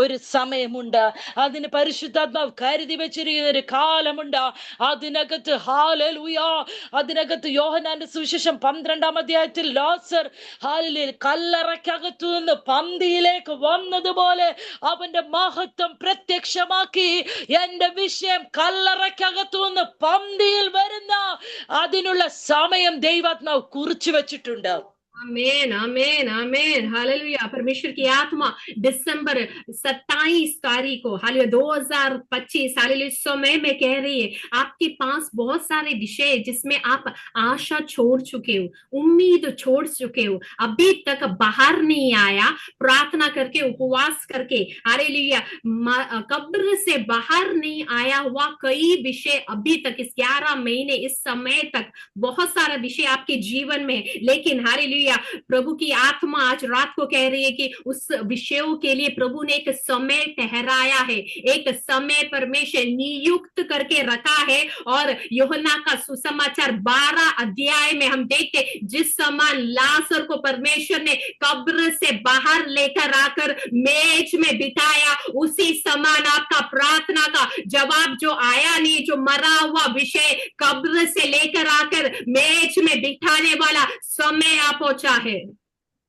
ഒരു സമയമുണ്ട്, അതിന് പരിശുദ്ധാത്മാവ് കരുതി വെച്ചിരിക്കുന്ന ഒരു കാലമുണ്ട്. അതിനകത്ത് ഹല്ലേലൂയ, അതിനകത്ത് യോഹന്നാന്റെ സുവിശേഷം 12-ാം അധ്യായത്തിൽ ലാസർ കല്ലറയ്ക്കകത്തു നിന്ന് പന്തിയിലേക്ക് വന്നതുപോലെ അവന്റെ മഹത്വം പ്രത്യക്ഷമാക്കി എന്റെ വിഷയം കല്ലറയ്ക്കകത്തു നിന്ന് പന്തിയിൽ വരുന്ന അതിനുള്ള സമയം ദൈവാത്മാവ് കുറിച്ചു വെച്ചിട്ടുണ്ട്. आमेन आमेन आमेन हालेलुया। परमेश्वर की आत्मा दिसंबर 27 तारीख को हालेलुया 2025 हालेलुया समय में कह रही है, आपके पास बहुत सारे विषय जिसमें आप आशा छोड़ चुके हो, उम्मीद छोड़ चुके हो, अभी तक बाहर नहीं आया, प्रार्थना करके उपवास करके हालेलुया कब्र से बाहर नहीं आया हुआ कई विषय अभी तक इस 11 महीने इस समय तक बहुत सारा विषय आपके जीवन में, लेकिन हालेलुया प्रभु की आत्मा आज रात को कह रही है कि उस विषयों के लिए प्रभु ने एक समय ठहराया है, एक समय परमेश्वर नियुक्त करके रखा है। और यूहन्ना का सुसमाचार 12 अध्याय में हम देखते जिस समान लाजर को परमेश्वर ने कब्र से बाहर लेकर आकर मेज में बिठाया, उसी समान आपका प्रार्थना का जवाब जो आया नहीं, जो मरा हुआ विषय कब्र से लेकर आकर मेज में बिठाने वाला समय आप पहुंचा है।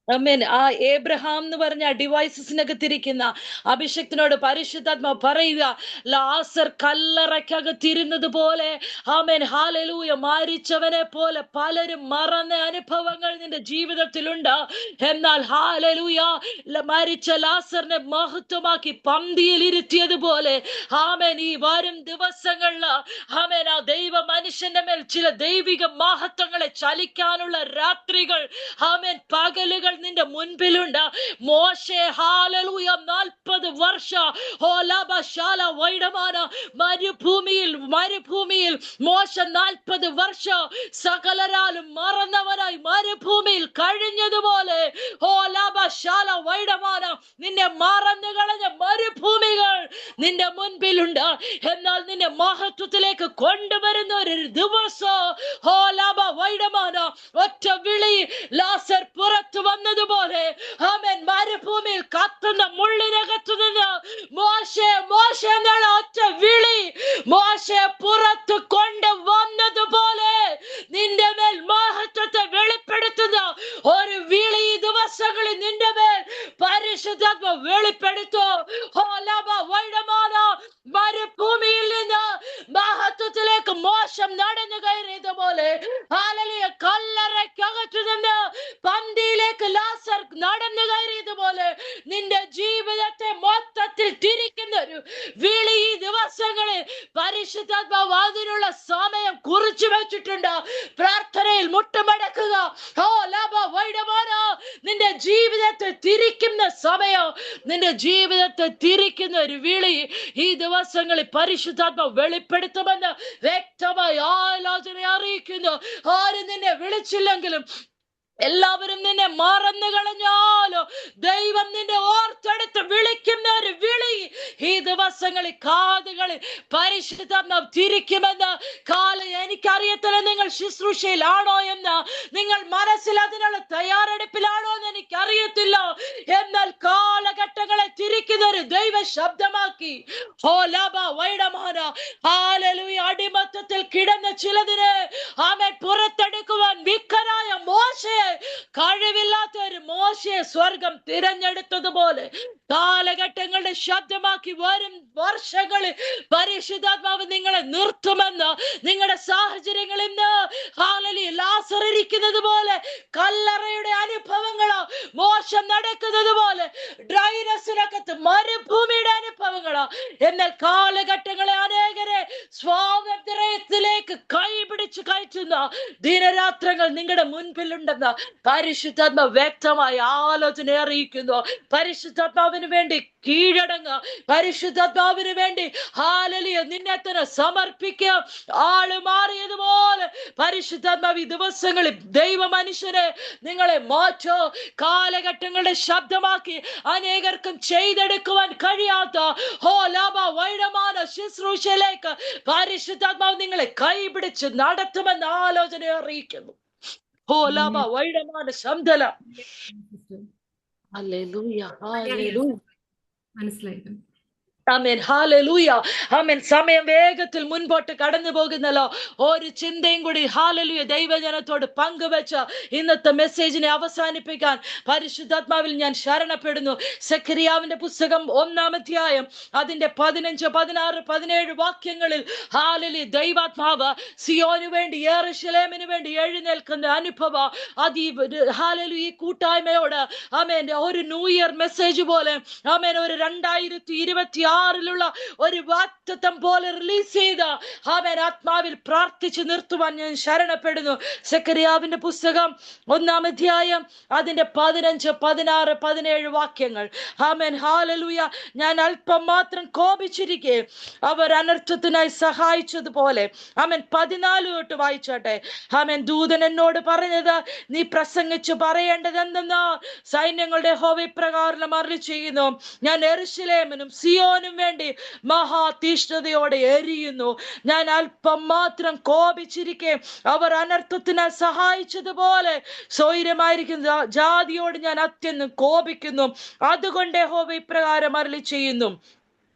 ആമേൻ. ആ ഏബ്രഹാം എന്ന് പറഞ്ഞ ഡിവൈസസിനകത്തിരിക്കുന്ന അഭിഷക്തനോട് പരിശുദ്ധാത്മാ പറയുക, ലാസർ കല്ലറയ്ക്കകത്തിരുന്നത് പോലെ ആമേൻ ഹല്ലേലൂയ മരിച്ചവനെ പോലെ പലരും മറന്ന അനുഭവങ്ങൾ നിന്റെ ജീവിതത്തിലുണ്ട്. എന്നാൽ ഹല്ലേലൂയ മരിച്ച ലാസറിനെ മഹത്വമാക്കി പന്തിയിൽ ഇരുത്തിയതുപോലെ ആമേൻ ഈ വരും ദിവസങ്ങളിൽ ആമേൻ ആ ദൈവ മനുഷ്യന്റെ മേൽ ചില ദൈവിക മഹത്വങ്ങളെ ചലിക്കാനുള്ള രാത്രികൾ ആമേൻ പകലുകൾ നിന്റെ മുൻപിലുണ്ട്. മോശെ ഹല്ലേലൂയ 40 വർഷം മരുഭൂമിയിൽ മോശ 40 വർഷം സകലരാലും മറന്നവനായി മരുഭൂമിയിൽ കഴിഞ്ഞതുപോലെ നിന്നെ മറന്നു കളഞ്ഞ മരുഭൂമികൾ നിന്റെ മുൻപിലുണ്ട്. എന്നാൽ നിന്നെ മഹത്വത്തിലേക്ക് കൊണ്ടുവരുന്ന ഒരു ദിവസം ഒറ്റ വിളി, ലാസർ പുറത്തു വന്നതുപോലെ ആമേൻ മരുഭൂമിയിൽ കത്തുന്ന മുള്ളിനകത്തു നിന്ന് മോശെ മോശെ എന്നുള്ള ഒറ്റ വിളി മോശെ പുറത്തു കൊണ്ടുവന്നതുപോലെ നിന്റെ മേൽ മഹത്വത്തെ വെളിപ്പെടുത്തുന്ന ഒരു വിളി ഈ ദിവസങ്ങളിൽ നിന്റെ മേൽ പരിശുദ്ധാത്മ വെളിപ്പെടുത്തോ. മരുഭൂമിയിൽ നിന്ന് മഹത്വത്തിലേക്ക് മോശം നടന്നു കയറിയതുപോലെ ഹല്ലേലൂയ കല്ലറയ്ക്കകത്തു നിന്ന് പന്തിയിലേക്ക് ലാസർ നടന്നു കയറിയതുപോലെ നിന്റെ ജീവിതത്തെ മൊത്തത്തിൽ തിരിക്കുന്ന ഒരു വിളി ഈ ദിവസങ്ങളിൽ പരിശുദ്ധാത്മാവ് അതിനുള്ള സമയം കുറിച്ചു വെച്ചിട്ടുണ്ട്. പ്രാർത്ഥനയിൽ മുട്ടുമടക്കുക. നിന്റെ ജീവിതത്തെ തിരിക്കുന്ന സമയം, നിന്റെ ജീവിതത്തെ തിരിക്കുന്ന ഒരു വിളി ഈ ദിവസങ്ങളിൽ പരിശുദ്ധാത്മാവ് വെളിപ്പെടുത്തുമെന്ന് വ്യക്തമായി ആലോചന അറിയിക്കുന്നു. ആരും നിന്നെ വിളിച്ചില്ലെങ്കിലും എല്ലാവരും നിന്നെ മറന്നു കളഞ്ഞാലോ ദൈവം നിന്നെ ഓർത്തെടുത്ത് വിളിക്കുന്ന ഒരു വിളി ഈ ദിവസങ്ങളിൽ കാതുകളിൽ പരിശുദ്ധാത്മാവ് തിരിക്കുമെന്ന് എനിക്കറിയത്തില്ല നിങ്ങൾ ശുശ്രൂഷയിലാണോ എന്ന്, നിങ്ങൾ മനസ്സിൽ അതിനുള്ള തയ്യാറെടുപ്പിലാണോ എന്ന് എനിക്കറിയത്തില്ല. എന്നാൽ കാലഘട്ടങ്ങളെ തിരിക്കുന്ന ഒരു ദൈവ ശബ്ദമാക്കി അടിമത്തത്തിൽ കിടന്ന ചിലതിനെ ആമേൻ പുറത്തെടുക്കുവാൻ വിക്കനായ മോശയെ, കഴിവില്ലാത്ത ഒരു മോശയെ സ്വർഗം തിരഞ്ഞെടുത്തതുപോലെ കാലഘട്ടങ്ങളുടെ ശബ്ദമാക്കി വരും വർഷങ്ങളിൽ പരിശുദ്ധാത്മാവ് നിങ്ങളെ നിർത്തുമെന്ന്, നിങ്ങളുടെ സാഹചര്യങ്ങൾ ഇന്ന് ഹല്ലേലൂയ ലാസർ ഇരിക്കുന്നത് പോലെ, കല്ലറയുടെ അനുഭവങ്ങളോ, മോശം നടക്കുന്നത് പോലെ, ഡ്രൈനസിനകത്ത് മരുഭൂമിയുടെ അനുഭവങ്ങളോ, എന്നാൽ കാലഘട്ടങ്ങളെ അനേകരെ സ്വാതന്ത്ര്യത്തിലേക്ക് കൈപിടിച്ച് കയറ്റുന്ന ദിനരാത്രങ്ങൾ നിങ്ങളുടെ മുൻപിലുണ്ടെന്ന് പരിശുദ്ധാത്മാവ് വ്യക്തമായി ആലോചന അറിയിക്കുന്നു. പരിശുദ്ധാത്മാവിന് വേണ്ടി കീഴടങ്ങുക, പരിശുദ്ധാത്മാവിന് വേണ്ടി ഹല്ലേലൂയ നിന്നെ തന്നെ സമർപ്പിക്കുക. ആള് മാറിയതുപോലെ പരിശുദ്ധാത്മാവ് ഈ ദിവസങ്ങളിൽ ദൈവ മനുഷ്യരെ നിങ്ങളെ മാറ്റോ. കാലഘട്ടങ്ങളുടെ ശബ്ദമാക്കി അനേകർക്കും ചെയ്തെടുക്കുവാൻ കഴിയാത്ത വൈഡമാന ശുശ്രൂഷയിലേക്ക് പരിശുദ്ധാത്മാവ് നിങ്ങളെ കൈപിടിച്ച് നടത്തുമെന്ന് ആലോചന അറിയിക്കുന്നു. വൈഡമാന ശബ്ദല. Hallelujah, hallelujah. മനസ്സിലായി. Amen, hallelujah, amen. സമയം വേഗത്തിൽ മുൻപോട്ട് കടന്നു പോകുന്നല്ലോ. ഒരു ചിന്തയും കൂടി ഹല്ലേലൂയ ദൈവജനത്തോട് പങ്കുവെച്ച് ഇന്നത്തെ മെസ്സേജിനെ അവസാനിപ്പിക്കാൻ പരിശുദ്ധാത്മാവിൽ ഞാൻ ശരണപ്പെടുന്നു. സെഖരിയാവിന്റെ പുസ്തകം 1-ാം അധ്യായം അതിന്റെ 15, 16, 17 വാക്യങ്ങളിൽ ഹല്ലേലൂയ ദൈവാത്മാവ് സിയോന് വേണ്ടി, യെരൂശലേമിന് വേണ്ടി എഴുന്നേൽക്കുന്ന അനുഭവം ഹല്ലേലൂയ ഈ കൂട്ടായ്മയോട് ആമേൻ ഒരു ന്യൂ ഇയർ മെസ്സേജ് പോലെ ആമേൻ ഒരു 2026 ഒരു വാഗ്ദത്തം പോലെ റിലീസ് ചെയ്ത ആമേൻ ആത്മാവിൽ പ്രാർത്ഥിച്ചു നിർത്തുവാൻ ഞാൻ ശരണപ്പെടുന്നു. സെഖരിയാവിന്റെ പുസ്തകം 1-ാം അധ്യായം അതിന്റെ 15, 16, 17 വാക്യങ്ങൾ. ആമേൻ, ഹല്ലേലൂയ. ഞാൻ അല്പം മാത്രം കോപിച്ചിരിക്കെ അവർ അനർത്ഥത്തിനായി സഹായിച്ചതുപോലെ. ആമേൻ, 14 തൊട്ട് വായിച്ചോട്ടെ. ആമേൻ, ദൂതൻ എന്നോട് പറഞ്ഞത്, നീ പ്രസംഗിച്ചു പറയേണ്ടത് എന്തെന്നാ, സൈന്യങ്ങളുടെ യഹോവ ഇപ്രകാരം അരുളിച്ചെയ്യുന്നു, ഞാൻ യെരൂശലേമിനും സിയോനും വേണ്ടി മഹാതീഷ്ണതയോടെ എരിയുന്നു. ഞാൻ അല്പം മാത്രം കോപിച്ചിരിക്കെ അവർ അനർത്ഥത്തിനാൽ സഹായിച്ചതുപോലെ സ്വൈരമായിരിക്കുന്ന ജാതിയോട് ഞാൻ അത്യന്തം കോപിക്കുന്നു. അതുകൊണ്ട് യഹോവ ഇപ്രകാരം അരുളിച്ചെയ്യുന്നു,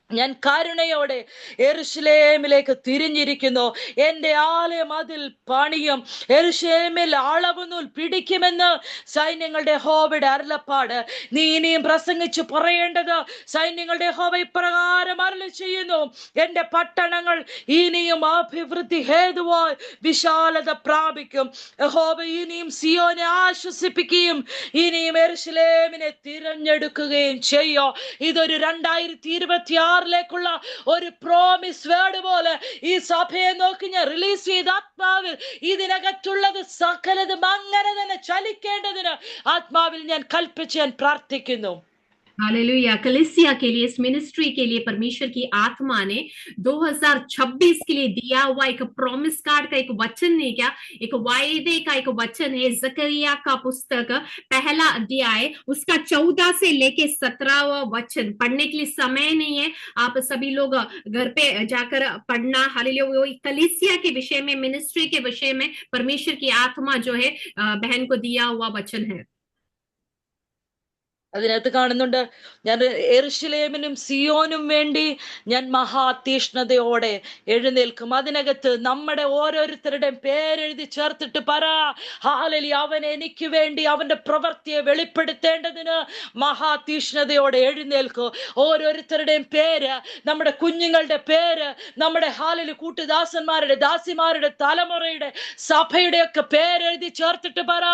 ഞാൻ കരുണയോടെ യെരൂശലേമിലേക്ക് തിരിഞ്ഞിരിക്കുന്നു. എന്റെ ആലയം അതിൽ പണിയും, യെരൂശലേമിൽ അളവുനൂൽ പിടിക്കുമെന്ന് സൈന്യങ്ങളുടെ യഹോവയുടെ അരുളപ്പാട്. നീ ഇനിയും പ്രസംഗിച്ചു പറയേണ്ടത്, സൈന്യങ്ങളുടെ യഹോവ ഇപ്രകാരം അരുളിച്ചെയ്യുന്നു, എന്റെ പട്ടണങ്ങൾ ഇനിയും അഭിവൃദ്ധി ഹേതുവായി വിശാലത പ്രാപിക്കും. യഹോവ ഇനിയും സിയോനെ ആശ്വസിപ്പിക്കുകയും ഇനിയും യെരൂശലേമിനെ തിരഞ്ഞെടുക്കുകയും ചെയ്യോ. ഇതൊരു 2026 ലേക്കുള്ള ഒരു പ്രോമിസ് വേർഡ് പോലെ ഈ സഭയെ നോക്കി ഞാൻ റിലീസ് ചെയ്ത ആത്മാവിൽ ഇതിനകത്തുള്ളത് സകലതും അങ്ങനെ തന്നെ ചലിക്കേണ്ടതിന് ആത്മാവിൽ ഞാൻ കൽപ്പിച്ച് ഞാൻ പ്രാർത്ഥിക്കുന്നു. हालेलुया। कलीसिया के लिए, इस मिनिस्ट्री के लिए परमेश्वर की आत्मा ने 2026 के लिए दिया हुआ एक प्रॉमिस कार्ड का एक वचन नहीं, क्या एक वायदे का एक वचन है। जकरिया का पुस्तक 1 अध्याय उसका 14 से लेके 17वां वचन पढ़ने के लिए समय नहीं है, आप सभी लोग घर पे जाकर पढ़ना। हालेलुया। वो कलीसिया के विषय में, मिनिस्ट्री के विषय में परमेश्वर की आत्मा जो है बहन को दिया हुआ वचन है। അതിനകത്ത് കാണുന്നുണ്ട്, ഞാൻ യെരൂശലേമിനും സിയോനും വേണ്ടി ഞാൻ മഹാതീഷ്ണതയോടെ എഴുന്നേൽക്കും. അതിനകത്ത് നമ്മുടെ ഓരോരുത്തരുടെയും പേരെഴുതി ചേർത്തിട്ട് പറ, ഹല്ലേലൂയ, അവൻ എനിക്ക് വേണ്ടി അവന്റെ പ്രവൃത്തിയെ വെളിപ്പെടുത്തേണ്ടതിന് മഹാതീഷ്ണതയോടെ എഴുന്നേൽക്കും. ഓരോരുത്തരുടെയും പേര്, നമ്മുടെ കുഞ്ഞുങ്ങളുടെ പേര്, നമ്മുടെ ഹല്ലേലൂയ കൂട്ടുദാസന്മാരുടെ, ദാസിമാരുടെ, തലമുറയുടെ, സഭയുടെ ഒക്കെ പേരെഴുതി ചേർത്തിട്ട് പറ,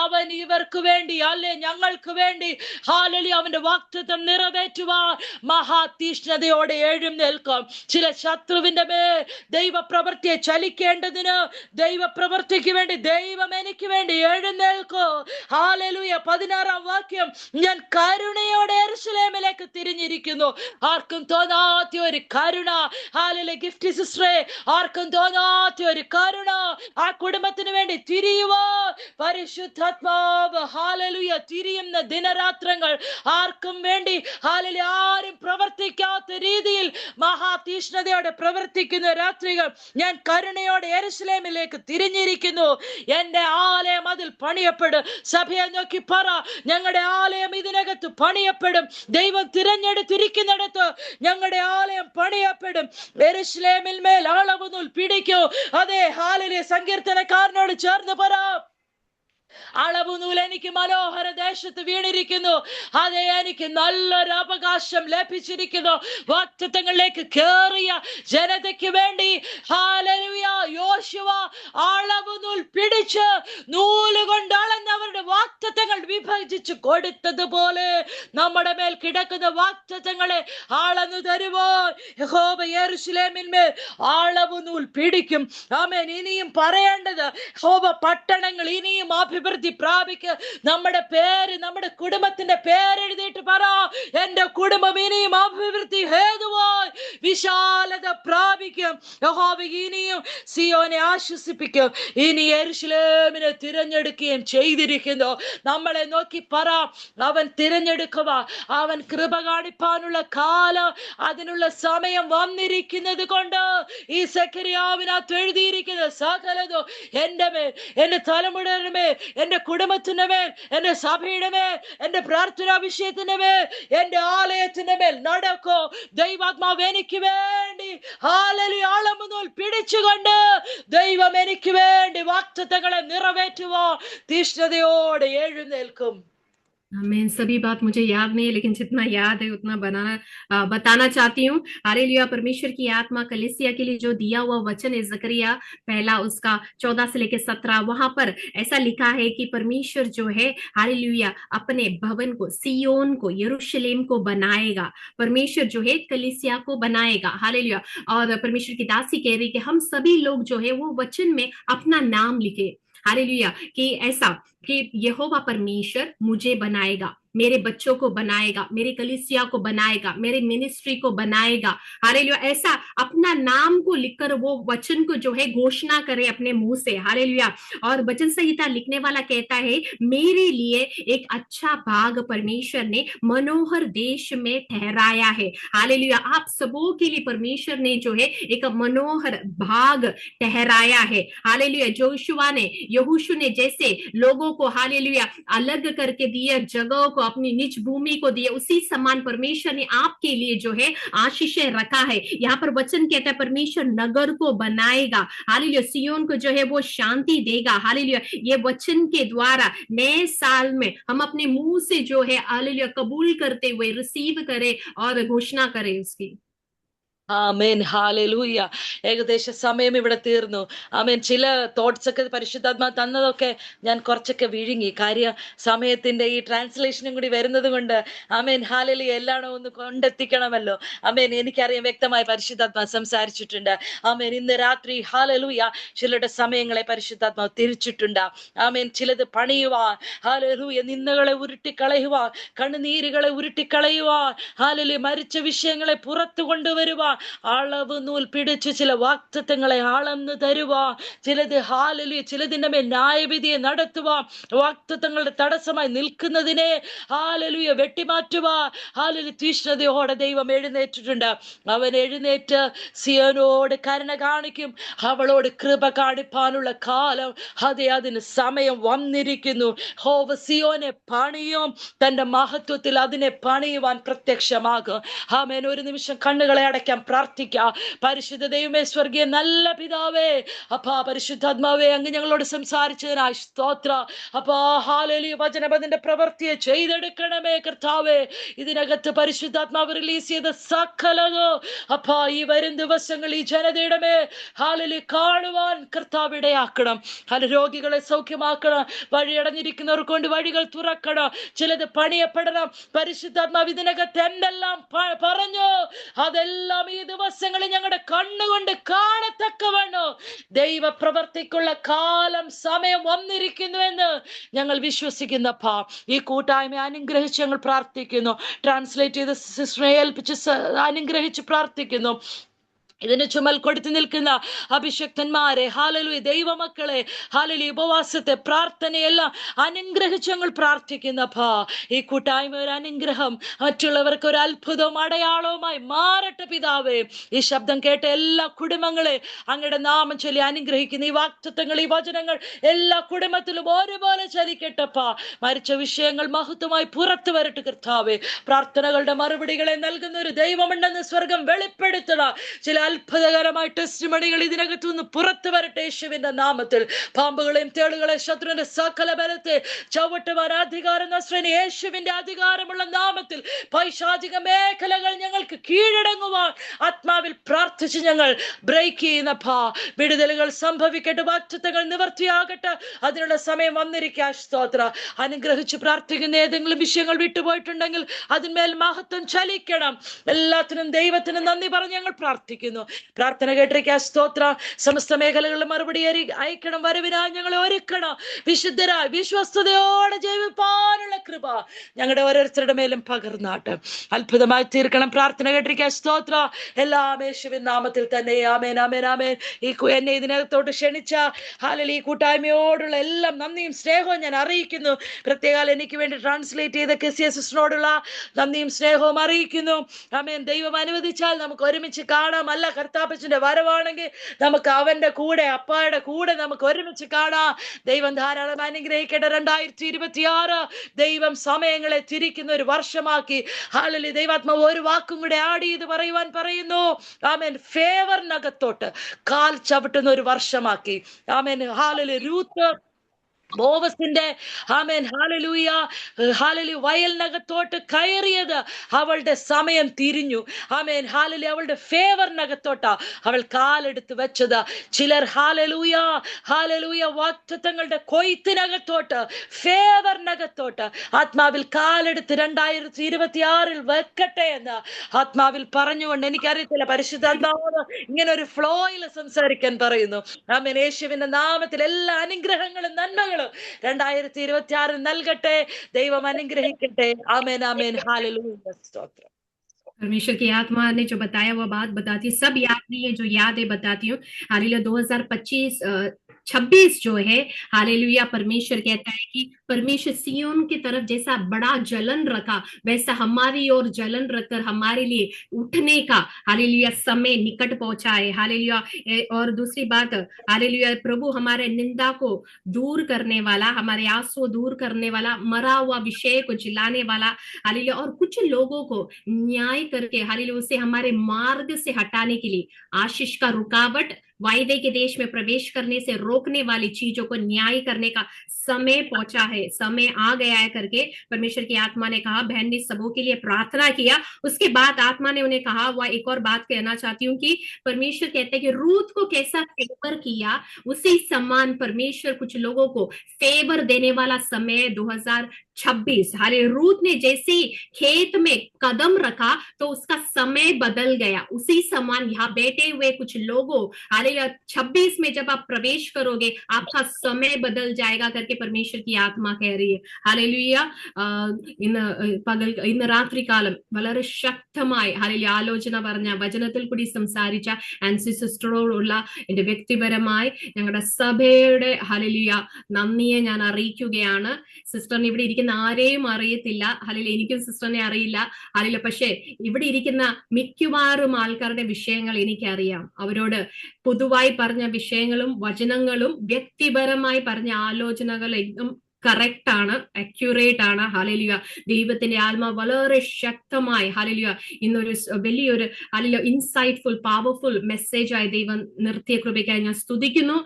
അവൻ ഇവർക്ക് വേണ്ടി, അല്ലെ ഞങ്ങൾക്ക് വേണ്ടി ഹല്ലേലൂയ അവന്റെ വാഗ്ദത്തം നിറവേറ്റുവാൻ മഹാതീഷ്ണതയോടെ എഴുന്നേൽക്കും. ചില ശത്രുവിന്റെ മേൽ ദൈവപ്രവൃത്തിയെ ചലിക്കേണ്ടതിന്, ദൈവപ്രവൃത്തിക്ക് വേണ്ടി ദൈവം എനിക്ക് വേണ്ടി എഴുന്നേൽക്കും. ഹല്ലേലൂയ. 16-ാം വാക്യം, ഞാൻ കരുണയോടെ യെരൂശലേമിലേക്ക് തിരിഞ്ഞിരിക്കുന്നു. ആർക്കും തോന്നാത്ത ഒരു കരുണ. ഹല്ലേലൂയ. ഗിഫ്റ്റ് സിസ്റ്ററെ, ആർക്കും തോന്നാത്ത ഒരു കരുണ ആ കുടുംബത്തിന് വേണ്ടി തിരിയുവാൻ പരിശുദ്ധാത്മാവ് ഹല്ലേലൂയ തിരിയുന്ന ദിനരാത്രങ്ങൾ ആർക്കും വേണ്ടി ഹല്ലേലൂയ ആരും പ്രവർത്തിക്കാത്ത രീതിയിൽ മഹാതീഷ്ണതയോടെ പ്രവർത്തിക്കുന്ന രാത്രികൾ ഞാൻ കരുണയോടെ യെരൂശലേമിലേക്ക് തിരിഞ്ഞിരിക്കുന്നു. എന്റെ ആലയം അതിൽ പണിയപ്പെടും. സഭയെ നോക്കി പറ, ഞങ്ങളുടെ ആലയം ഇതിനകത്ത് പണിയപ്പെടും. ദൈവം തിരഞ്ഞെടുത്തിരിക്കുന്നിടത്ത് ഞങ്ങളുടെ ആലയം പണിയപ്പെടും. യെരൂശലേമിൽ മേൽ അളവുനൂൽ പിടിക്കൂ. അതെ, ഹല്ലേലൂയ. സങ്കീർത്തനക്കാരനോട് ചേർന്ന് പറ, അളവ് നൂൽ എനിക്ക് മനോഹര ദേശത്ത് വീണിരിക്കുന്നു. അതെ, എനിക്ക് നല്ലൊരു അവകാശം ലഭിച്ചിരിക്കുന്നു. വാഗ്ദത്തങ്ങളിലേക്ക് കേറിയ ജനതയ്ക്ക് വേണ്ടി ഹല്ലേലൂയ യോശുവ അളവ് നൂൽ പിടിച്ച് നൂലുകൊണ്ട് അളന്നവരുടെ വാഗ്ദത്തങ്ങൾ വിഭജിച്ചു കൊടുത്തതുപോലെ നമ്മുടെ മേൽ കിടക്കുന്ന വാഗ്ദത്തങ്ങളെ അളന്നു തരുവാൻ യഹോവ യെരൂശലേമിന്മേൽ അളവ് നൂൽ പിടിക്കും. ആമേൻ. ഇനിയും പറയേണ്ടത് യഹോവ പട്ടണങ്ങൾ ഇനിയും അഭിവൃദ്ധി പ്രാപിക്കും. നമ്മുടെ പേര്, നമ്മുടെ കുടുംബത്തിന്റെ പേരെഴുതിയിട്ട് പറ, എന്റെ കുടുംബം ഇനിയും അഭിവൃദ്ധി ഹേതുവായി വിശാലത പ്രാപിക്കും. യഹോവ ഇനിയും സിയോനെ ആശ്വസിപ്പിക്കും. ഇനി യെരൂശലേമിനെ തിരഞ്ഞെടുക്കുകയും ചെയ്തിരിക്കുന്നു. നമ്മളെ നോക്കി പറ, അവൻ തിരഞ്ഞെടുക്കുക, അവൻ കൃപ കാണിപ്പാനുള്ള കാലം, അതിനുള്ള സമയം വന്നിരിക്കുന്നത് കൊണ്ട് ഈ സെഖര്യാവിനകത്ത് എഴുതിയിരിക്കുന്ന സകലതും എന്റെ മേൽ, എന്റെ തലമുറയുടെ മേൽ, എന്റെ കുടുംബത്തിന്റെ മേൽ, എന്റെ സഭയുടെ മേൽ, എന്റെ പ്രാർത്ഥനാ വിഷയത്തിന്റെ മേൽ, എന്റെ ആലയത്തിന്റെ മേൽ നടക്കോ. ദൈവാത്മാവ് എനിക്ക് വേണ്ടി ഹല്ലേലൂയ അളവ് നൂൽ പിടിച്ചുകൊണ്ട് ദൈവം എനിക്ക് വേണ്ടി വാഗ്ദത്തങ്ങളെ നിറവേറ്റുവാൻ തീഷ്ണതയോടെ എഴുന്നേൽക്കും. मैं सभी बात मुझे याद नहीं है, लेकिन जितना याद है उतना बताना चाहती हूँ। हालेलुया। परमेश्वर की आत्मा कलीसिया के लिए जो दिया हुआ वचन है, जकरिया पहला उसका 14 से लेकर 17, वहां पर ऐसा लिखा है कि परमेश्वर जो है हालेलुया अपने भवन को, सियोन को, यरूशलेम को बनाएगा। परमेश्वर जो है कलीसिया को बनाएगा। हालेलुया। और परमेश्वर की दासी कह रही कि हम सभी लोग जो है वो वचन में अपना नाम लिखे। हालेलुया। कि ऐसा कि यहोवा परमेश्वर मुझे बनाएगा, मेरे बच्चों को बनाएगा, मेरी कलीसिया को बनाएगा, मेरे मिनिस्ट्री को बनाएगा। हालेलुया। ऐसा अपना नाम को लिखकर वो वचन को जो है घोषणा करे अपने मुंह से। हालेलुया। और वचन संहिता लिखने वाला कहता है, मेरे लिए एक अच्छा भाग परमेश्वर ने मनोहर देश में ठहराया है। हालेलुया। आप सबों के लिए परमेश्वर ने जो है एक मनोहर भाग ठहराया है। हालेलुया। यहोशू ने जैसे लोगों को हालेलुया अलग करके दिया, जगहों को, अपनी निज भूमि को दिया, उसी समान परमेश्वर ने आपके लिए जो है आशीषें रखा है। यहाँ पर वचन कहता है परमेश्वर नगर को बनाएगा। हालेलुया। सियोन को जो है वो शांति देगा। हालेलुया। ये वचन के द्वारा नए साल में हम अपने मुंह से जो है हालेलुया कबूल करते हुए रिसीव करें और घोषणा करें उसकी। ആമേൻ. ഹാലേലൂയ. ഏകദേശ സമയം ഇവിടെ തീർന്നു. ആമേൻ. ചില തോട്ട്സ് ഒക്കെ പരിശുദ്ധാത്മാ തന്നതൊക്കെ ഞാൻ കുറച്ചൊക്കെ വിഴുങ്ങി. കാര്യം സമയത്തിന്റെ ഈ ട്രാൻസ്ലേഷനും കൂടി വരുന്നത് കൊണ്ട് ആമേൻ. ഹാലേലൂയ. എല്ലാണോ ഒന്ന് കൊണ്ടെത്തിക്കണമല്ലോ. ആമേൻ. എനിക്കറിയാം വ്യക്തമായി പരിശുദ്ധാത്മാ സംസാരിച്ചിട്ടുണ്ട്. ആമേൻ. ഇന്ന് രാത്രി ഹാലേലൂയ ചിലരുടെ സമയങ്ങളെ പരിശുദ്ധാത്മാവ് തിരിച്ചിട്ടുണ്ട്. ആമേൻ. ചിലത് പണിയുവാൻ, ഹാലേലൂയ നിന്ദകളെ ഉരുട്ടിക്കളയുവാൻ, കണ്ണുനീരുകളെ ഉരുട്ടിക്കളയുവാൻ, ഹാലേലൂയ മരിച്ച വിഷയങ്ങളെ പുറത്തു കൊണ്ടുവരുവാൻ അളവ് നൂൽ പിടിച്ച് ചില വാഗ്ദത്തങ്ങളെ അളന്ന് തരുവാ. ചിലത് ഹാലലൂയ, ചിലതിന്റെ മേൽ ന്യായവിധിയെ നടത്തുവാ. വാഗ്ദത്തങ്ങളുടെ തടസ്സമായി നിൽക്കുന്നതിനെ ഹാലലൂയ വെട്ടിമാറ്റുവാ. ഹാലലൂയ തീഷ്ണതയോടെ ദൈവം എഴുന്നേറ്റിട്ടുണ്ട്. അവൻ എഴുന്നേറ്റ് സിയോനോട് കരുണ കാണിക്കും, അവളോട് കൃപ കാണിപ്പാനുള്ള കാലം അതെ, അതിന് സമയം വന്നിരിക്കുന്നു. ഹോവ സിയോനെ പണിയും, തന്റെ മഹത്വത്തിൽ അതിനെ പണിയുവാൻ പ്രത്യക്ഷമാകും. ആമേൻ. ഒരു നിമിഷം കണ്ണുകളെ അടയ്ക്കാം, പ്രാർത്ഥിക്കാം. പരിശുദ്ധ ദൈവമേ, സ്വർഗീയ നല്ല പിതാവേ, അപ്പാ പരിശുദ്ധാത്മാവേ, അങ്ങ് ഞങ്ങളോട് സംസാരിച്ചതിനായി സ്തോത്ര. അപ്പാ ഹാലേലൂയ വചനപതിന്റെ പ്രവൃത്തിയെ ചെയ്തെടുക്കണമേ കർത്താവേ. ഇതിനകത്ത് പരിശുദ്ധാത്മാവ് റിലീസ് ചെയ്ത സകലതോ അപ്പാ ഈ വരും ദിവസങ്ങൾ ഈ ജനതയുടെ മേൽ ഹാലേലൂയ കാണുവാൻ കർത്താവ് ഇടയാക്കണം. രോഗികളെ സൗഖ്യമാക്കണം, വഴിയടഞ്ഞിരിക്കുന്നവർക്ക് കൊണ്ട് വഴികൾ തുറക്കണം, ചിലത് പണിയപ്പെടണം. പരിശുദ്ധാത്മാവ് ഇതിനകത്ത് എന്തെല്ലാം പറഞ്ഞു അതെല്ലാം ഈ ദിവസങ്ങളിൽ ഞങ്ങളുടെ കണ്ണുകൊണ്ട് കാണത്തക്കവണ്ണോ ദൈവ പ്രവർത്തിക്കുള്ള കാലം സമയം വന്നിരിക്കുന്നുവെന്ന് ഞങ്ങൾ വിശ്വസിക്കുന്നപ്പാ. ഈ കൂട്ടായ്മ അനുഗ്രഹിച്ച് ഞങ്ങൾ പ്രാർത്ഥിക്കുന്നു. ട്രാൻസ്ലേറ്റ് ചെയ്ത് സിസ്റ്ററെ ഏൽപ്പിച്ച് അനുഗ്രഹിച്ച് പ്രാർത്ഥിക്കുന്നു. ഇതിന് ചുമൽ കൊടുത്തു നിൽക്കുന്ന അഭിഷക്തന്മാരെ, ഹാലലൂയ ദൈവമക്കളെ, ഹാലലൂയ ഉപവാസത്തെ, പ്രാർത്ഥനയെല്ലാം അനുഗ്രഹിച്ച് ഞങ്ങൾ പ്രാർത്ഥിക്കുന്നപ്പാ. ഈ കൂട്ടായ്മ ഒരു അനുഗ്രഹം, മറ്റുള്ളവർക്ക് ഒരു അത്ഭുതവും അടയാളവുമായി മാറട്ടെ പിതാവേ. ഈ ശബ്ദം കേട്ട എല്ലാ കുടുംബങ്ങളെ അങ്ങയുടെ നാമം ചൊല്ലി അനുഗ്രഹിക്കുന്ന ഈ വാഗ്ദത്തങ്ങൾ, ഈ വചനങ്ങൾ എല്ലാ കുടുംബത്തിലും ഒരുപോലെ ചലിക്കട്ടപ്പാ. മരിച്ച വിഷയങ്ങൾ മഹത്വമായി പുറത്തു വരട്ടെ കർത്താവേ. പ്രാർത്ഥനകളുടെ മറുപടികളെ നൽകുന്ന ഒരു ദൈവമുണ്ടെന്ന് സ്വർഗം വെളിപ്പെടുത്തണം. ചില അത്ഭുതകരമായ ടെസ്റ്റിമണികൾ ഇതിനകത്തുനിന്ന് പുറത്തു വരട്ടെ യേശുവിന്റെ നാമത്തിൽ. പാമ്പുകളെയും തേളുകളെ ശത്രുവിന്റെ സകല ബലത്തെ ചവിട്ടുവാൻ അധികാരം നസ്രേനി യേശുവിന്റെ അധികാരമുള്ള നാമത്തിൽ പൈശാചിക മേഖലകൾ ഞങ്ങൾക്ക് കീഴടങ്ങുവാൻ ആത്മാവിൽ പ്രാർത്ഥിച്ച് ഞങ്ങൾ ബ്രേക്ക് ചെയ്യുന്ന വിടുതലുകൾ സംഭവിക്കട്ടെ, വാഗ്ദത്തങ്ങൾ നിവർത്തിയാകട്ടെ. അതിനുള്ള സമയം വന്നിരിക്കുക. സ്തോത്ര. അനുഗ്രഹിച്ച് പ്രാർത്ഥിക്കുന്ന ഏതെങ്കിലും വിഷയങ്ങൾ വിട്ടുപോയിട്ടുണ്ടെങ്കിൽ അതിന്മേൽ മഹത്വം ചലിക്കണം. എല്ലാത്തിനും ദൈവത്തിന് നന്ദി പറഞ്ഞ് ഞങ്ങൾ പ്രാർത്ഥിക്കുന്നു. പ്രാർത്ഥന കേട്ടിരിക്കുക. സ്തോത്ര. സമസ്ത മേഖലകളിൽ മറുപടി അയക്കണം. വരവിനായി ഞങ്ങളെ ഒരുക്കണം. വിശുദ്ധരായി വിശ്വസ്തയോടെ ജീവിപ്പാനുള്ള കൃപ ഞങ്ങളുടെ ഓരോരുത്തരുടെ മേലും പകർന്നാട്ട് അത്ഭുതമായി തീർക്കണം. പ്രാർത്ഥന കേട്ടിരിക്കുക. സ്തോത്ര. എല്ലാം യേശുവിൻ നാമത്തിൽ തന്നെ. ആമേൻ, ആമേൻ, ആമേൻ. എന്നെ ഇതിനകത്തോട്ട് ക്ഷണിച്ച ഈ കൂട്ടായ്മയോടുള്ള എല്ലാം നന്ദിയും സ്നേഹവും ഞാൻ അറിയിക്കുന്നു. പ്രത്യേകം എനിക്ക് വേണ്ടി ട്രാൻസ്ലേറ്റ് ചെയ്ത കെസിയ സിസ്റ്ററിനോടുള്ള നന്ദിയും സ്നേഹവും അറിയിക്കുന്നു. ആമേൻ. ദൈവം അനുവദിച്ചാൽ നമുക്ക് ഒരുമിച്ച് കാണാം. അല്ല, കർത്താപ്പച്ചന്റെ വരവാണെങ്കിൽ നമുക്ക് അവന്റെ കൂടെ, അപ്പായുടെ കൂടെ നമുക്ക് ഒരുമിച്ച് കാണാം. ദൈവം ധാരാളം അനുഗ്രഹിക്കട്ടെ. 2026 ദൈവം സമയങ്ങളെ തിരിക്കുന്ന ഒരു വർഷമാക്കി. ഹല്ലേലൂയ. ദൈവാത്മാവ് ഒരു വാക്കും കൂടെ ആഡ് ചെയ്ത് പറയുന്നു. ആമേൻ. ഫേവറിനകത്തോട്ട് കാൽ ചവിട്ടുന്ന ഒരു വർഷമാക്കി. ആമേൻ. ഹല്ലേലൂയ. രൂത്ത് ബോവസിന്റെ ആമേൻ ഹല്ലേലൂയ ഹല്ലേലൂയ വയലിനകത്തോട്ട് കയറിയത് അവളുടെ സമയം തിരിഞ്ഞു. Amen hallelujah. അവളുടെ ഫേവറിനകത്തോട്ടാ അവൾ കാലെടുത്ത് വെച്ചത്. ചിലർ ഹല്ലേലൂയ ഹല്ലേലൂയ വാഗ്ദത്തങ്ങളുടെ കൊയ്ത്തിനകത്തോട്ട്, ഫേവറിനകത്തോട്ട് ആത്മാവിൽ കാലെടുത്ത് 2026 വെക്കട്ടെ എന്ന് ആത്മാവിൽ പറഞ്ഞുകൊണ്ട്, എനിക്കറിയത്തില്ല, പരിശുദ്ധാത്മാവ് ഇങ്ങനെ ഒരു ഫ്ലോയിൽ സംസാരിക്കാൻ പറയുന്നു. ആമേൻ. യേശുവിന്റെ നാമത്തിൽ എല്ലാ അനുഗ്രഹങ്ങളും നന്മകളും 2026 നൽകട്ടെ. ദൈവം അനുഗ്രഹിക്കട്ടെ. आमेन, आमेन, हालेलुया, स्तोत्र। परमेश्वर की आत्मा ने जो बताया वो बात बताती है, सब याद नहीं है, जो याद है बताती हूँ। हालेलुया। 2026 जो है, हालेलुया, परमेश्वर कहता है कि परमेश्वर सियोन की तरफ जैसा बड़ा जलन रखा, वैसा हमारी ओर जलन रखकर हमारे लिए उठने का हालेलुया समय निकट पहुंचा है। हालेलुया। और दूसरी बात, हालेलुया, प्रभु हमारे निंदा को दूर करने वाला, हमारे आंसू दूर करने वाला, मरा हुआ विषय को जिलाने वाला, हालेलुया, और कुछ लोगों को न्याय करके हालेलुया उसे हमारे मार्ग से हटाने के लिए, आशीष का रुकावट, वायदे के देश में प्रवेश करने से रोकने वाली चीजों को न्याय करने का समय पहुंचा है, समय आ गया है करके परमेश्वर की आत्मा ने कहा। बहन ने सबों के लिए प्रार्थना किया। उसके बाद आत्मा ने उन्हें कहा, वह एक और बात कहना चाहती हूँ कि परमेश्वर कहते हैं कि रूथ को कैसा फेवर किया, उसी समान परमेश्वर कुछ लोगों को फेवर देने वाला समय 2026। हाले रूथ ने जैसे ही खेत में कदम रखा तो उसका समय बदल गया। उसी समान यहाँ बैठे हुए कुछ लोगों, हाले 26 में जब आप प्रवेश करोगे आपका समय बदल जाएगा करके परमेश्वर की आत्मा कह रही है। हालेलुയ। ഇന്ന് രാത്രികാലം വളരെ ശക്തമായി ഹാലേലൂയ ആലോചന പറഞ്ഞ, വചനത്തിൽ കൂടി സംസാരിച്ച ആൻസി സിസ്റ്ററോടുള്ള എന്റെ വ്യക്തിപരമായി ഞങ്ങളുടെ സഭയുടെ ഹാലേലൂയ നന്ദിയെ ഞാൻ അറിയിക്കുകയാണ്. സിസ്റ്ററിന് ഇവിടെ ഇരിക്കുന്ന ആരെയും അറിയത്തില്ല. ഹാലേലൂയ. എനിക്കും സിസ്റ്ററിനെ അറിയില്ല. ഹാലേലൂയ. പക്ഷേ ഇവിടെ ഇരിക്കുന്ന മിക്കവാറും ആൾക്കാരുടെ വിഷയങ്ങൾ എനിക്കറിയാം. അവരോട് പൊതുവായി പറഞ്ഞ വിഷയങ്ങളും വചനങ്ങളും വ്യക്തിപരമായി പറഞ്ഞ ആലോചനകളും കറക്റ്റ് ആണ്, അക്യുറേറ്റ് ആണ്. ഹല്ലേലൂയ. ദൈവത്തിന്റെ ആത്മ വളരെ ശക്തമായി ഹല്ലേലൂയ ഇന്നൊരു വലിയൊരു ഹല്ലേലൂയ ഇൻസൈറ്റ്ഫുൾ പവർഫുൾ മെസ്സേജായി ദൈവം നിർത്തിയ കൃപയ്ക്കായി ഞാൻ സ്തുതിക്കുന്നു.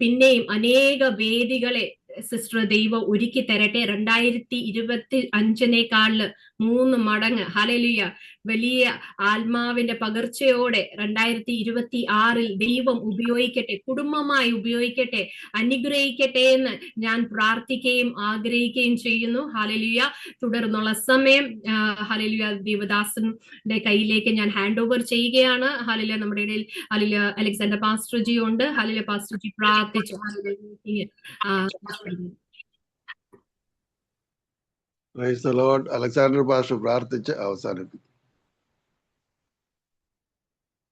പിന്നെയും അനേക വേദികളെ സിസ്റ്റർ ദൈവം ഒരുക്കി തരട്ടെ. 2025 3 മടങ്ങ് ഹല്ലേലൂയ വലിയ ആത്മാവിന്റെ പകർച്ചയോടെ 2026 ദൈവം ഉപയോഗിക്കട്ടെ, കുടുംബമായി ഉപയോഗിക്കട്ടെ, അനുഗ്രഹിക്കട്ടെ എന്ന് ഞാൻ പ്രാർത്ഥിക്കുകയും ആഗ്രഹിക്കുകയും ചെയ്യുന്നു. ഹല്ലേലൂയ. തുടർന്നുള്ള സമയം ഹല്ലേലൂയ ദേവദാസന്റെ കയ്യിലേക്ക് ഞാൻ ഹാൻഡ് ഓവർ ചെയ്യുകയാണ്. ഹല്ലേലൂയ. നമ്മുടെ ഇടയിൽ ഹല്ലേലൂയ അലക്സാണ്ടർ പാസ്റ്റർ ജി ഉണ്ട്. ഹല്ലേലൂയ. പാസ്റ്റർ ജി പ്രാർത്ഥിച്ചു. Hallelujah. Praise the Lord. Alexander pastor പ്രാർത്ഥിച്ച് അവസാനിപ്പിക്കും.